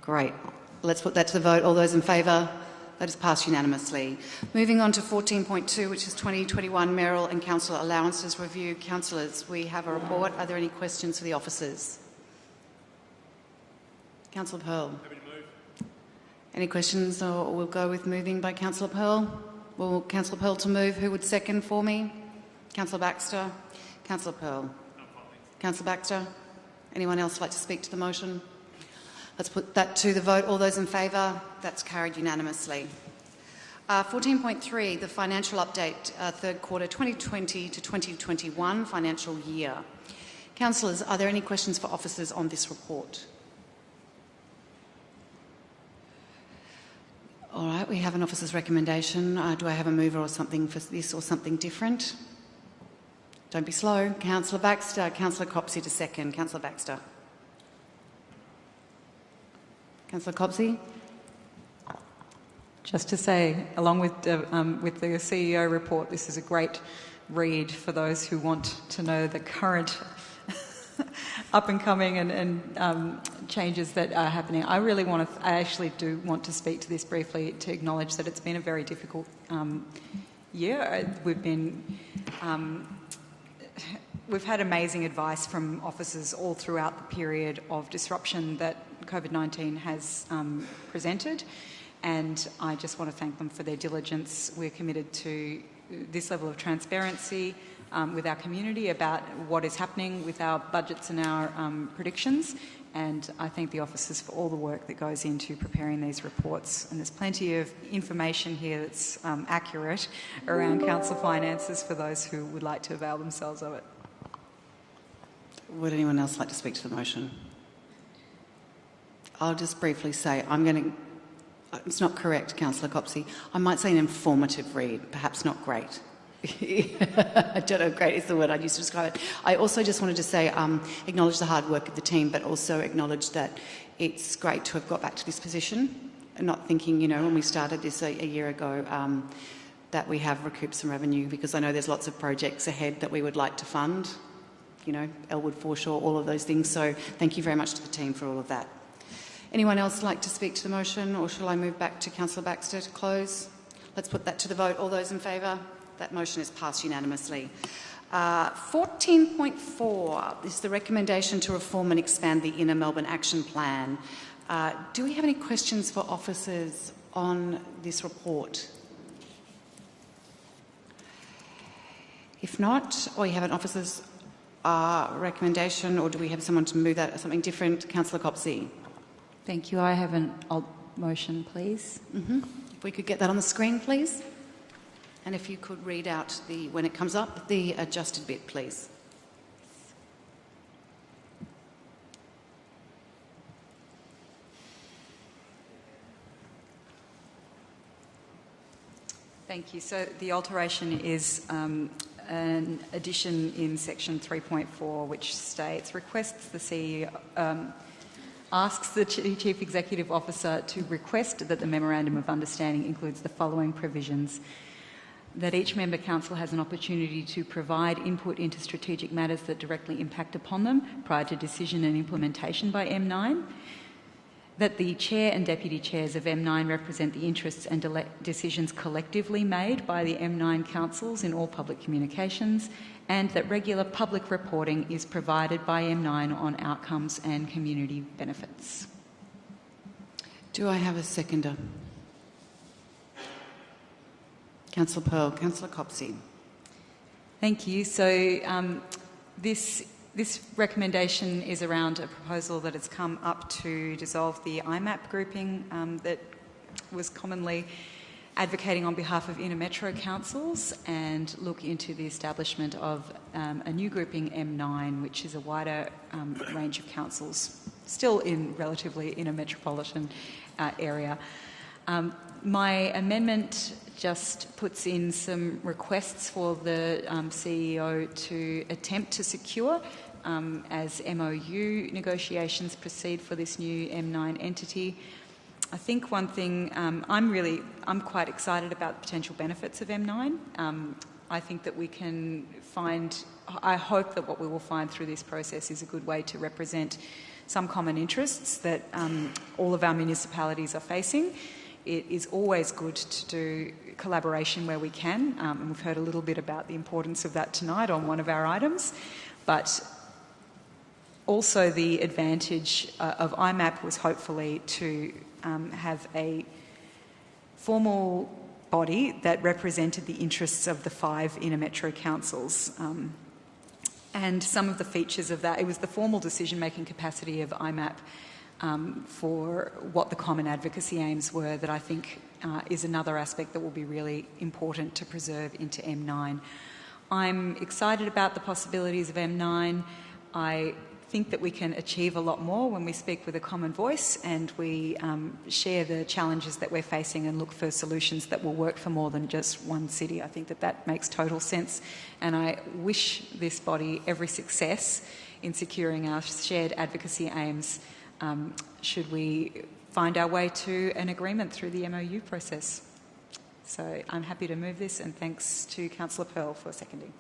Great. Let's put that to the vote. All those in favour? That is passed unanimously. Moving on to 14.2, which is 2021 Mayoral and Council Allowances Review. Councillors, we have a report. Are there any questions for the officers? Councillor Pearl. Happy to move. Any questions, or we'll go with moving by Councillor Pearl? Well, Councillor Pearl to move. Who would second for me? Councillor Baxter. Councillor Pearl. Councillor Baxter. Anyone else like to speak to the motion? Let's put that to the vote. All those in favour? That's carried unanimously. 14.3, the financial update, third quarter 2020 to 2021 financial year. Councillors, are there any questions for officers on this report? All right, we have an officer's recommendation. Do I have a mover or something for this or something different? Don't be slow. Councillor Baxter. Councillor Copsey to second. Councillor Baxter. Councillor Copsey. Just to say, along with the CEO report, this is a great read for those who want to know the current up and coming and changes that are happening. I actually do want to speak to this briefly to acknowledge that it's been a very difficult year. We've had amazing advice from officers all throughout the period of disruption that COVID-19 has presented, and I just want to thank them for their diligence. We're committed to this level of transparency with our community about what is happening with our budgets and our predictions. And I thank the officers for all the work that goes into preparing these reports. And there's plenty of information here that's accurate around council finances for those who would like to avail themselves of it. Would anyone else like to speak to the motion? I'll just briefly say it's not correct, Councillor Copsey. I might say an informative read, perhaps not great. I don't know if great is the word I'd use to describe it. I also just wanted to say, acknowledge the hard work of the team, but also acknowledge that it's great to have got back to this position and not thinking, when we started this a year ago, that we have recouped some revenue, because I know there's lots of projects ahead that we would like to fund, Elwood, Foreshore, all of those things. So thank you very much to the team for all of that. Anyone else like to speak to the motion, or shall I move back to Councillor Baxter to close? Let's put that to the vote. All those in favour? That motion is passed unanimously. 14.4 is the recommendation to reform and expand the Inner Melbourne Action Plan. Do we have any questions for officers on this report? If not, or you have an officer's recommendation, or do we have someone to move that, something different? Councillor Copsey. Thank you. I have an motion, please. If we could get that on the screen, please. And if you could read out, when it comes up, the adjusted bit, please. Thank you. So the alteration is an addition in section 3.4, which states, requests the CEO... asks the Chief Executive Officer to request that the Memorandum of Understanding includes the following provisions: that each member council has an opportunity to provide input into strategic matters that directly impact upon them prior to decision and implementation by M9, that the chair and deputy chairs of M9 represent the interests and decisions collectively made by the M9 councils in all public communications, and that regular public reporting is provided by M9 on outcomes and community benefits. Do I have a seconder? Councillor Pearl. Councillor Copsey. Thank you. So this recommendation is around a proposal that has come up to dissolve the IMAP grouping that was commonly advocating on behalf of inner metro councils, and look into the establishment of a new grouping, M9, which is a wider range of councils, still in relatively inner metropolitan area. My amendment just puts in some requests for the CEO to attempt to secure as MOU negotiations proceed for this new M9 entity. I think one thing, I'm quite excited about the potential benefits of M9. I think that we can I hope that what we will find through this process is a good way to represent some common interests that all of our municipalities are facing. It is always good to do collaboration where we can, and we've heard a little bit about the importance of that tonight on one of our items, but also the advantage of IMAP was hopefully to have a formal body that represented the interests of the 5 inner metro councils. And some of the features of that, it was the formal decision-making capacity of IMAP for what the common advocacy aims were that I think is another aspect that will be really important to preserve into M9. I'm excited about the possibilities of M9. I think that we can achieve a lot more when we speak with a common voice and we share the challenges that we're facing and look for solutions that will work for more than just one city. I think that that makes total sense, and I wish this body every success in securing our shared advocacy aims should we find our way to an agreement through the MOU process. So I'm happy to move this, and thanks to Councillor Pearl for seconding.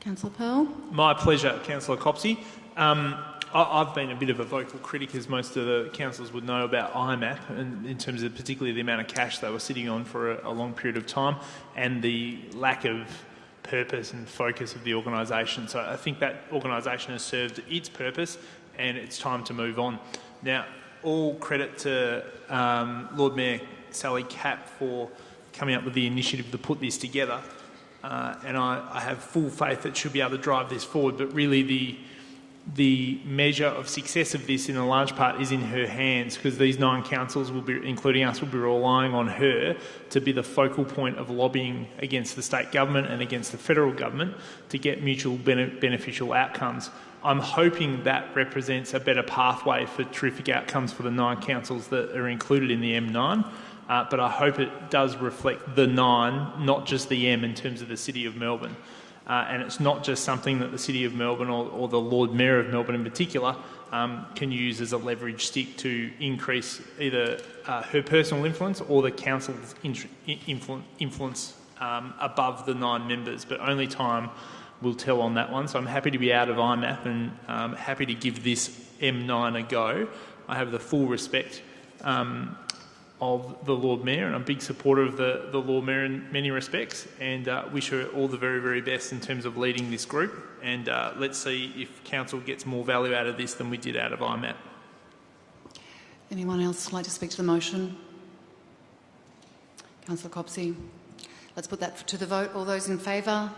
Councillor Pearl. My pleasure, Councillor Copsey. I've been a bit of a vocal critic, as most of the councillors would know, about IMAP, and in terms of particularly the amount of cash they were sitting on for a long period of time, and the lack of purpose and focus of the organisation. So I think that organisation has served its purpose, and it's time to move on. Now, all credit to Lord Mayor Sally Capp for coming up with the initiative to put this together. and I have full faith that she'll be able to drive this forward. But really, the measure of success of this, in a large part, is in her hands, because these 9 councils, including us, will be relying on her to be the focal point of lobbying against the state government and against the federal government to get mutual beneficial outcomes. I'm hoping that represents a better pathway for terrific outcomes for the 9 councils that are included in the M9. But I hope it does reflect the 9, not just the M, in terms of the City of Melbourne. And it's not just something that the City of Melbourne or the Lord Mayor of Melbourne in particular can use as a leverage stick to increase either her personal influence or the council's influence above the 9 members. But only time will tell on that one. So I'm happy to be out of IMAP and happy to give this M9 a go. I have the full respect of the Lord Mayor, and I'm a big supporter of the Lord Mayor in many respects, and wish her all the very, very best in terms of leading this group. And let's see if Council gets more value out of this than we did out of IMAP. Anyone else like to speak to the motion? Councillor Copsey. Let's put that to the vote. All those in favour?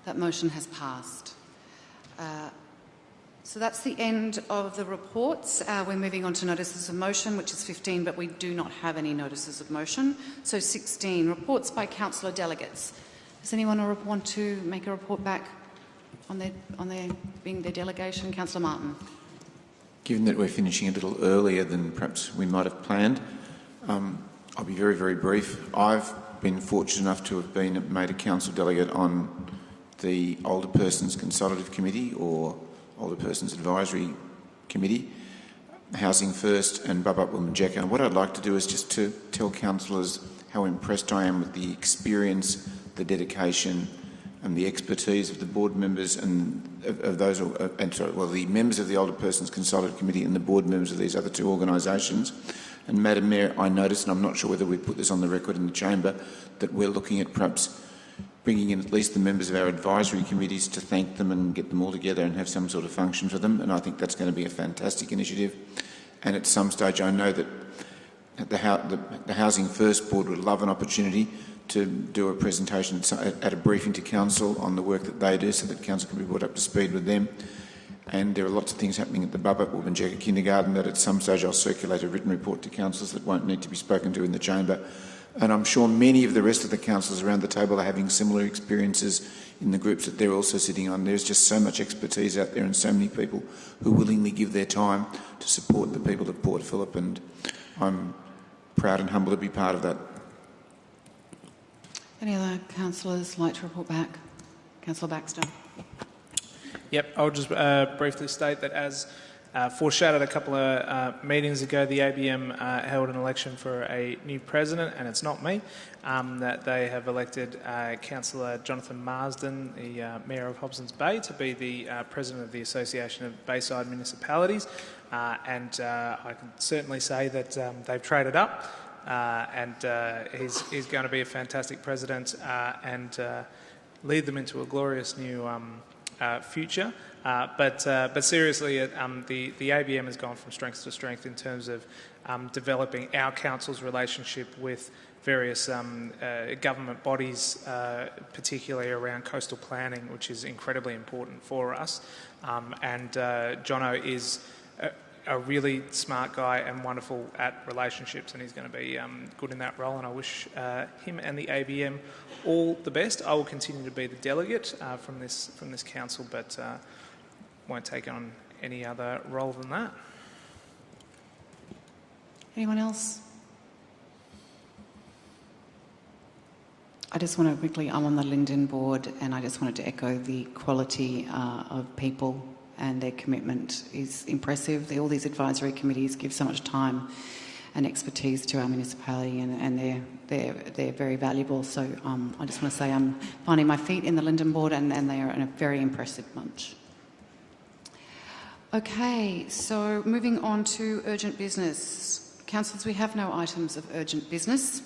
That motion has passed. So that's the end of the reports. We're moving on to notices of motion, which is 15, but we do not have any notices of motion. So 16, reports by councillor delegates. Does anyone want to make a report back on their being their delegation? Councillor Martin. Given that we're finishing a little earlier than perhaps we might have planned, I'll be very, very brief. I've been fortunate enough to have been made a council delegate on the Older Persons Consultative Committee, or Older Persons Advisory Committee, Housing First and Bubup Woolmanjeka. And what I'd like to do is just to tell councillors how impressed I am with the experience, the dedication and the expertise of the board members and of those, the members of the Older Persons Consultative Committee and the board members of these other 2 organisations. And Madam Mayor, I noticed, and I'm not sure whether we put this on the record in the chamber, that we're looking at perhaps bringing in at least the members of our advisory committees to thank them and get them all together and have some sort of function for them. And I think that's going to be a fantastic initiative. And at some stage, I know that the Housing First Board would love an opportunity to do a presentation at a briefing to Council on the work that they do, so that Council can be brought up to speed with them. And there are lots of things happening at the Bubup Woolmanjeka Kindergarten that at some stage I'll circulate a written report to councillors that won't need to be spoken to in the chamber. And I'm sure many of the rest of the councillors around the table are having similar experiences in the groups that they're also sitting on. There's just so much expertise out there and so many people who willingly give their time to support the people of Port Phillip, and I'm proud and humble to be part of that. Any other councillors like to report back? Councillor Baxter. Yep, I'll just briefly state that as foreshadowed a couple of meetings ago, the ABM held an election for a new president, and it's not me, that they have elected Councillor Jonathan Marsden, the Mayor of Hobsons Bay, to be the President of the Association of Bayside Municipalities. And I can certainly say that they've traded up, and he's going to be a fantastic president and lead them into a glorious new future. But seriously, the ABM has gone from strength to strength in terms of developing our council's relationship with various government bodies, particularly around coastal planning, which is incredibly important for us. And Jono is a really smart guy and wonderful at relationships, and he's going to be good in that role, and I wish him and the ABM all the best. I will continue to be the delegate from this council, but won't take on any other role than that. Anyone else? I just want to quickly, I'm on the Linden board, and I just wanted to echo the quality of people, and their commitment is impressive. All these advisory committees give so much time and expertise to our municipality, and they're very valuable. So I just want to say I'm finding my feet in the Linden board, and they are a very impressive bunch. Okay, so moving on to urgent business. Councillors, we have no items of urgent business.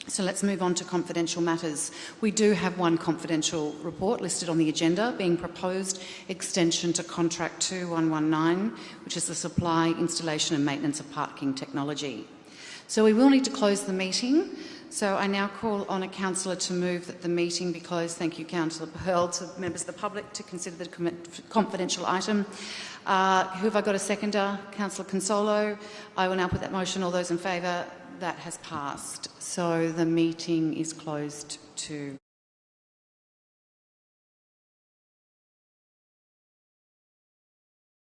So let's move on to confidential matters. We do have one confidential report listed on the agenda, being proposed extension to contract 2119, which is the supply, installation and maintenance of parking technology. So we will need to close the meeting. So I now call on a councillor to move that the meeting be closed. Thank you, Councillor Pearl. To members of the public to consider the confidential item. Who have I got a seconder? Councillor Consolo. I will now put that motion. All those in favour? That has passed. So the meeting is closed to...